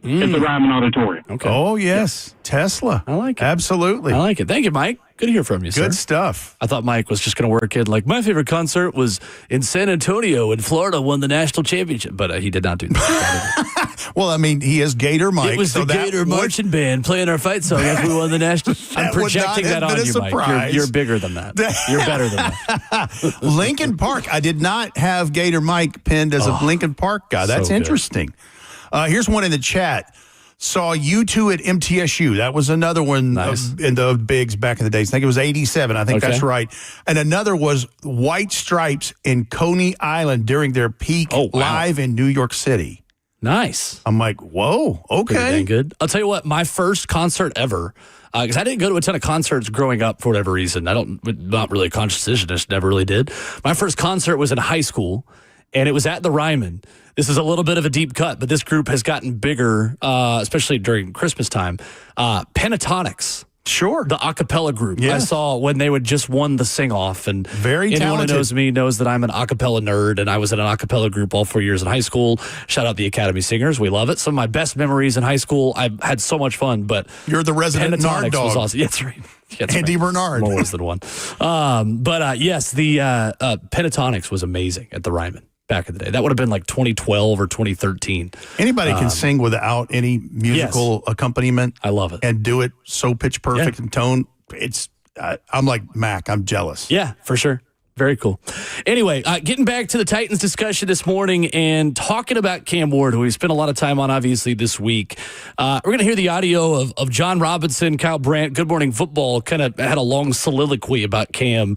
at the Ryman Auditorium. Okay. Oh, yes. Tesla. I like it. Absolutely. I like it. Thank you, Mike. Good to hear from you, sir. Good stuff. I thought Mike was just going to work in, like, my favorite concert was in San Antonio when Florida won the national championship, but he did not do that. Well, I mean, he is Gator Mike. It was the Gator marching band playing our fight song after we won the national. I'm projecting that on you, Mike. You're bigger than that. You're better than that. Lincoln Park. I did not have Gator Mike pinned as a Lincoln Park guy. That's so interesting. Here's one in the chat. Saw you two at MTSU. That was another one in the bigs back in the days. I think it was 87. I think that's right. And another was White Stripes in Coney Island during their peak live in New York City. Nice. I'm like, whoa, okay. Pretty dang good. I'll tell you what, my first concert ever, because I didn't go to a ton of concerts growing up for whatever reason. Not really a conscious decision. I just never really did. My first concert was in high school, and it was at the Ryman. This is a little bit of a deep cut, but this group has gotten bigger, especially during Christmas time. Pentatonics. Sure. The a cappella group. Yes. I saw when they would just won the sing-off. And very anyone talented. who knows me knows that I'm an a cappella nerd, and I was in an a cappella group all 4 years in high school. Shout out the Academy Singers. We love it. Some of my best memories in high school. I had so much fun, but you're the resident Pentatonics nerd dog. was awesome. Yeah, that's right. That's Andy right. Bernard. More ways than one. Yes, the Pentatonics was amazing at the Ryman back in the day. That would have been like 2012 or 2013. Anybody can sing without any musical accompaniment. I love it. And do it so pitch perfect in tone. It's I'm like Mack. I'm jealous. Yeah, for sure. Very cool. Anyway, getting back to the Titans discussion this morning and talking about Cam Ward, who we spent a lot of time on, obviously, this week. We're going to hear the audio of John Robinson, Kyle Brandt, Good Morning Football, kind of had a long soliloquy about Cam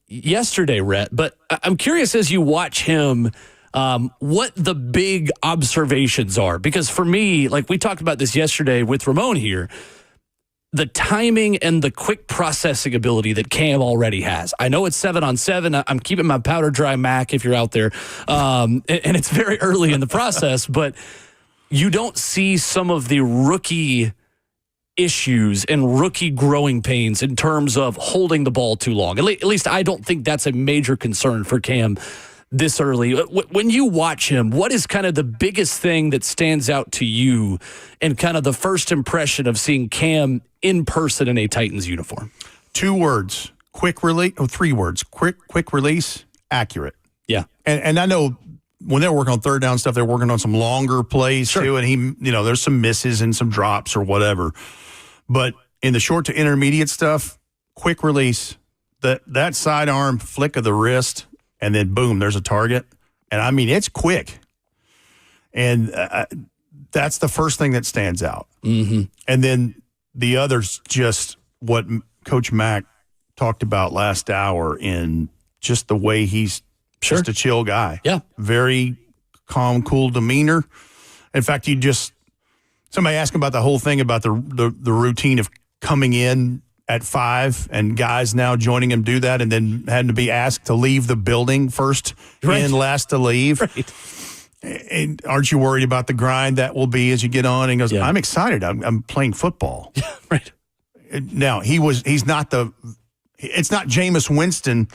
yesterday, Rhett. But I'm curious, as you watch him, what the big observations are. Because for me, like we talked about this yesterday with Ramon here, the timing and the quick processing ability that Cam already has. I know it's 7-on-7. I'm keeping my powder dry, Mack, if you're out there. And it's very early in the process, but you don't see some of the rookie issues and rookie growing pains in terms of holding the ball too long. At least I don't think that's a major concern for Cam this early. When you watch him, what is kind of the biggest thing that stands out to you and kind of the first impression of seeing Cam in person in a Titans uniform? 2 words, quick release, 3 words, quick release, accurate. Yeah. And I know when they're working on third down stuff, they're working on some longer plays too. And he, there's some misses and some drops or whatever. But in the short to intermediate stuff, quick release, that sidearm flick of the wrist, and then boom, there's a target. And I mean, it's quick. And that's the first thing that stands out. Mm-hmm. And then the other's just what Coach Mack talked about last hour in just the way he's just a chill guy. Yeah. Very calm, cool demeanor. In fact, somebody asked him about the whole thing about the routine of coming in at 5 and guys now joining him do that and then having to be asked to leave the building first and last to leave. Right. And aren't you worried about the grind that will be as you get on? And he goes, I'm excited. I'm playing football. Yeah, right. Now, it's not Jameis Winston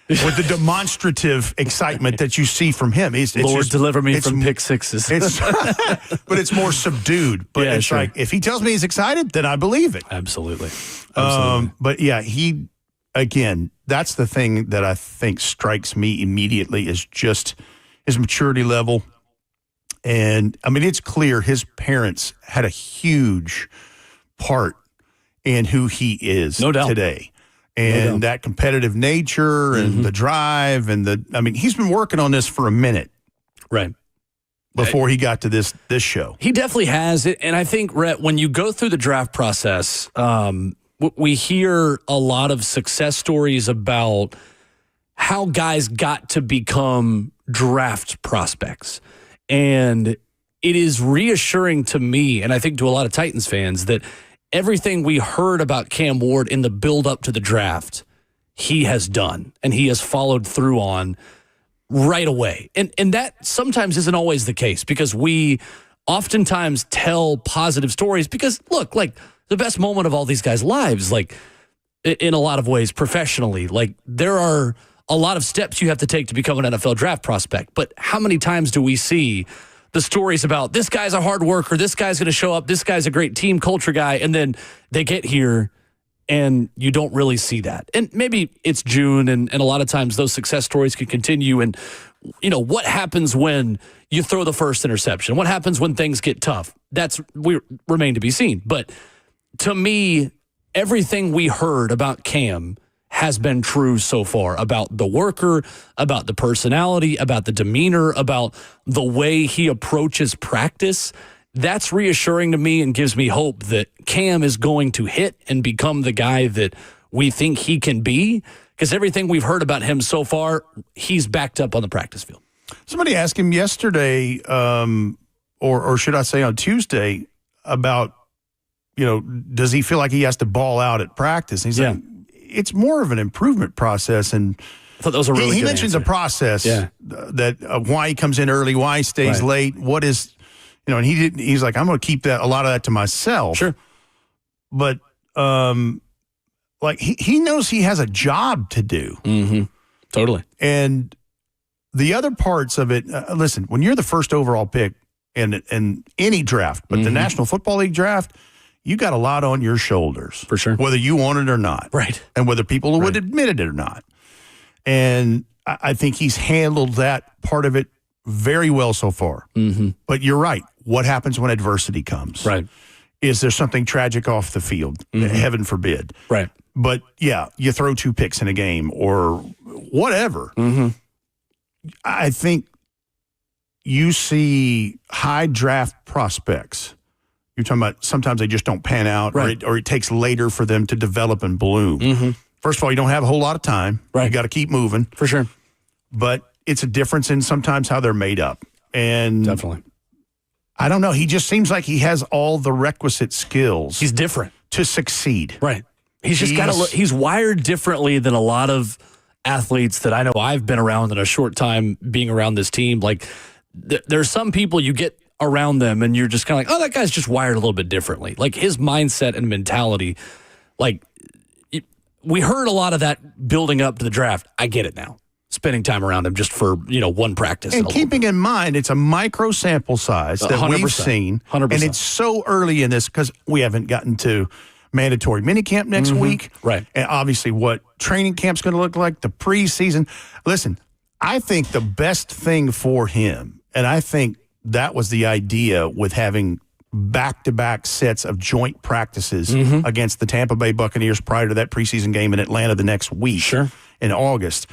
with the demonstrative excitement that you see from him. It's Lord, just, deliver me from pick sixes. But it's more subdued. But it's like, if he tells me he's excited, then I believe it. Absolutely. But yeah, that's the thing that I think strikes me immediately is just his maturity level. And I mean, it's clear his parents had a huge part in who he is today. And that competitive nature and the drive and he's been working on this for a minute. Right. Before he got to this show. He definitely has it. And I think, Rhett, when you go through the draft process, we hear a lot of success stories about how guys got to become draft prospects. And it is reassuring to me, and I think to a lot of Titans fans, that everything we heard about Cam Ward in the build-up to the draft, he has done, and he has followed through on right away. And that sometimes isn't always the case because we oftentimes tell positive stories because, look, like the best moment of all these guys' lives, like in a lot of ways professionally, like there are a lot of steps you have to take to become an NFL draft prospect. But how many times do we see the stories about this guy's a hard worker, this guy's going to show up, this guy's a great team culture guy, and then they get here and you don't really see that. And maybe it's June and a lot of times those success stories can continue. And, what happens when you throw the first interception? What happens when things get tough? We remain to be seen. But to me, everything we heard about Cam has been true so far about the worker, about the personality, about the demeanor, about the way he approaches practice. That's reassuring to me and gives me hope that Cam is going to hit and become the guy that we think he can be, because everything we've heard about him so far, he's backed up on the practice field. Somebody asked him yesterday, or should I say on Tuesday, about, does he feel like he has to ball out at practice? And he's like, it's more of an improvement process. And I thought that was a really he good mentions answer. a process that why he comes in early, why he stays late, what is, and he's like, I'm going to keep a lot of that to myself. Sure. But like he knows he has a job to do. Mm-hmm. Totally. And the other parts of it, listen, when you're the first overall pick in any draft, but the National Football League draft, you got a lot on your shoulders. For sure. Whether you want it or not. Right. And whether people would admit it or not. And I think he's handled that part of it very well so far. Mm-hmm. But you're right. What happens when adversity comes? Right. Is there something tragic off the field? Heaven forbid. Right. But, yeah, you throw 2 picks in a game or whatever. Mm-hmm. I think you see high draft prospects. You're talking about sometimes they just don't pan out or it takes later for them to develop and bloom. Mm-hmm. First of all, you don't have a whole lot of time. Right. You got to keep moving. For sure. But it's a difference in sometimes how they're made up. And definitely. I don't know. He just seems like he has all the requisite skills. He's different. To succeed. Right. He's just got to look. He's wired differently than a lot of athletes that I know I've been around in a short time being around this team. Like there's some people you get around them and you're just kind of like, oh, that guy's just wired a little bit differently. Like his mindset and mentality, like we heard a lot of that building up to the draft. I get it now. Spending time around him just for, one practice. And keeping in mind, it's a micro sample size that 100%, we've seen. 100%. And it's so early in this because we haven't gotten to mandatory minicamp next week. Right. And obviously what training camp's going to look like, the preseason. Listen, I think the best thing for him, and I think that was the idea with having back-to-back sets of joint practices against the Tampa Bay Buccaneers prior to that preseason game in Atlanta the next week in August.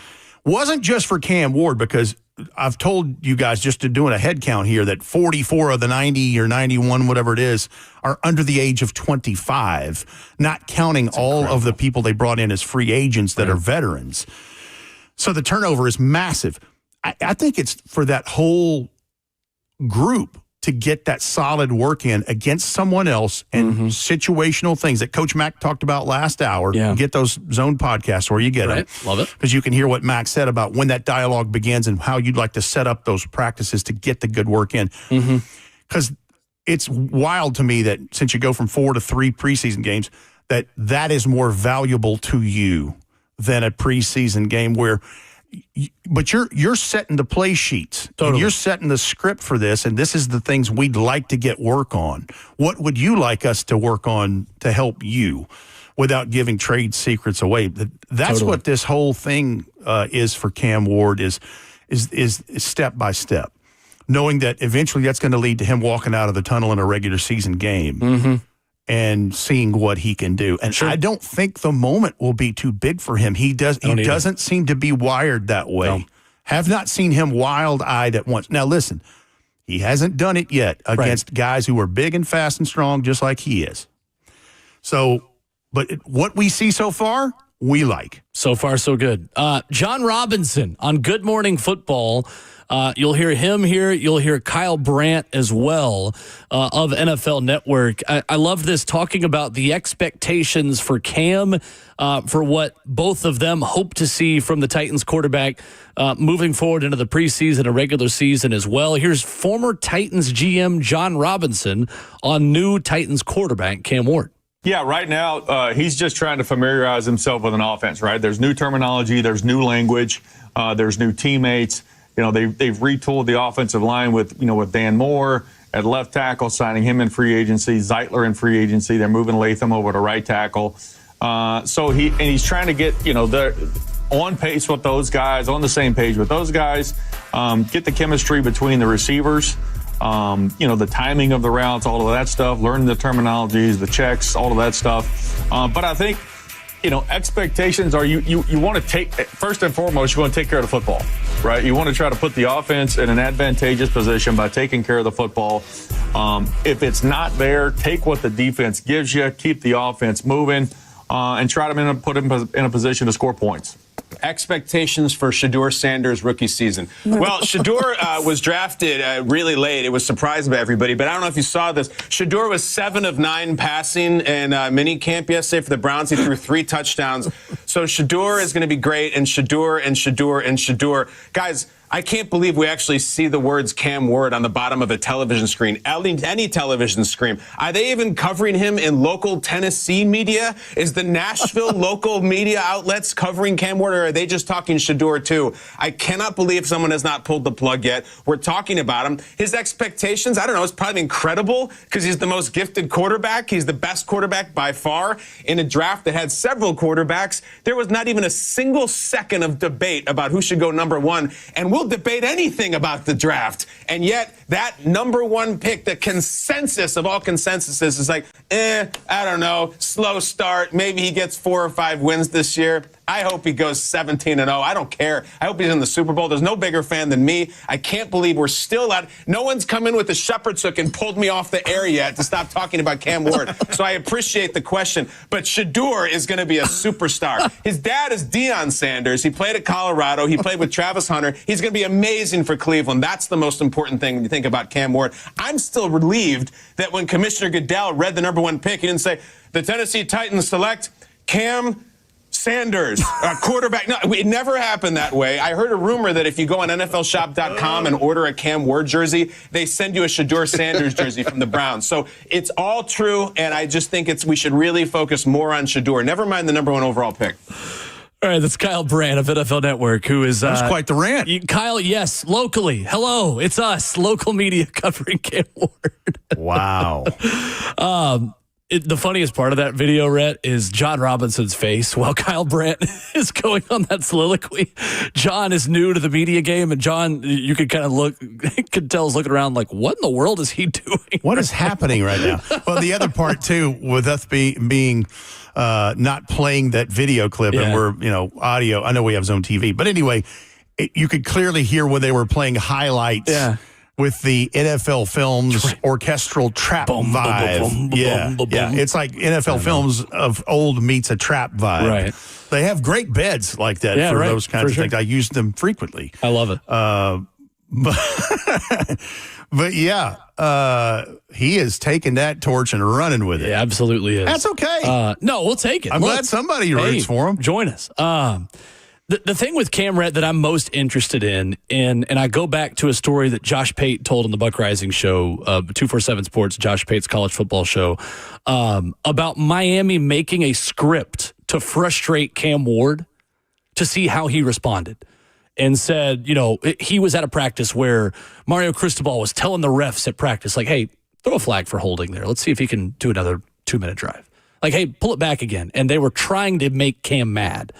Wasn't just for Cam Ward, because I've told you guys, just to doing a head count here, that 44 of the 90 or 91, whatever it is, are under the age of 25, not counting all of the people they brought in as free agents that are veterans. So the turnover is massive. I think it's for that whole group to get that solid work in against someone else and situational things that Coach Mack talked about last hour. Yeah. Get those zone podcasts where you get them. Love it. Because you can hear what Mack said about when that dialogue begins and how you'd like to set up those practices to get the good work in. Because it's wild to me that since you go from 4 to 3 preseason games, that is more valuable to you than a preseason game where but you're setting the play sheets. Totally. You're setting the script for this, and this is the things we'd like to get work on. What would you like us to work on to help you without giving trade secrets away? That's what this whole thing is for Cam Ward is step by step, knowing that eventually that's going to lead to him walking out of the tunnel in a regular season game. And seeing what he can do. And I don't think the moment will be too big for him. He doesn't seem to be wired that way. No. Have not seen him wild-eyed at once. Now, listen, he hasn't done it yet against guys who are big and fast and strong just like he is. So, but what we see so far, we like. So far, so good. John Robinson on Good Morning Football. You'll hear him here. You'll hear Kyle Brandt as well of NFL Network. I love this, talking about the expectations for Cam, for what both of them hope to see from the Titans quarterback moving forward into the preseason and regular season as well. Here's former Titans GM John Robinson on new Titans quarterback Cam Ward. Yeah, right now he's just trying to familiarize himself with an offense, right? There's new terminology, there's new language, there's new teammates. You know, they've retooled the offensive line with Dan Moore at left tackle, signing him in free agency, Zeitler in free agency. They're moving Latham over to right tackle. So he's trying to get, they're on pace with those guys, on the same page with those guys, get the chemistry between the receivers, the timing of the routes, all of that stuff, learn the terminologies, the checks, all of that stuff. But I think, expectations are you want to take, first and foremost, you want to take care of the football, right? You want to try to put the offense in an advantageous position by taking care of the football. If it's not there, take what the defense gives you, keep the offense moving, and try to put him in a position to score points. Expectations for Shedeur Sanders' rookie season. Well, Shedeur was drafted really late. It was surprising by everybody, but I don't know if you saw this. Shedeur was 7 of 9 passing in minicamp yesterday for the Browns. He threw 3 touchdowns. So Shedeur is going to be great, and Shedeur. Guys, I can't believe we actually see the words Cam Ward on the bottom of a television screen, any television screen. Are they even covering him in local Tennessee media? Is the Nashville local media outlets covering Cam Ward, or are they just talking Shedeur too? I cannot believe someone has not pulled the plug yet. We're talking about him. His expectations, I don't know, it's probably incredible because he's the most gifted quarterback. He's the best quarterback by far. In a draft that had several quarterbacks, there was not even a single second of debate about who should go number 1. And we'll debate anything about the draft. And yet that number 1 pick, the consensus of all consensuses is like, I don't know, slow start. Maybe he gets 4 or 5 wins this year. I hope he goes 17-0. I don't care. I hope he's in the Super Bowl. There's no bigger fan than me. I can't believe we're still out. No one's come in with a shepherd's hook and pulled me off the air yet to stop talking about Cam Ward. So I appreciate the question. But Shedeur is going to be a superstar. His dad is Deion Sanders. He played at Colorado. He played with Travis Hunter. He's going to be amazing for Cleveland. That's the most important thing when you think about Cam Ward. I'm still relieved that when Commissioner Goodell read the number 1 pick, he didn't say, the Tennessee Titans select Cam Sanders, quarterback. No, it never happened that way. I heard a rumor that if you go on NFLshop.com and order a Cam Ward jersey, they send you a Shedeur Sanders jersey from the Browns. So it's all true, and I just think we should really focus more on Shedeur. Never mind the number 1 overall pick. All right, that's Kyle Brandt of NFL Network, who is... That's quite the rant. Kyle, yes, locally. Hello, it's us, local media covering Cam Ward. Wow. The funniest part of that video, Rhett, is John Robinson's face while Kyle Brandt is going on that soliloquy. John is new to the media game, and John, you could kind of could tell is looking around like, what in the world is he doing? What is happening right now? Well, the other part, too, with us being not playing that video clip, and we're, audio. I know we have Zone TV, but anyway, you could clearly hear when they were playing highlights. Yeah. With the NFL Films orchestral trap vibe. Yeah. It's like NFL Films of old meets a trap vibe. Right. They have great beds like that for those kinds of things. I use them frequently. I love it. But he is taking that torch and running with it. Yeah, absolutely is. That's okay. No, we'll take it. I'm glad somebody roots for him. Join us. The thing with Cam Rhett that I'm most interested in, and I go back to a story that Josh Pate told on the Buck Rising show, 247 Sports, Josh Pate's college football show, about Miami making a script to frustrate Cam Ward to see how he responded. And said, he was at a practice where Mario Cristobal was telling the refs at practice, like, hey, throw a flag for holding there. Let's see if he can do another 2-minute drive. Like, hey, pull it back again. And they were trying to make Cam mad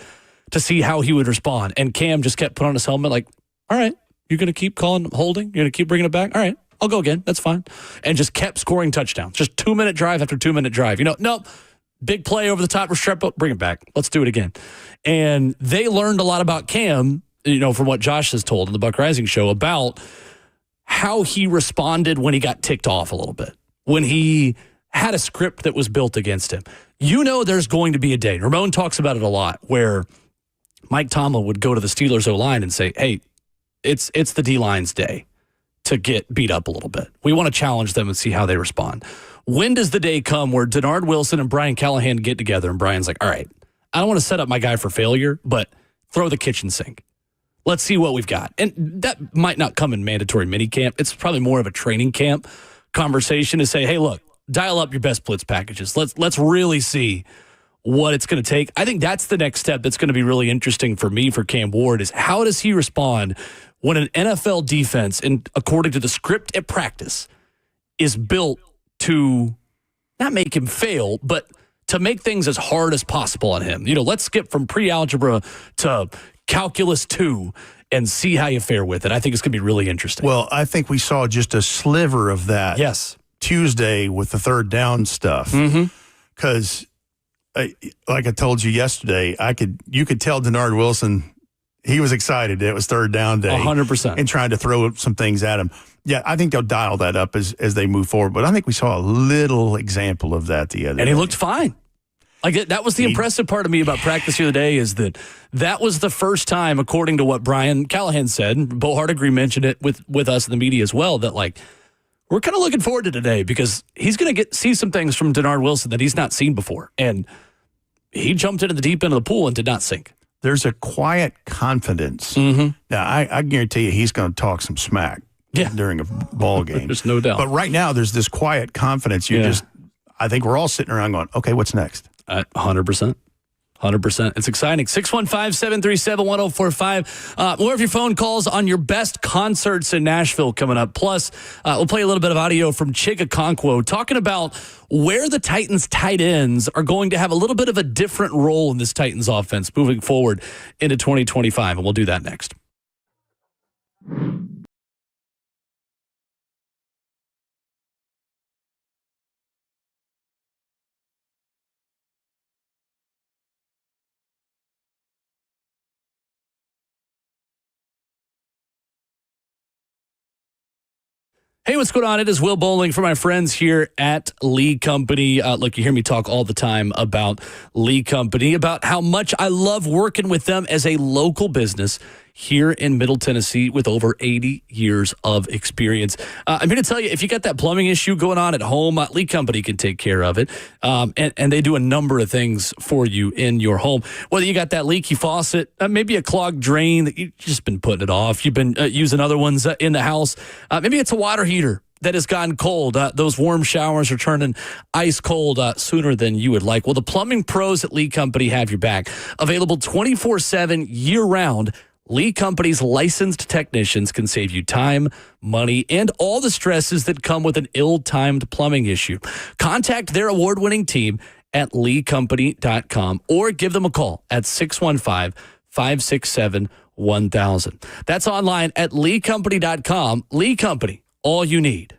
to see how he would respond. And Cam just kept putting on his helmet like, all right, you're going to keep calling holding? You're going to keep bringing it back? All right, I'll go again. That's fine. And just kept scoring touchdowns. Just 2-minute drive after 2-minute drive. Nope, big play over the top, Restrepo, bring it back. Let's do it again. And they learned a lot about Cam, from what Josh has told in the Buck Rising show about how he responded when he got ticked off a little bit, when he had a script that was built against him. There's going to be a day. Ramon talks about it a lot where Mike Tomlin would go to the Steelers O-line and say, hey, it's the D-line's day to get beat up a little bit. We want to challenge them and see how they respond. When does the day come where Denard Wilson and Brian Callahan get together and Brian's like, all right, I don't want to set up my guy for failure, but throw the kitchen sink. Let's see what we've got. And that might not come in mandatory minicamp. It's probably more of a training camp conversation to say, hey, look, dial up your best blitz packages. Let's really see what it's going to take. I think that's the next step that's going to be really interesting for me for Cam Ward is how does he respond when an NFL defense, and according to the script at practice, is built to not make him fail, but to make things as hard as possible on him. Let's skip from pre-algebra to calculus 2 and see how you fare with it. I think it's going to be really interesting. Well, I think we saw just a sliver of that Tuesday with the third down stuff. Because like I told you yesterday, you could tell Denard Wilson, he was excited. It was third down day. 100%. And trying to throw some things at him. Yeah, I think they'll dial that up as they move forward. But I think we saw a little example of that the other day. And he looked fine. Like that was the impressive part of me about practice the other day is that was the first time, according to what Brian Callahan said, and Bo Hardigree mentioned it with us in the media as well, that like we're kind of looking forward to today because he's going to see some things from Denard Wilson that he's not seen before. And he jumped into the deep end of the pool and did not sink. There's a quiet confidence. Now, I guarantee you he's going to talk some smack during a ball game. There's no doubt. But right now, there's this quiet confidence. I think we're all sitting around going, okay, what's next? 100%. 100%. It's exciting. 615-737-1045. More of your phone calls on your best concerts in Nashville coming up. Plus, we'll play a little bit of audio from Chig Okonkwo talking about where the Titans tight ends are going to have a little bit of a different role in this Titans offense moving forward into 2025. And we'll do that next. Hey, what's going on? It is Will Bowling for my friends here at Lee Company. Look, you hear me talk all the time about Lee Company, about how much I love working with them as a local business here in Middle Tennessee with over 80 years of experience. I'm here to tell you, if you got that plumbing issue going on at home, Lee Company can take care of it. And they do a number of things for you in your home. Whether you got that leaky faucet, maybe a clogged drain that you've just been putting it off. You've been using other ones in the house. Maybe it's a water heater that has gotten cold. Those warm showers are turning ice cold sooner than you would like. Well, the plumbing pros at Lee Company have your back. Available 24/7 year-round. Lee Company's licensed technicians can save you time, money, and all the stresses that come with an ill-timed plumbing issue. Contact their award-winning team at leecompany.com or give them a call at 615-567-1000. That's online at leecompany.com. Lee Company, all you need.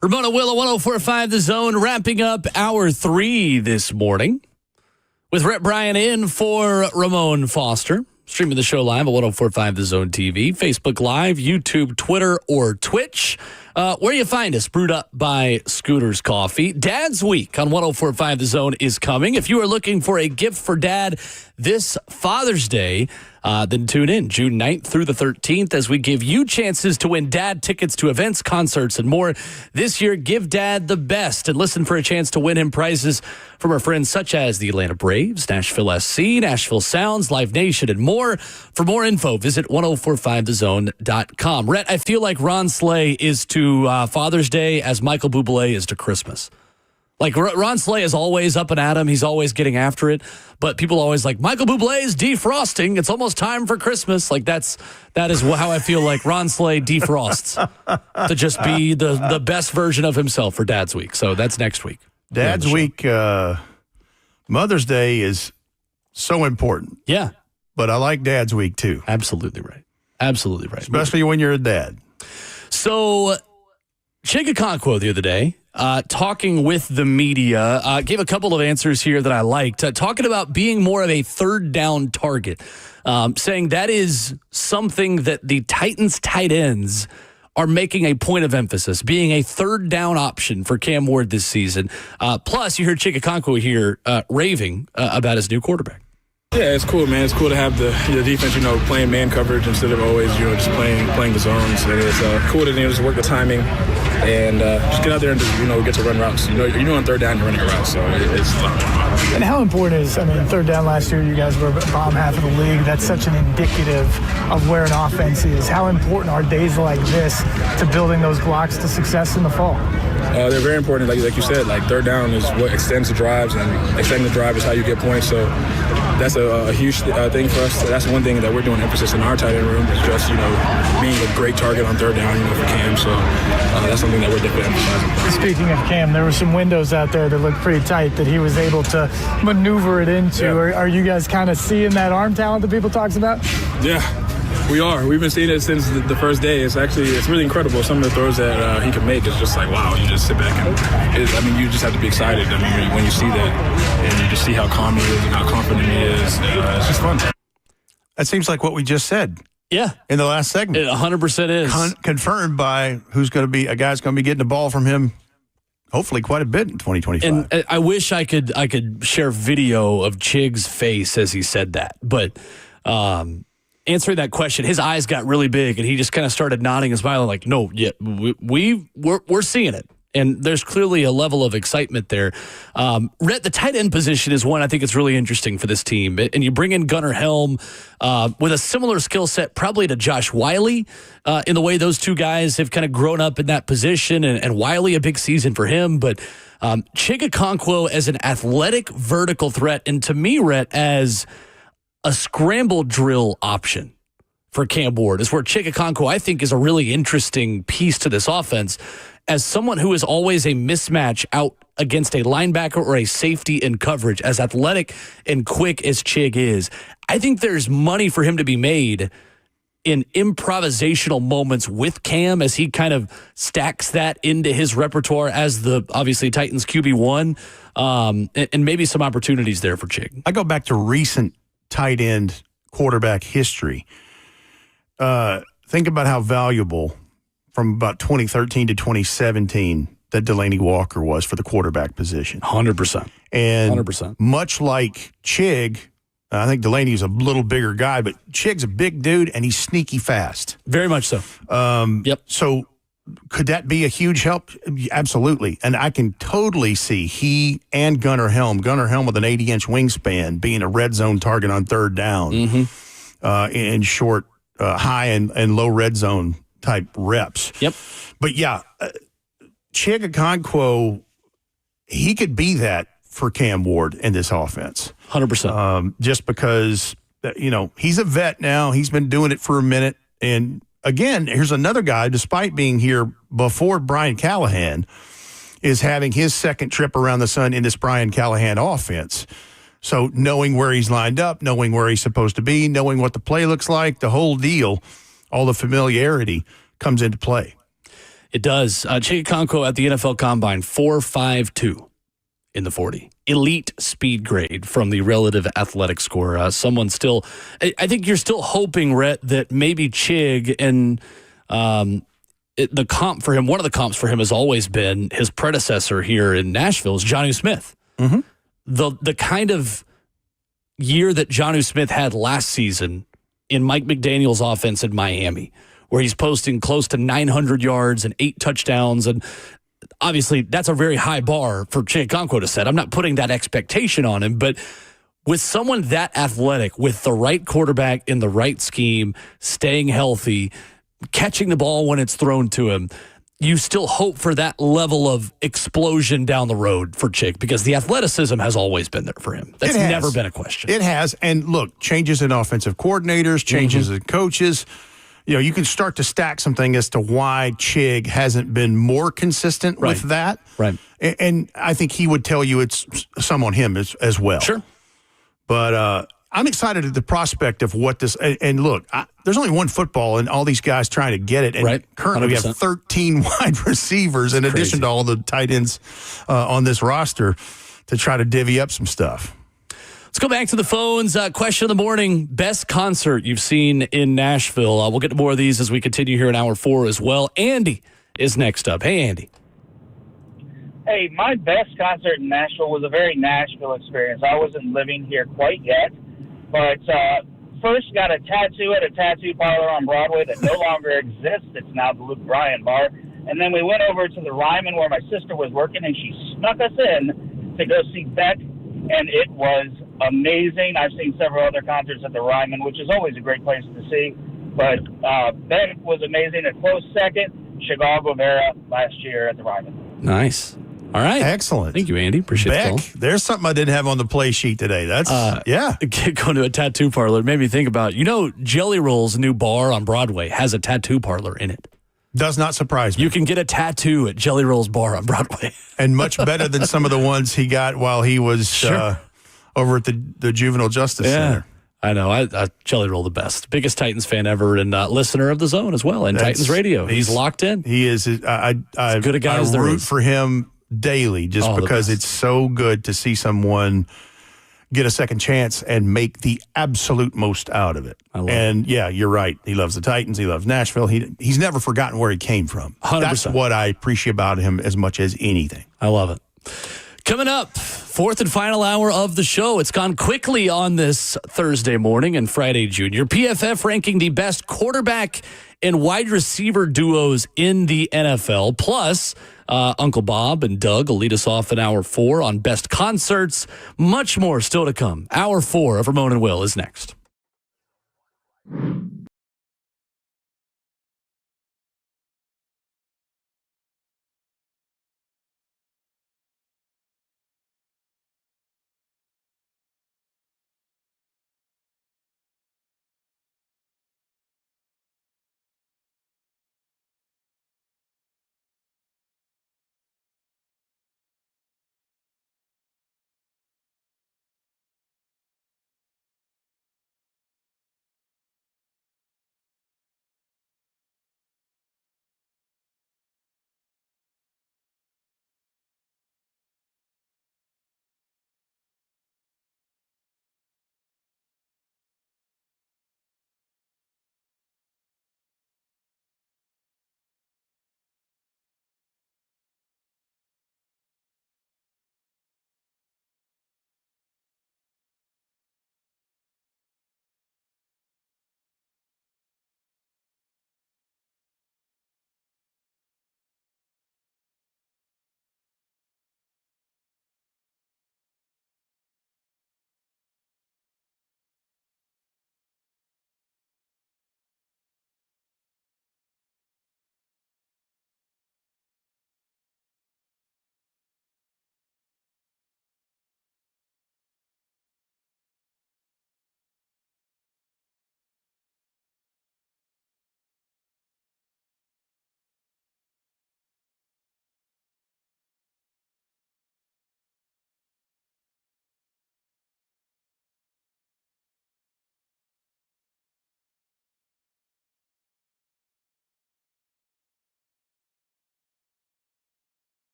Ramon Will, 104.5 The Zone, wrapping up hour 3 this morning with Rhett Bryan in for Ramon Foster. Streaming the show live at 104.5 The Zone TV, Facebook Live, YouTube, Twitter, or Twitch. Where you find us, brewed up by Scooter's Coffee. Dad's Week on 104.5 The Zone is coming. If you are looking for a gift for Dad this Father's Day, then tune in June 9th through the 13th as we give you chances to win Dad tickets to events, concerts, and more. This year, give Dad the best and listen for a chance to win him prizes from our friends such as the Atlanta Braves, Nashville SC, Nashville Sounds, Live Nation, and more. For more info, visit 1045thezone.com. Rhett, I feel like Ron Slay is to Father's Day as Michael Bublé is to Christmas. Like, Ron Slay is always up and at him. He's always getting after it. But people always like, Michael Bublé is defrosting. It's almost time for Christmas. Like, that is how I feel like Ron Slay defrosts to just be the best version of himself for Dad's Week. So that's next week. Dad's Week, Mother's Day is so important. Yeah. But I like Dad's Week, too. Absolutely right. Absolutely right. Especially when you're a dad. So, Chig Okonkwo the other day, talking with the media, gave a couple of answers here that I liked. Talking about being more of a third down target, saying that is something that the Titans tight ends are making a point of emphasis, being a third down option for Cam Ward this season. Plus, you heard Chig Okonkwo here raving about his new quarterback. Yeah, it's cool, man. It's cool to have the defense, playing man coverage instead of always, just playing the zones. And it's cool to just work the timing and just get out there and just, get to run routes. You're doing third down, you're running a route, so it's fun. And how important is, third down last year, you guys were bottom half of the league. That's such an indicative of where an offense is. How important are days like this to building those blocks to success in the fall? They're very important. Like you said, third down is what extends the drives, and extending the drive is how you get points. So that's a huge thing for us. So that's one thing that we're doing emphasis in our tight end room is just, being a great target on third down, for Cam. So that's something that we're definitely emphasizing. Speaking of Cam, there were some windows out there that looked pretty tight that he was able to maneuver it into. Yeah. Are you guys kind of seeing that arm talent that people talks about? Yeah. We are. We've been seeing it since the first day. It's really incredible. Some of the throws that he can make is just like, wow, you just sit back and you just have to be excited. When you see that and you just see how calm he is and how confident he is, it's just fun. That seems like what we just said. Yeah. In the last segment. It 100% is. Confirmed by a guy's going to be getting the ball from him hopefully quite a bit in 2025. And I wish I could share video of Chig's face as he said that. But answering that question, his eyes got really big, and he just kind of started nodding and smiling like, no, yeah, we're seeing it. And there's clearly a level of excitement there. Rhett, the tight end position is one I think it's really interesting for this team. And you bring in Gunnar Helm with a similar skill set probably to Josh Wiley in the way those two guys have kind of grown up in that position. And Wiley, a big season for him. But Chig Okonkwo as an athletic vertical threat, and to me, Rhett, as a scramble drill option for Cam Ward is where Chig Okonkwo, I think, is a really interesting piece to this offense as someone who is always a mismatch out against a linebacker or a safety in coverage, as athletic and quick as Chig is. I think there's money for him to be made in improvisational moments with Cam as he kind of stacks that into his repertoire as the, obviously, Titans QB1, and maybe some opportunities there for Chig. I go back to recent tight end quarterback history. Think about how valuable from about 2013 to 2017 that Delaney Walker was for the quarterback position. 100%. And 100%. Much like Chig, I think Delaney's a little bigger guy, but Chig's a big dude and he's sneaky fast. Very much so. Yep. So could that be a huge help? Absolutely. And I can totally see he and Gunnar Helm with an 80-inch wingspan being a red zone target on third down in short, high and low red zone type reps. Yep. But yeah, Chig Okonkwo, he could be that for Cam Ward in this offense. 100%. Just because, he's a vet now. He's been doing it for a minute. And again, here's another guy, despite being here before Brian Callahan, is having his second trip around the sun in this Brian Callahan offense. So knowing where he's lined up, knowing where he's supposed to be, knowing what the play looks like, the whole deal, all the familiarity comes into play. It does. Chig Okonkwo at the NFL Combine, 4.52 in the 40. Elite speed grade from the relative athletic score. Someone still, I think you're still hoping, Rhett, that maybe Chig and the comp for him, one of the comps for him has always been his predecessor here in Nashville is Jonnu Smith. Mm-hmm. The kind of year that Jonnu Smith had last season in Mike McDaniel's offense in Miami, where he's posting close to 900 yards and 8 touchdowns. And obviously, that's a very high bar for Chigakonkwo to set. I'm not putting that expectation on him, but with someone that athletic, with the right quarterback in the right scheme, staying healthy, catching the ball when it's thrown to him, you still hope for that level of explosion down the road for Chick, because the athleticism has always been there for him. That's never been a question. It has. And look, changes in offensive coordinators, changes in coaches. You can start to stack something as to why Chig hasn't been more consistent with that. Right. And I think he would tell you it's some on him as well. Sure. But I'm excited at the prospect of what this – and look, there's only one football and all these guys trying to get it. And currently 100%. We have 13 wide receivers in addition to all the tight ends on this roster to try to divvy up some stuff. Let's go back to the phones. Question of the morning, best concert you've seen in Nashville. We'll get to more of these as we continue here in hour 4 as well. Andy is next up. Hey, Andy. Hey, my best concert in Nashville was a very Nashville experience. I wasn't living here quite yet, but first got a tattoo at a tattoo parlor on Broadway that no longer exists. It's now the Luke Bryan Bar. And then we went over to the Ryman where my sister was working, and she snuck us in to go see Beck, and it was amazing. I've seen several other concerts at the Ryman, which is always a great place to see. But Beck was amazing. A close second, Chicago Vera last year at the Ryman. Nice. All right. Excellent. Thank you, Andy. Appreciate Beck, it. there's something I didn't have on the play sheet today. That's, going to a tattoo parlor made me think about, Jelly Roll's new bar on Broadway has a tattoo parlor in it. Does not surprise me. You can get a tattoo at Jelly Roll's bar on Broadway. And much better than some of the ones he got while he was over at the Juvenile Justice Center. I know. I Jelly Roll the best. Biggest Titans fan ever and listener of the Zone as well and Titans Radio. He's locked in. He is. I good a guy as there root is. for him daily just because it's so good to see someone get a second chance and make the absolute most out of it. You're right. He loves the Titans. He loves Nashville. He's never forgotten where he came from. 100%. That's what I appreciate about him as much as anything. I love it. Coming up, fourth and final hour of the show. It's gone quickly on this Thursday morning and Friday Junior. PFF ranking the best quarterback and wide receiver duos in the NFL. Plus, Uncle Bob and Doug will lead us off in hour 4 on best concerts. Much more still to come. Hour 4 of Ramon and Will is next.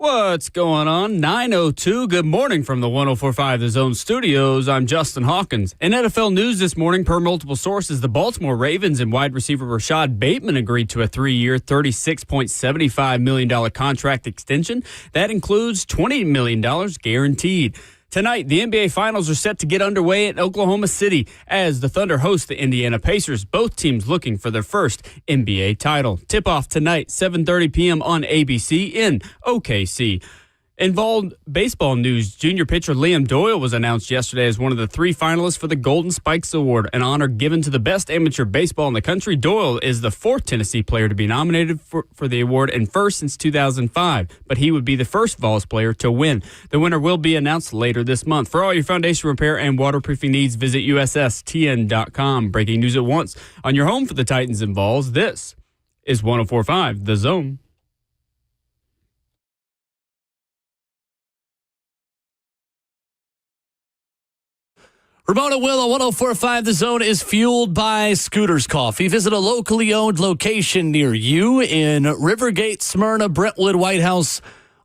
What's going on? 9:02. Good morning from the 104.5 The Zone studios. I'm Justin Hawkins. In NFL news this morning, per multiple sources, the Baltimore Ravens and wide receiver Rashad Bateman agreed to a 3-year, $36.75 million contract extension. That includes $20 million guaranteed. Tonight, the NBA Finals are set to get underway at Oklahoma City as the Thunder host the Indiana Pacers, both teams looking for their first NBA title. Tip-off tonight, 7:30 p.m. on ABC in OKC. Involved baseball news, junior pitcher Liam Doyle was announced yesterday as one of the 3 finalists for the Golden Spikes Award, an honor given to the best amateur baseball in the country. Doyle is the 4th Tennessee player to be nominated for the award and first since 2005, but he would be the first Vols player to win. The winner will be announced later this month. For all your foundation repair and waterproofing needs, visit USSTN.com. Breaking news at once on your home for the Titans and Vols. This is 104.5 The Zone. Ramon Will on 104.5 The Zone is fueled by Scooters Coffee. Visit a locally owned location near you in Rivergate, Smyrna, Brentwood, White House,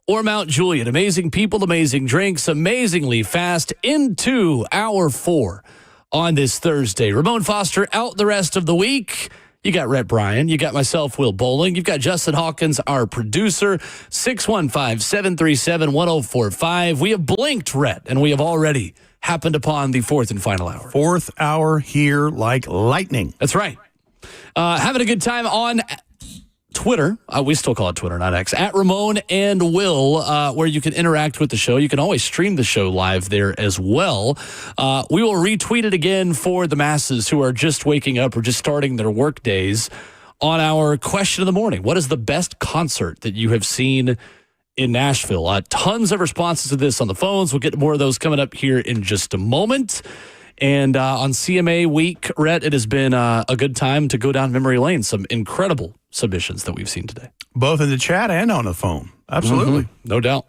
or Mount Juliet. Amazing people, amazing drinks, amazingly fast into hour 4 on this Thursday. Ramon Foster out the rest of the week. You got Rhett Bryan. You got myself, Will Bowling. You've got Justin Hawkins, our producer. 615-737-1045. We have blinked, Rhett, and we have already happened upon the 4th and final hour. 4th hour here like lightning. That's right. Having a good time on Twitter. We still call it Twitter, not X. At Ramon and Will, where you can interact with the show. You can always stream the show live there as well. We will retweet it again for the masses who are just waking up or just starting their work days on our question of the morning. What is the best concert that you have seen in Nashville? Tons of responses to this on the phones. We'll get more of those coming up here in just a moment. And on CMA week, Rhett, it has been a good time to go down memory lane. Some incredible submissions that we've seen today. Both in the chat and on the phone. Absolutely. No doubt.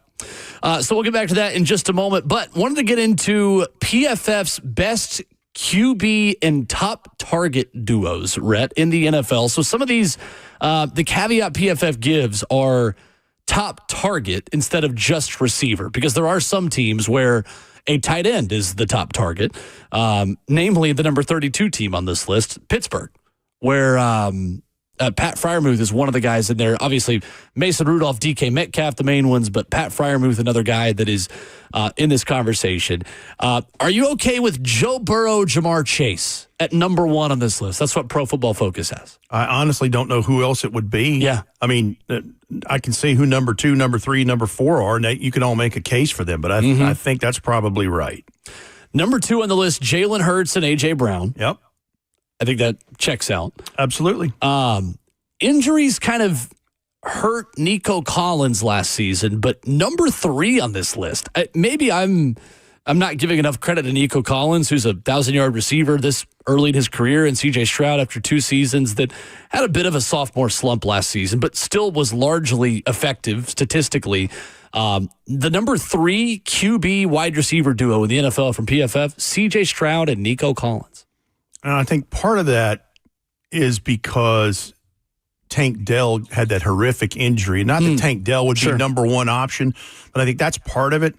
So we'll get back to that in just a moment. But wanted to get into PFF's best QB and top target duos, Rhett, in the NFL. So some of these, the caveat PFF gives are top target instead of just receiver, because there are some teams where a tight end is the top target, namely the number 32 team on this list, Pittsburgh, where Pat Freiermuth is one of the guys in there. Obviously, Mason Rudolph, DK Metcalf, the main ones, but Pat Freiermuth, another guy that is in this conversation. Are you okay with Joe Burrow, Jamar Chase at number 1 on this list? That's what Pro Football Focus has. I honestly don't know who else it would be. Yeah. I mean, I can see who number 2, number 3, number 4 are, and you can all make a case for them, but I think that's probably right. Number 2 on the list, Jalen Hurts and A.J. Brown. Yep. I think that checks out. Absolutely. Injuries kind of hurt Nico Collins last season, but number 3 on this list. Maybe I'm not giving enough credit to Nico Collins, who's a 1,000-yard receiver this early in his career, and C.J. Stroud after 2 seasons that had a bit of a sophomore slump last season, but still was largely effective statistically. The number 3 QB wide receiver duo in the NFL from PFF, C.J. Stroud and Nico Collins. And I think part of that is because Tank Dell had that horrific injury. Not that Tank Dell would be number 1 option, but I think that's part of it.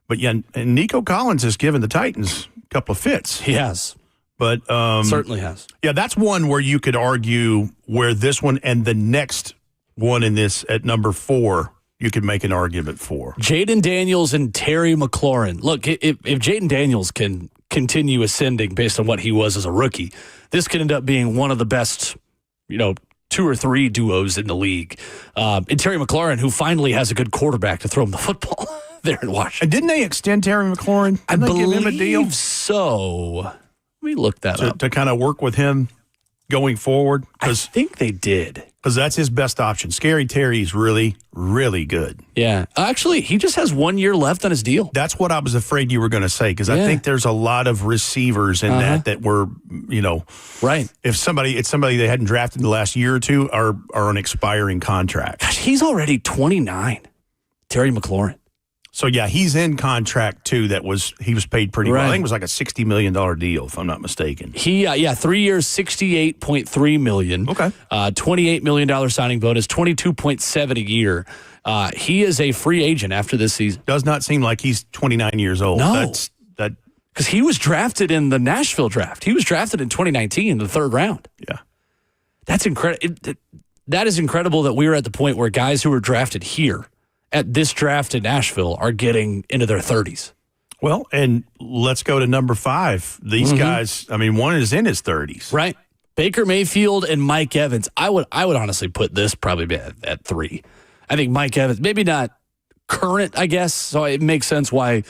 But yeah, and Nico Collins has given the Titans a couple of fits. He has. But certainly has. Yeah, that's one where you could argue where this one and the next one in this at number 4, you could make an argument for. Jaden Daniels and Terry McLaurin. Look, if Jaden Daniels can continue ascending based on what he was as a rookie, this could end up being one of the best, 2 or 3 duos in the league. And Terry McLaurin, who finally has a good quarterback to throw him the football there in Washington. And didn't they extend Terry McLaurin? I believe give him a deal? So. Let me look that up. To kind of work with him going forward? I think they did. Because that's his best option. Scary Terry's really, really good. Yeah. Actually, he just has 1 year left on his deal. That's what I was afraid you were going to say, because I think there's a lot of receivers in that were, right. If it's somebody they hadn't drafted in the last year or 2 are on expiring contracts. Gosh, he's already 29, Terry McLaurin. So, yeah, he's in contract, too. He was paid pretty well. I think it was like a $60 million deal, if I'm not mistaken. 3 years, $68.3 million. Okay. $28 million signing bonus, $22.7 a year. He is a free agent after this season. Does not seem like he's 29 years old. No. Because he was drafted in the Nashville draft. He was drafted in 2019 in the third round. Yeah. That's incredible. That is incredible that we are at the point where guys who were drafted here at this draft in Nashville are getting into their 30s. Well, and let's go to number 5. These guys, I mean, one is in his 30s. Right. Baker Mayfield and Mike Evans. I would honestly put this probably at 3. I think Mike Evans, maybe not current, I guess, so it makes sense why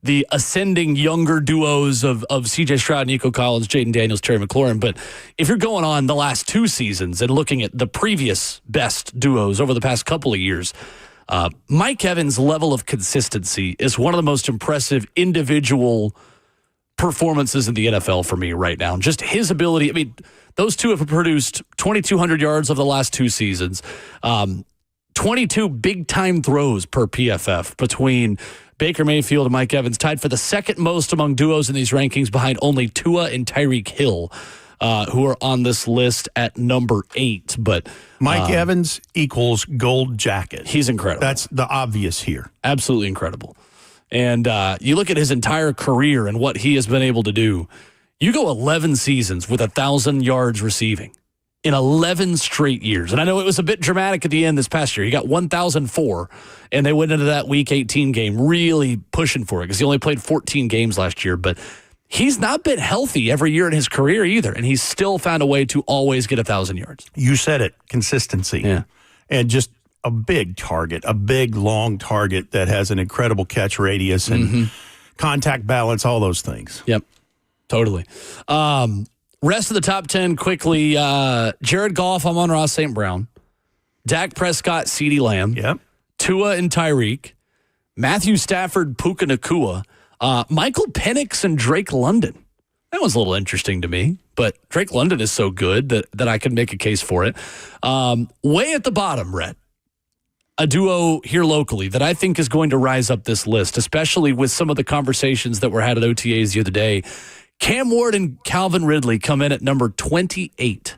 the ascending younger duos of C.J. Stroud, Nico Collins, Jaden Daniels, Terry McLaurin. But if you're going on the last 2 seasons and looking at the previous best duos over the past couple of years, Mike Evans' level of consistency is one of the most impressive individual performances in the NFL for me right now. Just his ability. I mean, those two have produced 2,200 yards over the last 2 seasons, 22 big-time throws per PFF between Baker Mayfield and Mike Evans, tied for the second most among duos in these rankings behind only Tua and Tyreek Hill, who are on this list at number 8. But Mike Evans equals gold jacket. He's incredible. That's the obvious here. Absolutely incredible. And you look at his entire career and what he has been able to do. You go 11 seasons with 1,000 yards receiving in 11 straight years. And I know it was a bit dramatic at the end this past year. He got 1,004, and they went into that Week 18 game really pushing for it because he only played 14 games last year. But he's not been healthy every year in his career either, and he's still found a way to always get 1,000 yards. You said it, consistency. Yeah. And just a big target, a big, long target that has an incredible catch radius and contact balance, all those things. Yep, totally. Rest of the top 10 quickly. Jared Goff, Amon-Ra St. Brown. Dak Prescott, CeeDee Lamb. Yep. Tua and Tyreek. Matthew Stafford, Puka Nacua. Michael Penix and Drake London. That was a little interesting to me, but Drake London is so good that I could make a case for it. Way at the bottom, Rhett, a duo here locally that I think is going to rise up this list, especially with some of the conversations that were had at OTAs the other day. Cam Ward and Calvin Ridley come in at number 28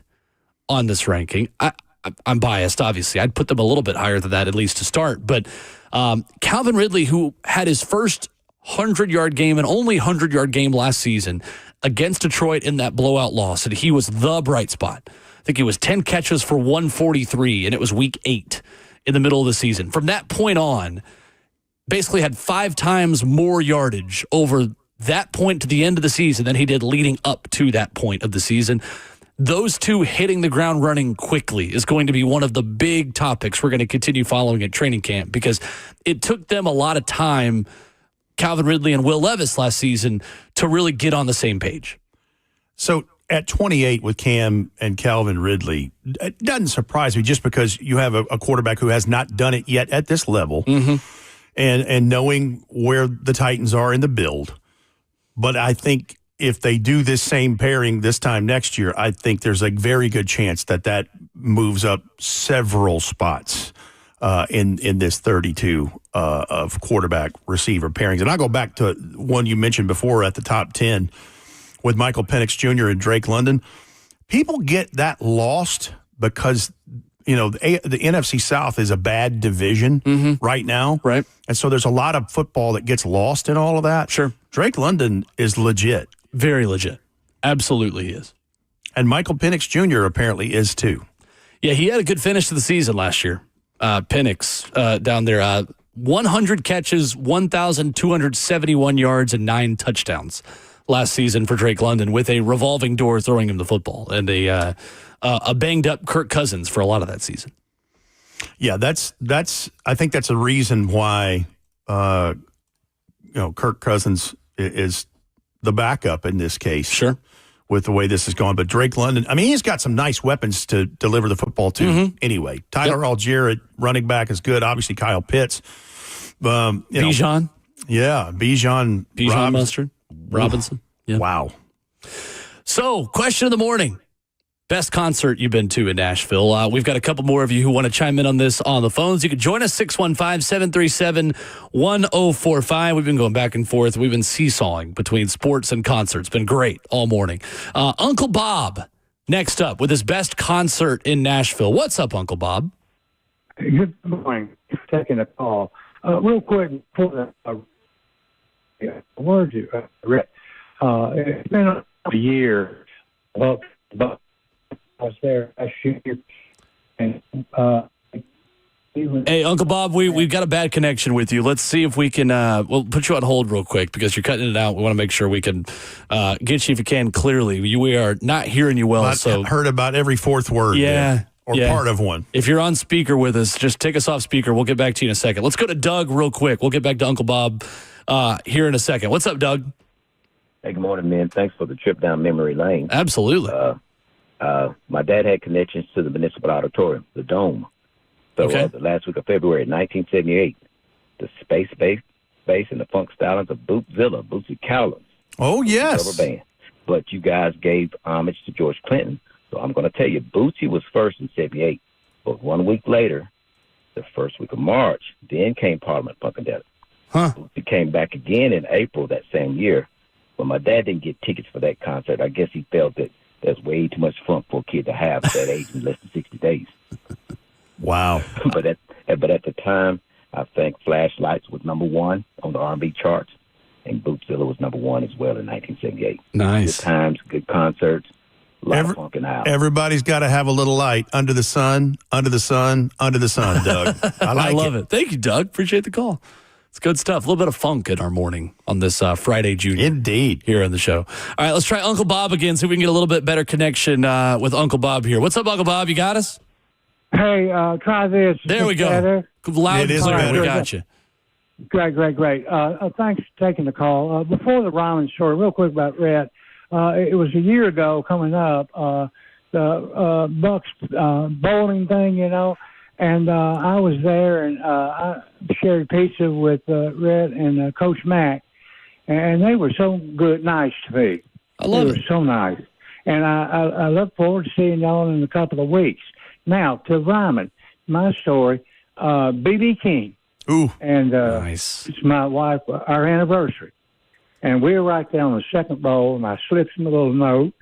on this ranking. I'm biased, obviously. I'd put them a little bit higher than that, at least to start. But Calvin Ridley, who had his first 100-yard game and only 100-yard game last season against Detroit in that blowout loss, and he was the bright spot. I think he was 10 catches for 143, and it was Week 8 in the middle of the season. From that point on, basically had 5 times more yardage over that point to the end of the season than he did leading up to that point of the season. Those two hitting the ground running quickly is going to be one of the big topics we're going to continue following at training camp because it took them a lot of time, Calvin Ridley and Will Levis last season, to really get on the same page. So at 28 with Cam and Calvin Ridley, it doesn't surprise me just because you have a quarterback who has not done it yet at this level and knowing where the Titans are in the build. But I think if they do this same pairing this time next year, I think there's a very good chance that moves up several spots in this 32 of quarterback receiver pairings. And I'll go back to one you mentioned before at the top 10 with Michael Penix Jr. and Drake London. People get that lost because, you know, the NFC South is a bad division right now. Right. And so there's a lot of football that gets lost in all of that. Sure. Drake London is legit. Very legit. Absolutely he is. And Michael Penix Jr. apparently is too. Yeah, he had a good finish to the season last year. Penix down there. 100 catches, 1,271 yards, and 9 touchdowns last season for Drake London with a revolving door throwing him the football and a banged-up Kirk Cousins for a lot of that season. Yeah, I think that's a reason why Kirk Cousins is the backup in this case. Sure. With the way this has gone. But Drake London, I mean, he's got some nice weapons to deliver the football to anyway. Tyler Algier at running back is good. Obviously, Kyle Pitts. Bijan. Yeah, Bijan Robinson. Yeah. Wow. So, question of the morning. best concert you've been to in Nashville. We've got a couple more of you who want to chime in on this on the phones. You can join us, 615-737-1045. We've been going back and forth. We've been seesawing between sports and concerts. Been great all morning. Uncle Bob, next up with his best concert in Nashville. What's up, Uncle Bob? Good morning. Taking a call. Real quick, before that, word you read. It's been a year. But I was there last year. And, hey, Uncle Bob, we've got a bad connection with you. Let's see if we can, we'll put you on hold real quick because you're cutting it out. We want to make sure we can get you, if you can, clearly. We are not hearing you well. I heard about every fourth word. Yeah. There, or part of one. If you're on speaker with us, just take us off speaker. We'll get back to you in a second. Let's go to Doug real quick. We'll get back to Uncle Bob here in a second. What's up, Doug? Hey, good morning, man. Thanks for the trip down memory lane. Absolutely. My dad had connections to the Municipal Auditorium, the Dome. So the last week of February 1978, the Space Base and the Funk Stylings of Bootzilla, Bootsy Cowlins. Oh, yes. Rubber band. But you guys gave homage to George Clinton. So I'm going to tell you, Bootsy was first in 78. But 1 week later, the first week of March, then came Parliament Funkadelic. Bootsy came back again in April that same year. But my dad didn't get tickets for that concert. I guess he felt that there's way too much funk for a kid to have at that age in less than 60 days. Wow. But at the time, I think Flashlights was number one on the R&B charts, and Bootzilla was number one as well in 1978. Nice. Good times, good concerts, a lot of funk in the house. Everybody's got to have a little light under the sun, under the sun, under the sun, Doug. I love it. Thank you, Doug. Appreciate the call. It's good stuff. A little bit of funk in our morning on this Friday, Junior. Indeed. Here on the show. All right, let's try Uncle Bob again so we can get a little bit better connection with Uncle Bob here. What's up, Uncle Bob? You got us? Hey, try this. There we go. Better? Loud and clear. We got you. Great. Thanks for taking the call. Before the Ryman story, real quick about Rhett. It was a year ago coming up, the Bucks bowling thing, and I was there, and I shared pizza with Rhett and Coach Mack, and they were so nice to me. I love it. They were so nice. And I look forward to seeing y'all in a couple of weeks. Now, to Ryman, my story, B.B. King. Ooh. And nice. It's my wife, our anniversary. And we were right there on the second row, and I slipped him a little note,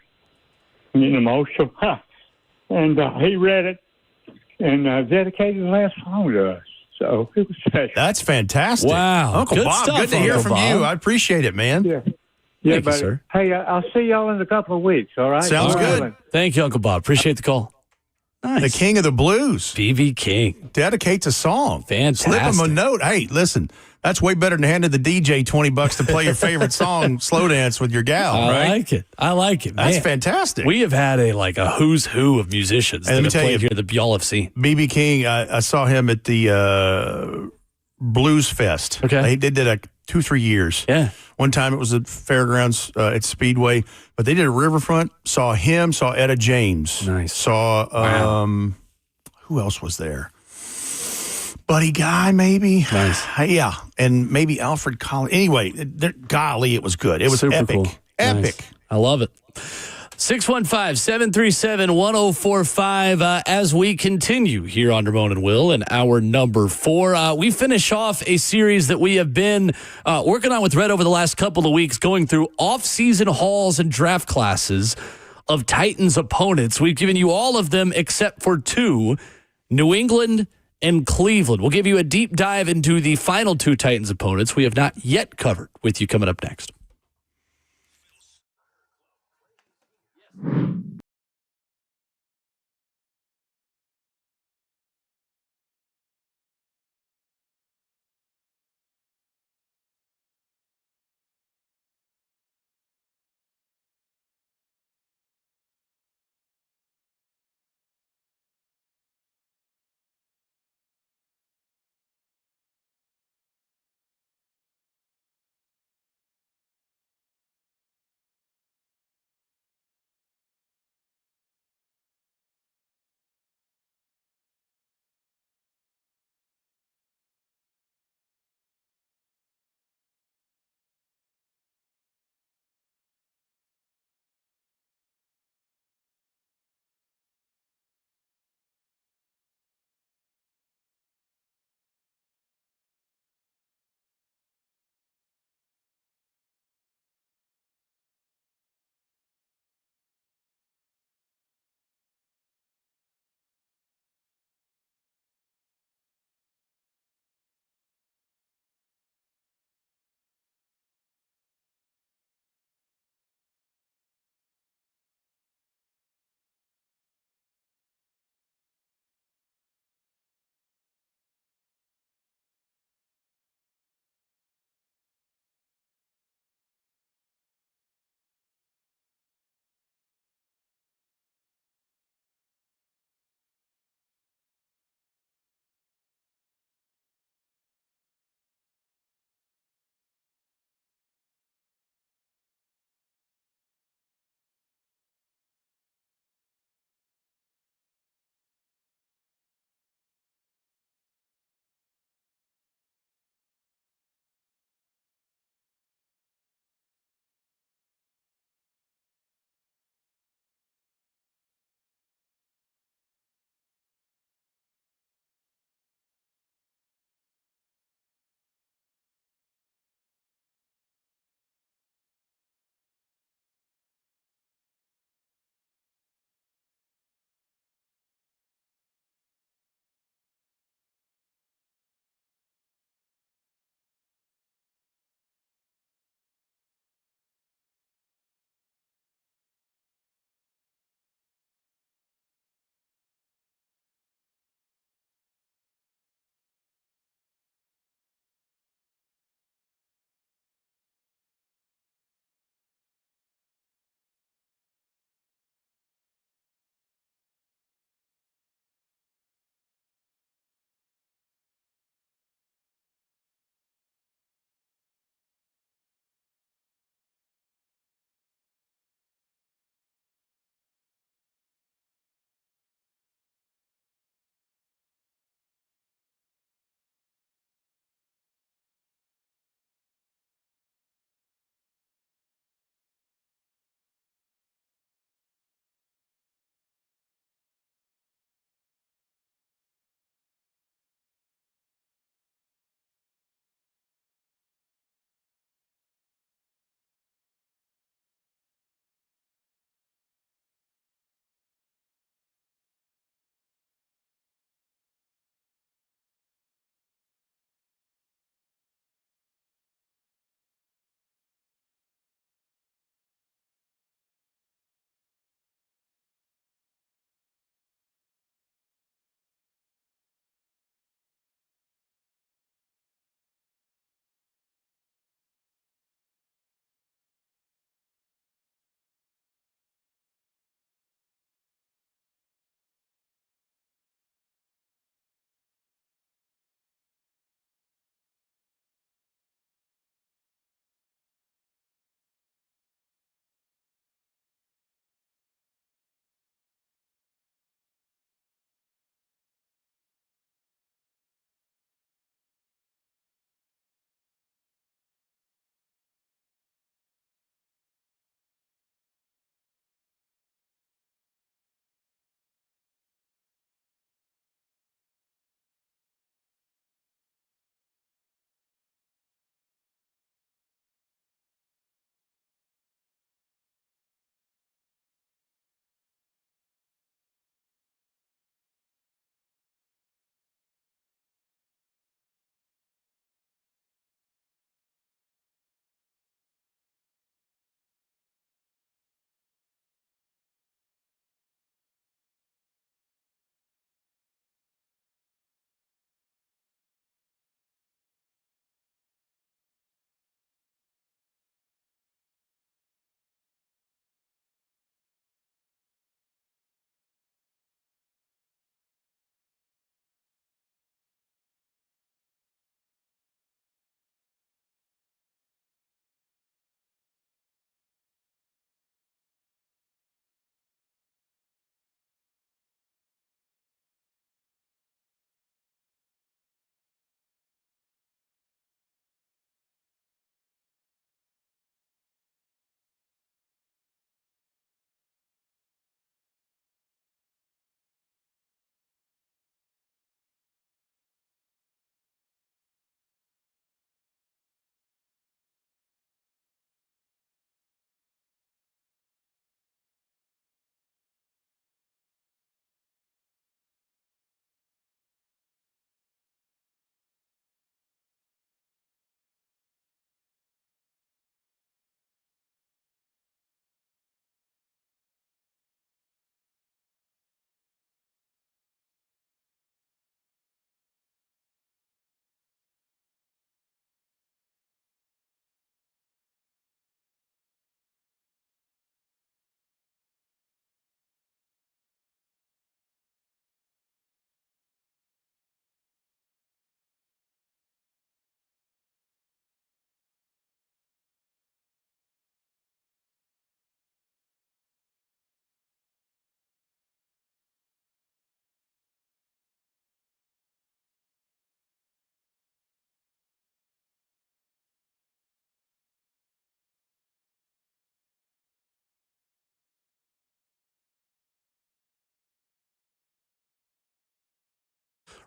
getting emotional. And he read it and dedicated the last song to us. So it was special. That's fantastic. Wow. Uncle Good Bob, stuff, good to hear Uncle from Bob. you. I appreciate it, man. Yeah, Thank you, buddy. sir. Hey, I'll see y'all in a couple of weeks, all right? Sounds good. Thank you, Uncle Bob. Appreciate the call. Nice. The king of the blues. B.B. King. Dedicates a song. Fantastic. Slip him a note. Hey, listen, that's way better than handing the DJ $20 to play your favorite song, Slow Dance with your gal, right? I like it, man. That's fantastic. We have had a who's who of musicians And that let me have tell played you, here that y'all have seen. B.B. King, I saw him at the Blues Fest. Okay. They did that 2-3 years. Yeah. One time it was at Fairgrounds at Speedway, but they did a Riverfront. Saw him, saw Etta James. Nice. Saw, who else was there? Buddy Guy, maybe. Nice. Yeah, and maybe Alfred Collins. Anyway, golly, it was good. It was Super epic. cool. Epic. Nice. I love it. 615-737-1045 as we continue here on Ramon and Will in hour number 4. We finish off a series that we have been working on with Red over the last couple of weeks, going through off-season hauls and draft classes of Titans opponents. We've given you all of them except for 2, New England and Cleveland. We'll give you a deep dive into the final 2 Titans opponents we have not yet covered with you coming up next.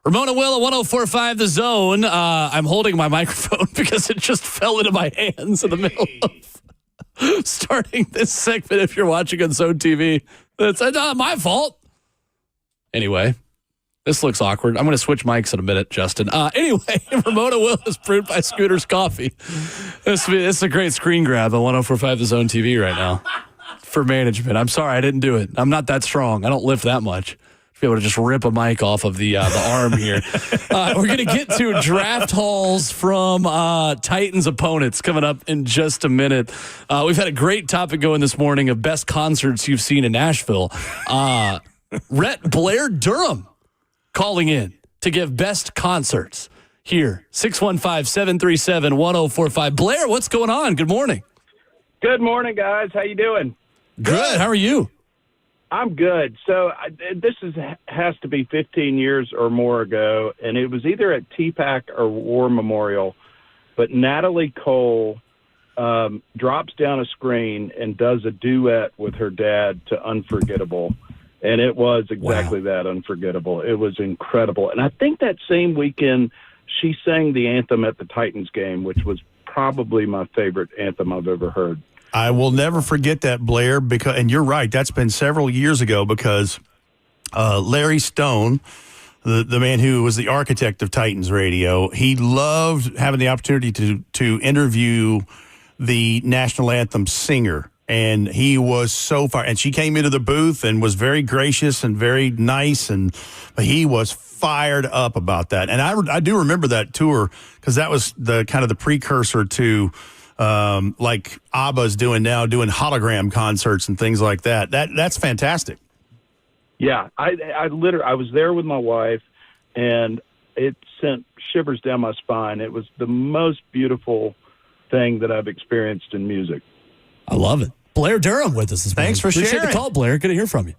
Ramon Will at 104.5 The Zone. I'm holding my microphone because it just fell into my hands in the middle of starting this segment. If you're watching on Zone TV, it's not my fault. Anyway, this looks awkward. I'm going to switch mics in a minute, Justin. Anyway, Ramon Will is brewed by Scooter's Coffee. This is a great screen grab on 104.5 The Zone TV right now for management. I'm sorry I didn't do it. I'm not that strong. I don't lift that much. Be able to just rip a mic off of the arm here. We're going to get to draft hauls from Titans opponents coming up in just a minute. We've had a great topic going this morning of best concerts you've seen in Nashville. Blair Durham calling in to give best concerts here. 615-737-1045. Blair, what's going on? Good morning. Good morning, guys. How you doing? Good. How are you? I'm good. So this has to be 15 years or more ago, and it was either at TPAC or War Memorial, but Natalie Cole drops down a screen and does a duet with her dad to Unforgettable, and it was exactly that, Unforgettable. It was incredible. And I think that same weekend she sang the anthem at the Titans game, which was probably my favorite anthem I've ever heard. I will never forget that, Blair, and you're right, that's been several years ago because Larry Stone, the man who was the architect of Titans Radio, he loved having the opportunity to interview the national anthem singer, and he was so far. And she came into the booth and was very gracious and very nice, and he was fired up about that. And I do remember that tour because that was the kind of the precursor to like ABBA's doing hologram concerts and things like that. That's fantastic. Yeah, I was there with my wife, and it sent shivers down my spine. It was the most beautiful thing that I've experienced in music. I love it. Blair Durham with us this morning. Thanks for Appreciate sharing. the call, Blair. Good to hear from you.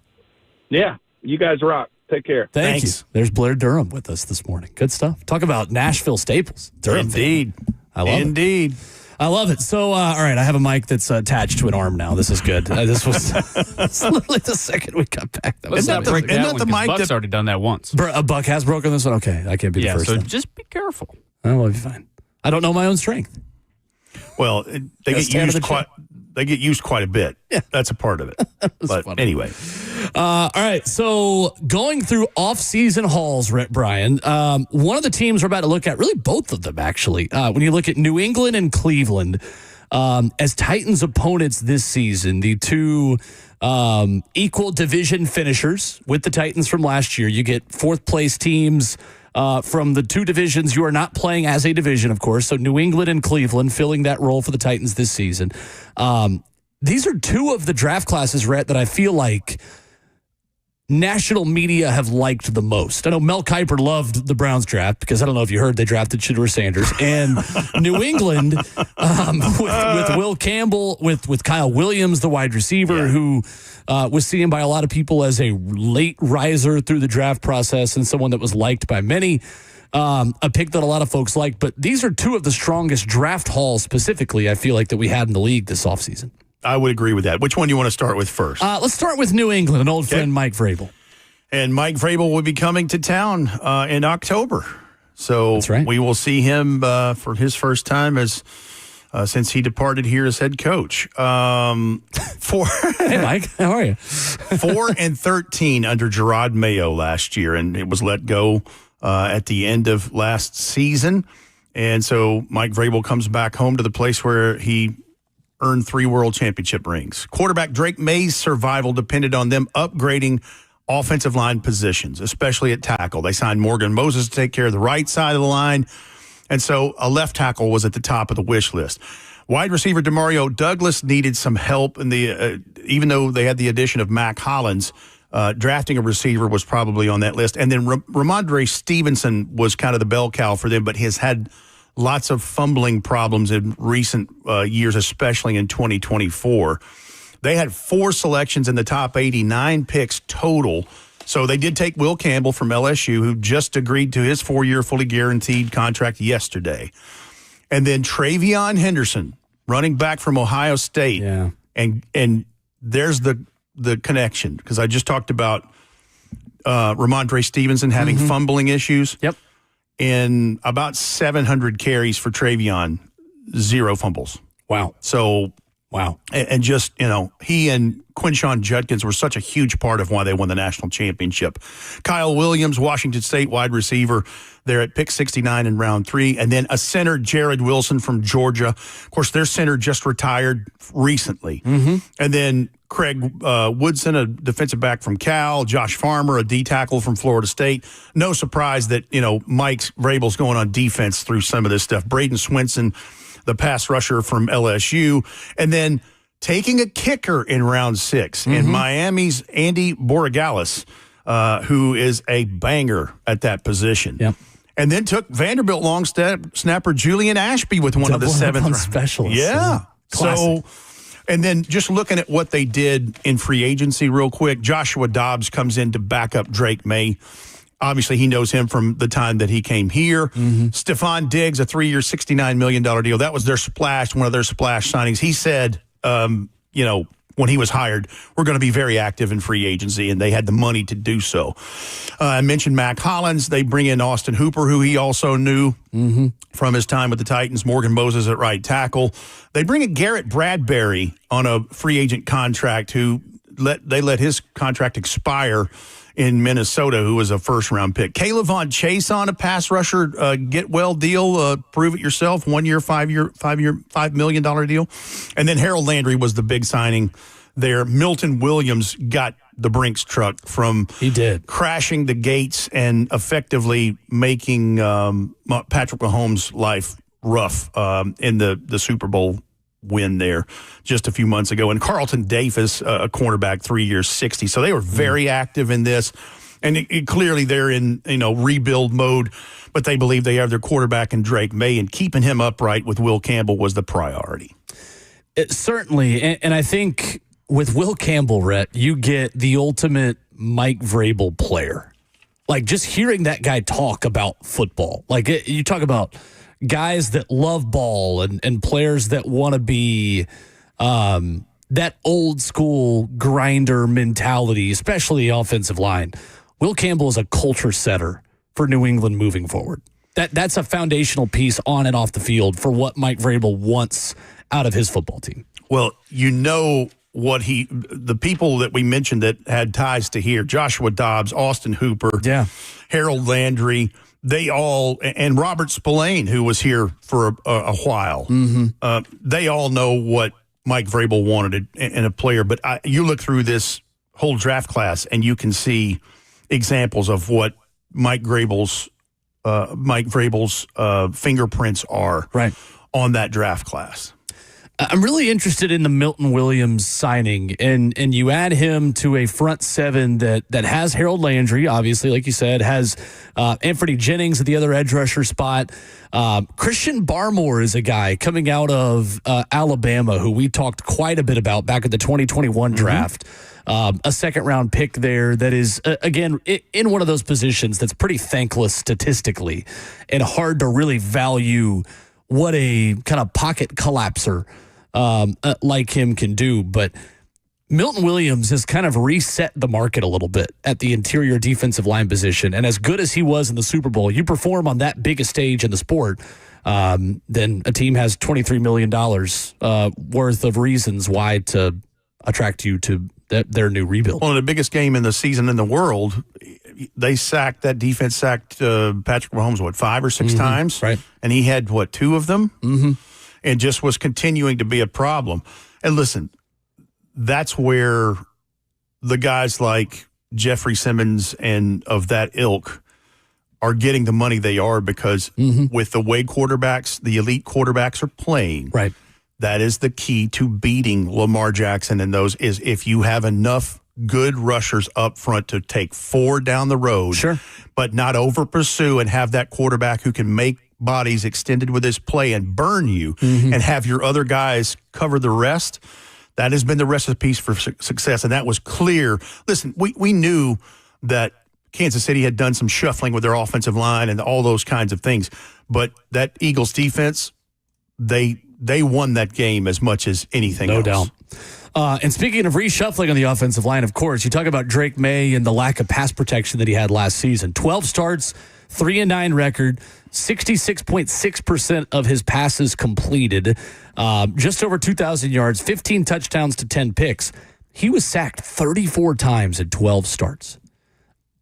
Yeah, you guys rock. Take care. Thank you. There's Blair Durham with us this morning. Good stuff. Talk about Nashville staples. Durham. Indeed. I love it. Indeed. I love it. So, all right, I have a mic that's attached to an arm now. This is good. This was it's literally the second we got back. Isn't that the mic? Buck's already done that once. A Buck has broken this one? Okay, I can't be the first. So then. just be careful. Oh, we'll be fine. I don't know my own strength. Well, they get used quite a bit. Yeah. That's a part of it. But funny. Anyway. All right, so going through off-season hauls, Brian, one of the teams we're about to look at, really both of them actually, when you look at New England and Cleveland, as Titans opponents this season, the two equal division finishers with the Titans from last year. You get fourth-place teams from the two divisions you are not playing as a division, of course, so New England and Cleveland filling that role for the Titans this season. These are two of the draft classes, Rhett, that I feel like national media have liked the most. I know Mel Kiper loved the Browns draft because I don't know if you heard, they drafted Shedeur Sanders. And New England with Will Campbell, with Kyle Williams, the wide receiver, who was seen by a lot of people as a late riser through the draft process and someone that was liked by many. A pick that a lot of folks liked. But these are two of the strongest draft hauls specifically, I feel like, that we had in the league this offseason. I would agree with that. Which one do you want to start with first? Let's start with New England, an old friend, Mike Vrabel. And Mike Vrabel will be coming to town in October. So that's right. We will see him for his first time since he departed here as head coach. Hey, Mike, how are you? 4-13 under Gerard Mayo last year, and it was let go at the end of last season. And so Mike Vrabel comes back home to the place where he earned 3 world championship rings. Quarterback Drake May's survival depended on them upgrading offensive line positions, especially at tackle. They signed Morgan Moses to take care of the right side of the line, and so a left tackle was at the top of the wish list. Wide receiver Demario Douglas needed some help, in the even though they had the addition of Mack Hollins, drafting a receiver was probably on that list. And then Ramondre Stevenson was kind of the bell cow for them, but has had lots of fumbling problems in recent years, especially in 2024. They had 4 selections in the top 89 picks total. So they did take Will Campbell from LSU, who just agreed to his 4-year fully guaranteed contract yesterday. And then Travion Henderson, running back from Ohio State. Yeah. And there's the connection, because I just talked about Ramondre Stevenson having fumbling issues. Yep. In about 700 carries for Travion, 0 fumbles. Wow. So, wow. And just, he and Quinshon Judkins were such a huge part of why they won the national championship. Kyle Williams, Washington State wide receiver, they're at pick 69 in round 3. And then a center, Jared Wilson from Georgia. Of course, their center just retired recently. And then Craig Woodson, a defensive back from Cal, Josh Farmer, a D tackle from Florida State. No surprise that, Mike Vrabel's going on defense through some of this stuff. Braden Swinson, the pass rusher from LSU. And then taking a kicker in round 6 in Miami's Andy Borregales, who is a banger at that position. Yep. And then took Vanderbilt long snapper Julian Ashby with one of the 7th round specialists. Yeah. Classic. So, and then just looking at what they did in free agency real quick, Joshua Dobbs comes in to back up Drake May. Obviously, he knows him from the time that he came here. Stephon Diggs, a 3-year, $69 million deal. That was one of their splash signings. He said, when he was hired, we're going to be very active in free agency, and they had the money to do so. I mentioned Mack Hollins. They bring in Austin Hooper, who he also knew from his time with the Titans, Morgan Moses at right tackle. They bring in Garrett Bradbury on a free agent contract they let his contract expire in Minnesota, who was a first-round pick. Caleb Von Chase on a pass rusher get-well deal, prove it yourself, 1 year, $5 million deal. And then Harold Landry was the big signing there. Milton Williams got the Brinks truck from crashing the gates and effectively making Patrick Mahomes' life rough in the Super Bowl win there just a few months ago. And Carlton Davis, a cornerback, 3 years, $60. So they were very active in this. And clearly they're in rebuild mode, but they believe they have their quarterback in Drake May, and keeping him upright with Will Campbell was the priority. Certainly. And I think with Will Campbell, Rhett, you get the ultimate Mike Vrabel player. Like, just hearing that guy talk about football. Like, you talk about guys that love ball and players that want to be that old school grinder mentality, especially offensive line. Will Campbell is a culture setter for New England moving forward. That's a foundational piece on and off the field for what Mike Vrabel wants out of his football team. Well, the people that we mentioned that had ties to here, Joshua Dobbs, Austin Hooper, Harold Landry, they all, and Robert Spillane, who was here for a while, they all know what Mike Vrabel wanted in a player. But you look through this whole draft class, and you can see examples of what Mike Vrabel's fingerprints are on that draft class. I'm really interested in the Milton Williams signing, and you add him to a front seven that has Harold Landry, obviously, like you said, has Anthony Jennings at the other edge rusher spot. Christian Barmore is a guy coming out of Alabama who we talked quite a bit about back at the 2021 draft. A second-round pick there that is, again, in one of those positions that's pretty thankless statistically and hard to really value what a kind of pocket collapser like him can do. But Milton Williams has kind of reset the market a little bit at the interior defensive line position. And as good as he was in the Super Bowl, you perform on that biggest stage in the sport, then a team has $23 million worth of reasons why to attract you to their new rebuild. Well, in the biggest game in the season in the world, that defense sacked Patrick Mahomes, 5 or 6 times? Right. And he had, 2 of them? And just was continuing to be a problem. And listen, that's where the guys like Jeffrey Simmons and of that ilk are getting the money they are because with the way the elite quarterbacks are playing, right? That is the key to beating Lamar Jackson and those is if you have enough good rushers up front to take 4 down the road, but not over pursue and have that quarterback who can make bodies extended with his play and burn you and have your other guys cover the rest. That has been the recipe for success, and that was clear. Listen, we knew that Kansas City had done some shuffling with their offensive line and all those kinds of things, but that Eagles defense, they they won that game as much as anything else. No doubt. And speaking of reshuffling on the offensive line, of course, you talk about Drake May and the lack of pass protection that he had last season. 12 starts, 3-9 record, 66.6% of his passes completed, just over 2,000 yards, 15 touchdowns to 10 picks. He was sacked 34 times in 12 starts.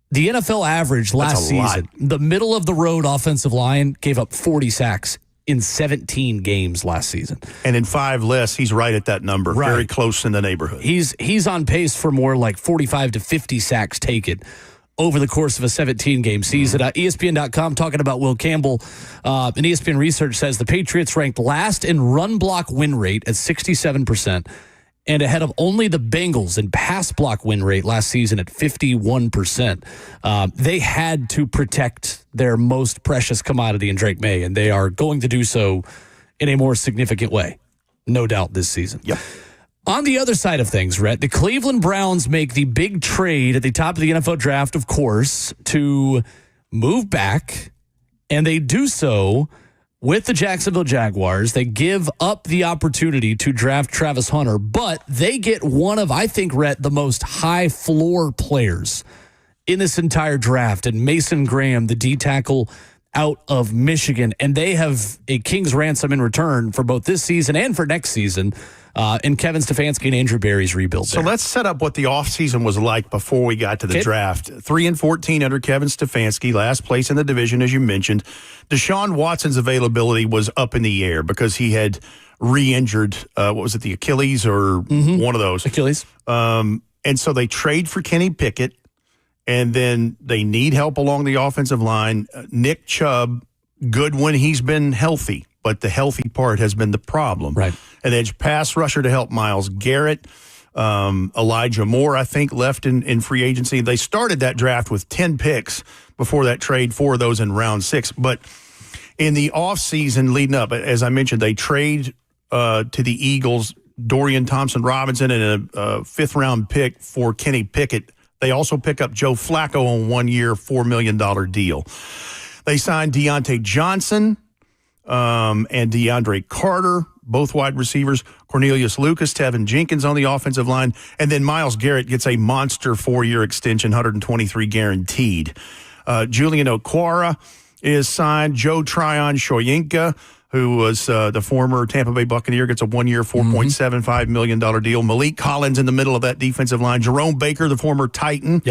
The NFL average last season, the middle-of-the-road offensive line gave up 40 sacks in 17 games last season. And in 5 less, he's right at that number, very close in the neighborhood. He's on pace for more like 45 to 50 sacks taken over the course of a 17-game season. ESPN.com talking about Will Campbell. And ESPN research says the Patriots ranked last in run block win rate at 67%. And ahead of only the Bengals in pass block win rate last season at 51%. They had to protect their most precious commodity in Drake May, and they are going to do so in a more significant way, no doubt, this season. Yep. On the other side of things, Rhett, the Cleveland Browns make the big trade at the top of the NFL draft, of course, to move back, and they do so with the Jacksonville Jaguars. They give up the opportunity to draft Travis Hunter, but they get one of, I think, Rhett, the most high floor players in this entire draft, and Mason Graham, the D tackle out of Michigan, and they have a king's ransom in return for both this season and for next season in Kevin Stefanski and Andrew Berry's rebuild. So let's set up what the offseason was like before we got to the draft. 3-14 under Kevin Stefanski, last place in the division, as you mentioned. Deshaun Watson's availability was up in the air because he had re-injured, what was it, the Achilles or one of those? Achilles. And so they trade for Kenny Pickett, and then they need help along the offensive line. Nick Chubb, good when he's been healthy, but the healthy part has been the problem. Right. An edge pass rusher to help Myles Garrett. Elijah Moore, I think, left in free agency. They started that draft with 10 picks before that trade, 4 of those in round 6. But in the offseason leading up, as I mentioned, they trade to the Eagles Dorian Thompson-Robinson and a 5th-round pick for Kenny Pickett. They also pick up Joe Flacco on 1-year, $4 million deal. They signed Deontay Johnson and DeAndre Carter, both wide receivers, Cornelius Lucas, Tevin Jenkins on the offensive line, and then Myles Garrett gets a monster 4-year extension, $123 guaranteed. Julian Okwara is signed. Joe Tryon-Shoyinka, who was the former Tampa Bay Buccaneer, gets a 1-year, $4.75 million deal. Malik Collins in the middle of that defensive line. Jerome Baker, the former Titan,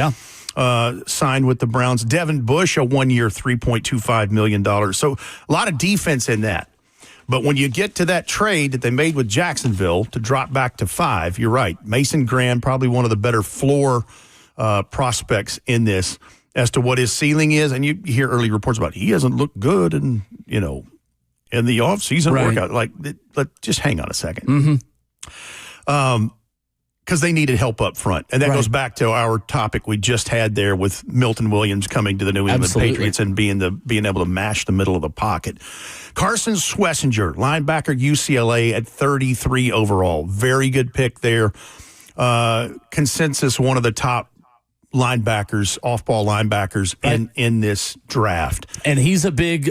signed with the Browns. Devin Bush, a 1-year, $3.25 million. So a lot of defense in that. But when you get to that trade that they made with Jacksonville to drop back to 5, you're right. Mason Graham, probably one of the better floor prospects in this as to what his ceiling is. And you hear early reports about he hasn't looked good and, in the offseason workout. Just hang on a second. Because they needed help up front. And that goes back to our topic we just had there with Milton Williams coming to the New England Patriots and being able to mash the middle of the pocket. Carson Schlesinger, linebacker, UCLA at 33 overall. Very good pick there. Consensus, one of the top linebackers, off-ball linebackers in this draft. And he's a big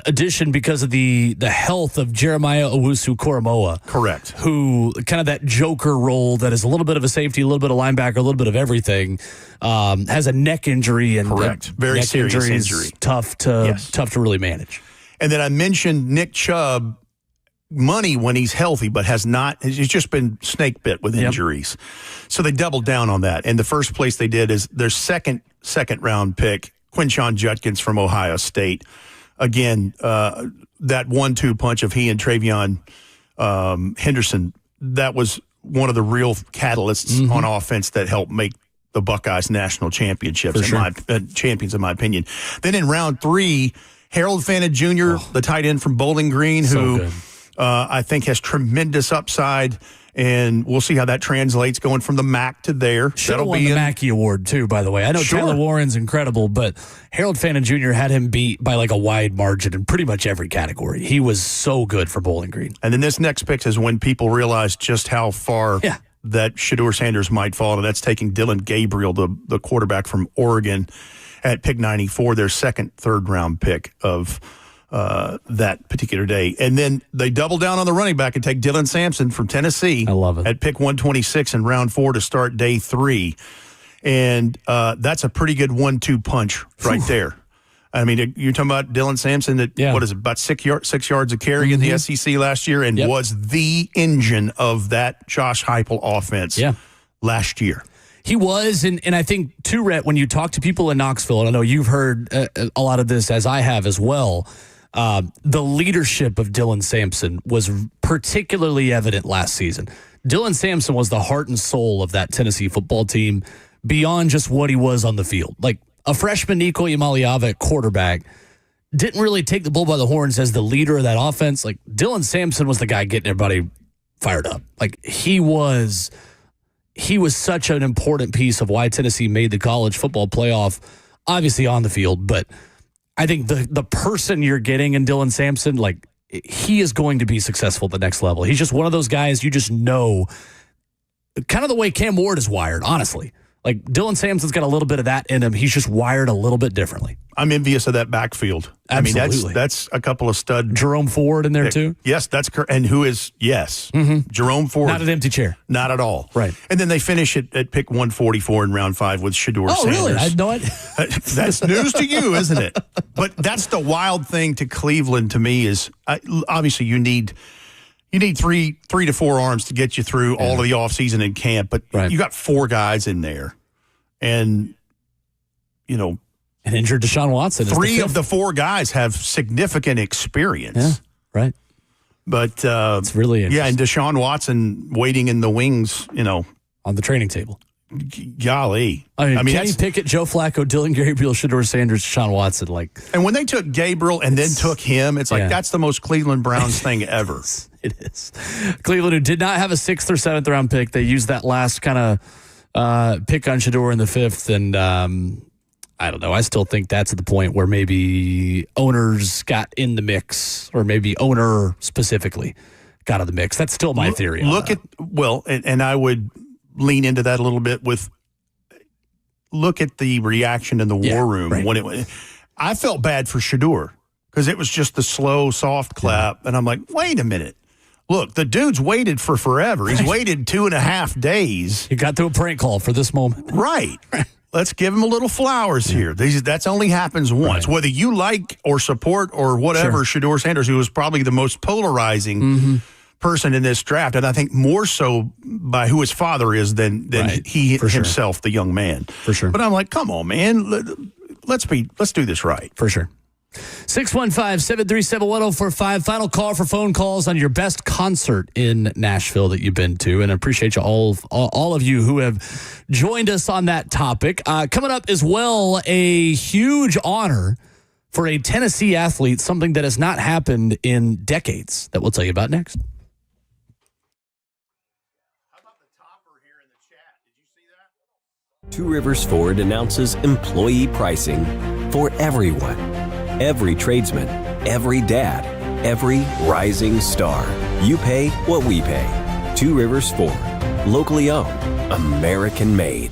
addition because of the health of Jeremiah Owusu-Koramoah. Correct. Who kind of that joker role that is a little bit of a safety, a little bit of linebacker, a little bit of everything, has a neck injury. And correct. Very serious injury. Tough to really manage. And then I mentioned Nick Chubb, money when he's healthy, but he's just been snake bit with injuries. So they doubled down on that. And the first place they did is their second round pick, Quinshon Judkins from Ohio State. Again, that 1-2 punch of he and Travion Henderson, that was one of the real catalysts on offense that helped make the Buckeyes national championships, champions in my opinion. Then in round 3, Harold Fannin Jr., the tight end from Bowling Green, who I think has tremendous upside, and we'll see how that translates going from the Mack to there. Should have won the Mackey Award, too, by the way. I know Taylor Warren's incredible, but Harold Fannin Jr. had him beat by like a wide margin in pretty much every category. He was so good for Bowling Green. And then this next pick is when people realize just how far that Shedeur Sanders might fall, and that's taking Dylan Gabriel, the quarterback from Oregon, at pick 94, their third round pick of that particular day. And then they double down on the running back and take Dylan Sampson from Tennessee. I love it. At pick 126 in round 4 to start day 3. And that's a pretty good 1-2 punch right there. I mean, you're talking about Dylan Sampson that, what is it, about 6 yards of carry in the SEC last year and was the engine of that Josh Heupel offense last year. He was, and I think, too, Rhett, when you talk to people in Knoxville, and I know you've heard a lot of this as I have as well, the leadership of Dylan Sampson was particularly evident last season. Dylan Sampson was the heart and soul of that Tennessee football team beyond just what he was on the field. Like, a freshman Nico Imaliava at quarterback didn't really take the bull by the horns as the leader of that offense. Like, Dylan Sampson was the guy getting everybody fired up. Like, he was such an important piece of why Tennessee made the college football playoff, obviously on the field. But I think the person you're getting in Dylan Sampson, like, he is going to be successful at the next level. He's just one of those guys you just know, kind of the way Cam Ward is wired, honestly. Like, Dylan Sampson's got a little bit of that in him. He's just wired a little bit differently. I'm envious of that backfield. Absolutely. I mean, that's a couple of stud. Jerome Ford in there, too? Yes, that's correct. And who is, Jerome Ford. Not an empty chair. Not at all. Right. And then they finish it at pick 144 in round 5 with Shedeur Sanders. Oh, really? I know it. That's news to you, isn't it? But that's the wild thing to Cleveland to me is, obviously you need 3 to 4 arms to get you through all of the offseason and camp, but you got 4 guys in there. And, an injured Deshaun Watson. 3 of the 4 guys have significant experience. Yeah, right. But it's really interesting. Yeah, and Deshaun Watson waiting in the wings, on the training table. Golly. I mean Kenny Pickett, Joe Flacco, Dylan Gabriel, Shedeur Sanders, Deshaun Watson. And when they took Gabriel and then took him, it's like that's the most Cleveland Browns thing ever. It is. Cleveland, who did not have a 6th or 7th round pick, they used that last kind of pick on Shedeur in the 5th, and I don't know. I still think that's at the point where maybe owners got in the mix, or maybe owner specifically got in the mix. That's still my theory. And I would lean into that a little bit with look at the reaction in the war room when it. I felt bad for Shedeur because it was just the slow, soft clap, and I'm like, wait a minute. Look, the dude's waited for forever. He's waited 2.5 days. He got to a prank call for this moment. Right. Let's give him a little flowers here. That's only happens once. Whether you like or support or whatever, Shedeur Sanders, who was probably the most polarizing person in this draft, and I think more so by who his father is than he himself, the young man. For sure. But I'm like, come on, man. Let's do this right. For sure. 615-737-1045. Final call for phone calls on your best concert in Nashville that you've been to. And I appreciate you all of you who have joined us on that topic. Coming up as well, a huge honor for a Tennessee athlete, something that has not happened in decades that we'll tell you about next. Two Rivers Ford announces employee pricing for everyone. Every tradesman, every dad, every rising star. You pay what we pay. Two Rivers Ford. Locally owned. American made.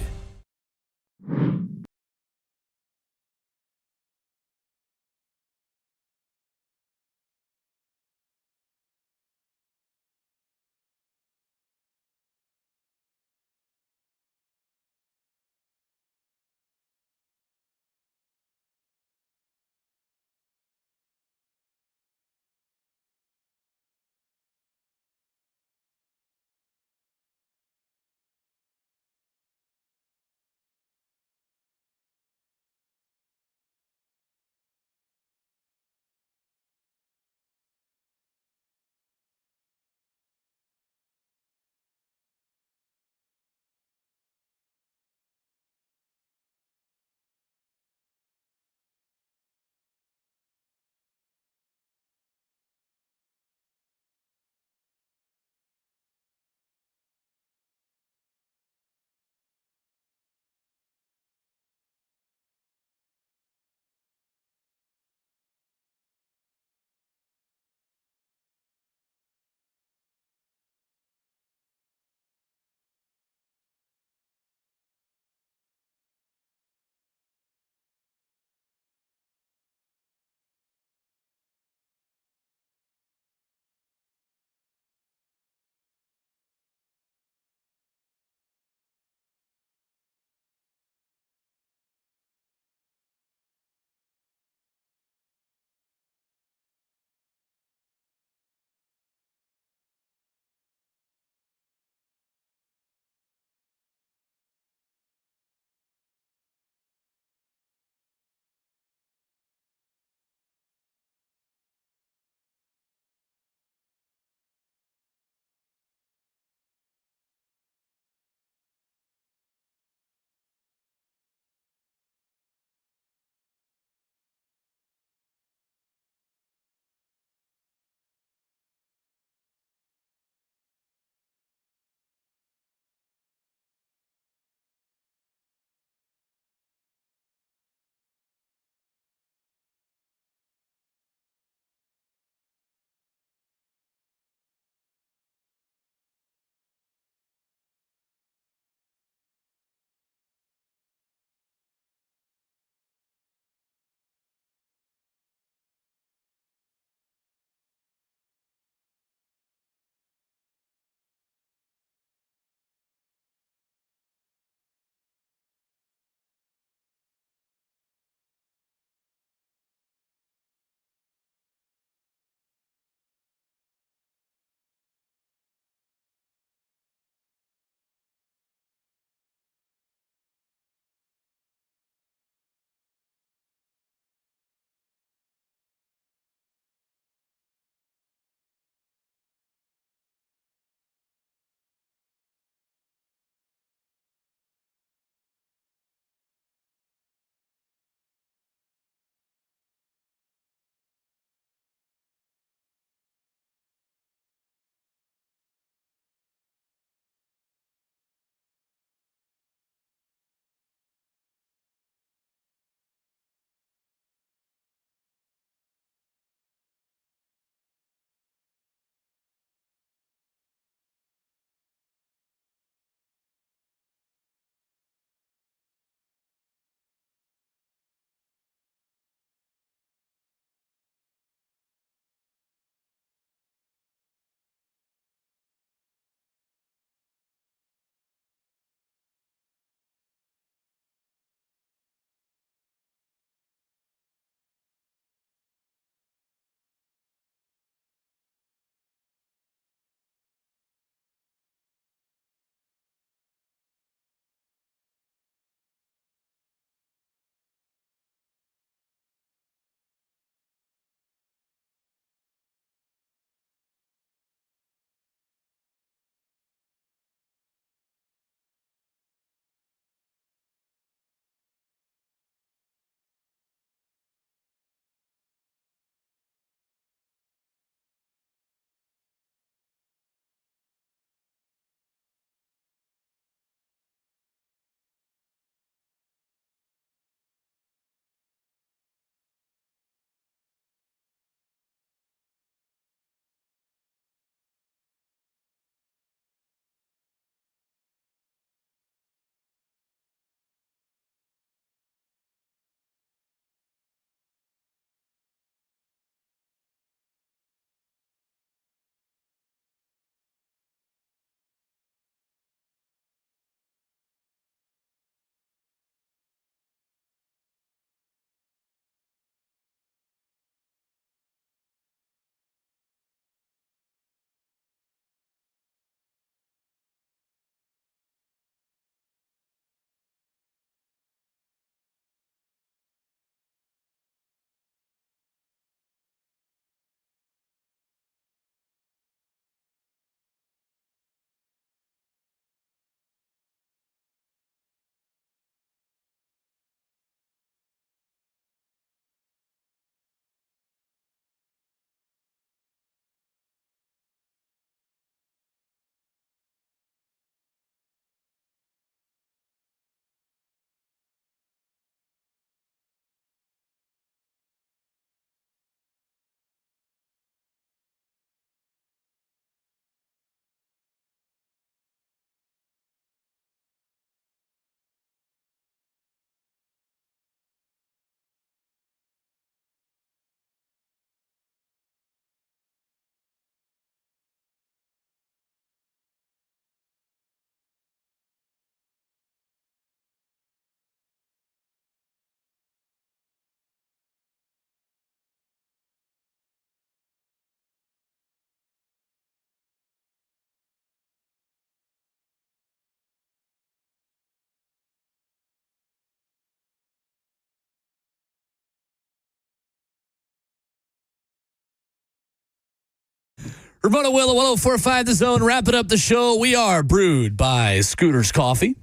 Ramon Will, 104.5 The Zone, wrapping up the show. We are brewed by Scooter's Coffee.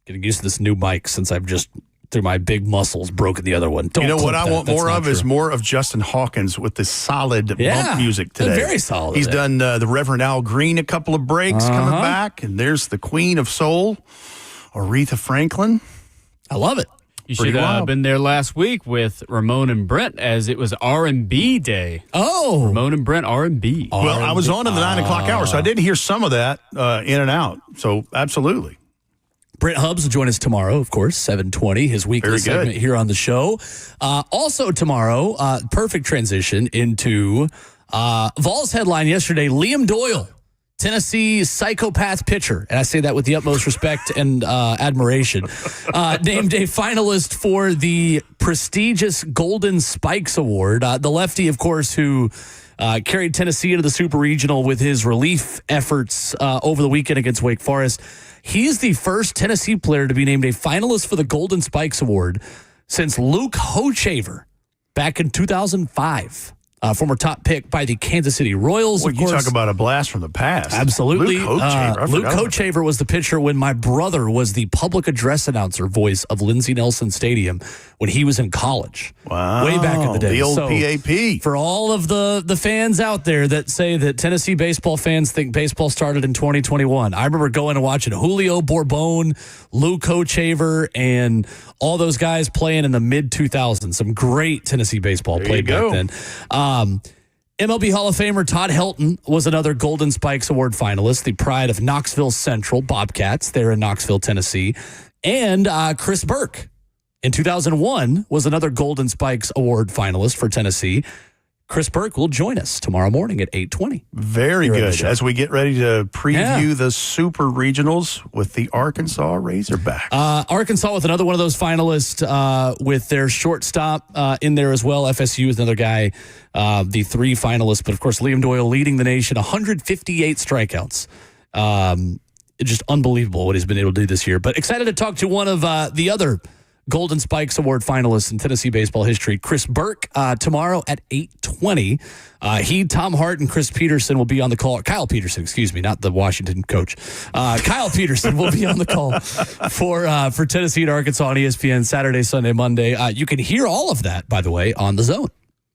Getting used to this new mic since I've just, through my big muscles, broken the other one. Don't you know what I want That's more of true. is more of Justin Hawkins with the solid bump music today. Very solid. He's done the Reverend Al Green a couple of breaks coming back, and there's the Queen of Soul, Aretha Franklin. I love it. You should have been there last week with Ramon and Brandt as it was R&B day. Oh. Ramon and Brandt R&B. Well, I was on in the 9 o'clock hour, so I did hear some of that in and out. So, absolutely. Brent Hubbs will join us tomorrow, of course, 7:20, his weekly segment here on the show. Also tomorrow, perfect transition into Vols headline yesterday, Liam Doyle, Tennessee psychopath pitcher, and I say that with the utmost respect and admiration, named a finalist for the prestigious Golden Spikes Award. The lefty, of course, who carried Tennessee into the Super Regional with his relief efforts over the weekend against Wake Forest. He's the first Tennessee player to be named a finalist for the Golden Spikes Award since Luke Hochevar back in 2005. Former top pick by the Kansas City Royals. Well, of course. You talk about a blast from the past. Absolutely. Luke Hochevar. Luke Hochevar was the pitcher when my brother was the public address announcer voice of Lindsey Nelson Stadium when he was in college. Wow. Way back in the day. The old PAP. For all of the fans out there that say that Tennessee baseball fans think baseball started in 2021, I remember going and watching Julio Borbon, Luke Hochevar, and all those guys playing in the mid-2000s. Some great Tennessee baseball played back then. MLB Hall of Famer Todd Helton was another Golden Spikes Award finalist, the pride of Knoxville Central Bobcats there in Knoxville, Tennessee. And Chris Burke in 2001 was another Golden Spikes Award finalist for Tennessee. Chris Burke will join us tomorrow morning at 8:20. Very good. As we get ready to preview the Super Regionals with the Arkansas Razorbacks. Arkansas with another one of those finalists with their shortstop in there as well. FSU is another guy, the 3 finalists. But, of course, Liam Doyle leading the nation, 158 strikeouts. Just unbelievable what he's been able to do this year. But excited to talk to one of the other Golden Spikes Award finalists in Tennessee baseball history, Chris Burke, tomorrow at 8:20. He, Tom Hart, and Chris Peterson will be on the call. Kyle Peterson, excuse me, not the Washington coach. Kyle Peterson will be on the call for Tennessee and Arkansas on ESPN Saturday, Sunday, Monday. You can hear all of that, by the way, on The Zone,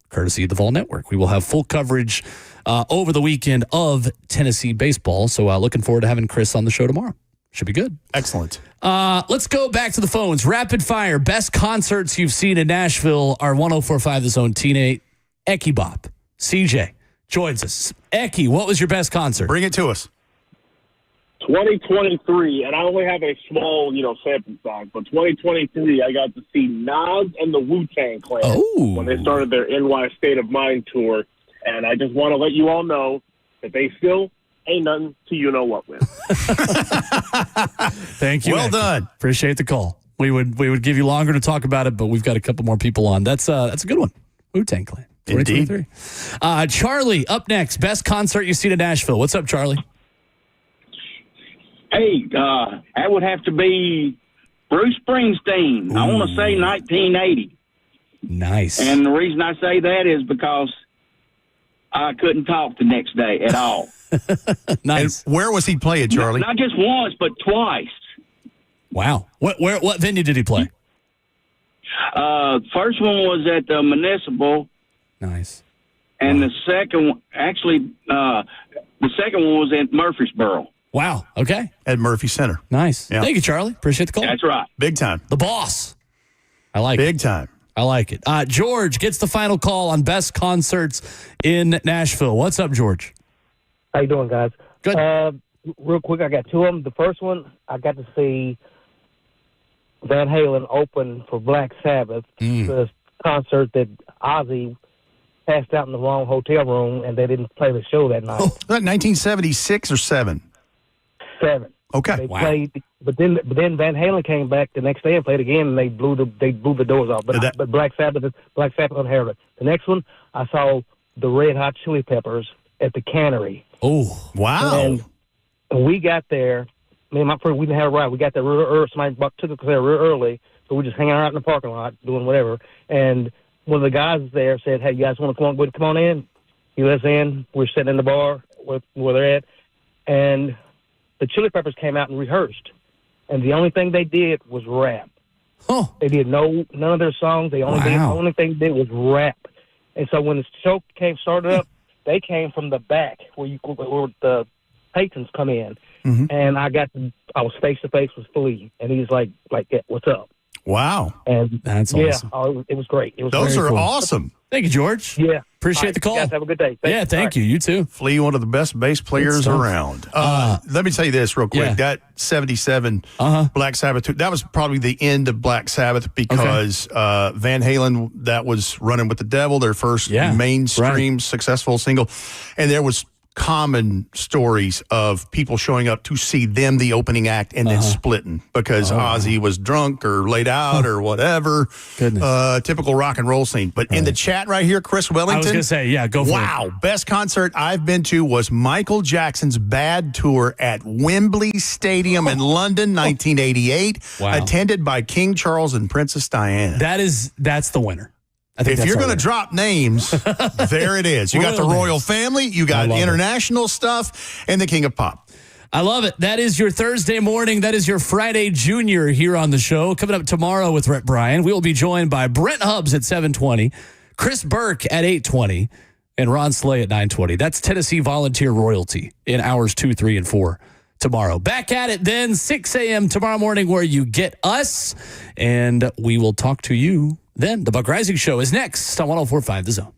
courtesy of the Vol Network. We will have full coverage over the weekend of Tennessee baseball. So looking forward to having Chris on the show tomorrow. Should be good. Excellent. Let's go back to the phones. Rapid fire. Best concerts you've seen in Nashville are 104.5 The Zone teammate Eki Bop. CJ joins us. Eki, what was your best concert? Bring it to us. 2023, and I only have a small, sample size, but 2023, I got to see Nas and the Wu-Tang Clan when they started their NY State of Mind tour, and I just want to let you all know that they still ain't nothing to you-know-what with. Thank you. Well done. Appreciate the call. We would give you longer to talk about it, but we've got a couple more people on. That's a good one. Wu-Tang Clan. 2023. Charlie, up next. Best concert you've seen in Nashville. What's up, Charlie? Hey, that would have to be Bruce Springsteen. I want to say 1980. Nice. And the reason I say that is because I couldn't talk the next day at all. Nice. And where was he playing, Charlie? Not just once, but twice. Wow. What venue did he play? First one was at the Municipal. Nice. And the second one, the second one was at Murfreesboro. Wow. Okay. At Murphy Center. Nice. Yeah. Thank you, Charlie. Appreciate the call. That's right. Big time. The boss. I like Big time. I like it. George gets the final call on best concerts in Nashville. What's up, George? How you doing, guys? Good. Real quick, I got 2 of them. The first one, I got to see Van Halen open for Black Sabbath, the concert that Ozzy passed out in the wrong hotel room, and they didn't play the show that night. Oh, was that 1976 or 7? 7. Okay. They played, but then Van Halen came back the next day and played again, and they blew the doors off. But Black Sabbath unheard it. The next one, I saw the Red Hot Chili Peppers at the Cannery. Oh, wow! And we got there. Me and my friend, we didn't have a ride. We got there real early. Somebody took us there real early, so we just hanging out in the parking lot doing whatever. And one of the guys there said, "Hey, you guys want to come on in?" He let us in. We're sitting in the bar where they're at, and the Chili Peppers came out and rehearsed. And the only thing they did was rap. Oh. They did none of their songs. The only thing they did was rap. And so when the show started up, they came from the back where the patrons come in. Mm-hmm. And I was face to face with Flea, and he's like, yeah, what's up? Wow. And that's awesome. It was great. Those are awesome. Thank you, George. Yeah. Appreciate the call. Guys, have a good day. Thank you. You too. Flea, one of the best bass players around. Let me tell you this real quick. That 77 Black Sabbath, that was probably the end of Black Sabbath because Van Halen, that was Running with the Devil, their first mainstream successful single. And there was common stories of people showing up to see them, the opening act, and then splitting because Ozzy was drunk or laid out or whatever. Goodness. Typical rock and roll scene. But in the chat right here, Chris Wellington. I was going to say, go for it. Wow. Best concert I've been to was Michael Jackson's Bad Tour at Wembley Stadium in London, 1988, attended by King Charles and Princess Diana. That's the winner. If you're going to drop names, there it is. You got the royal family, you got international stuff, and the King of Pop. I love it. That is your Thursday morning. That is your Friday Junior here on the show. Coming up tomorrow with Rhett Bryan, we will be joined by Brent Hubbs at 7:20, Chris Burke at 8:20, and Ron Slay at 9:20. That's Tennessee Volunteer Royalty in hours 2, 3, and 4 tomorrow. Back at it then, 6 a.m. tomorrow morning where you get us, and we will talk to you then. The Buck Rising Show is next on 104.5 The Zone.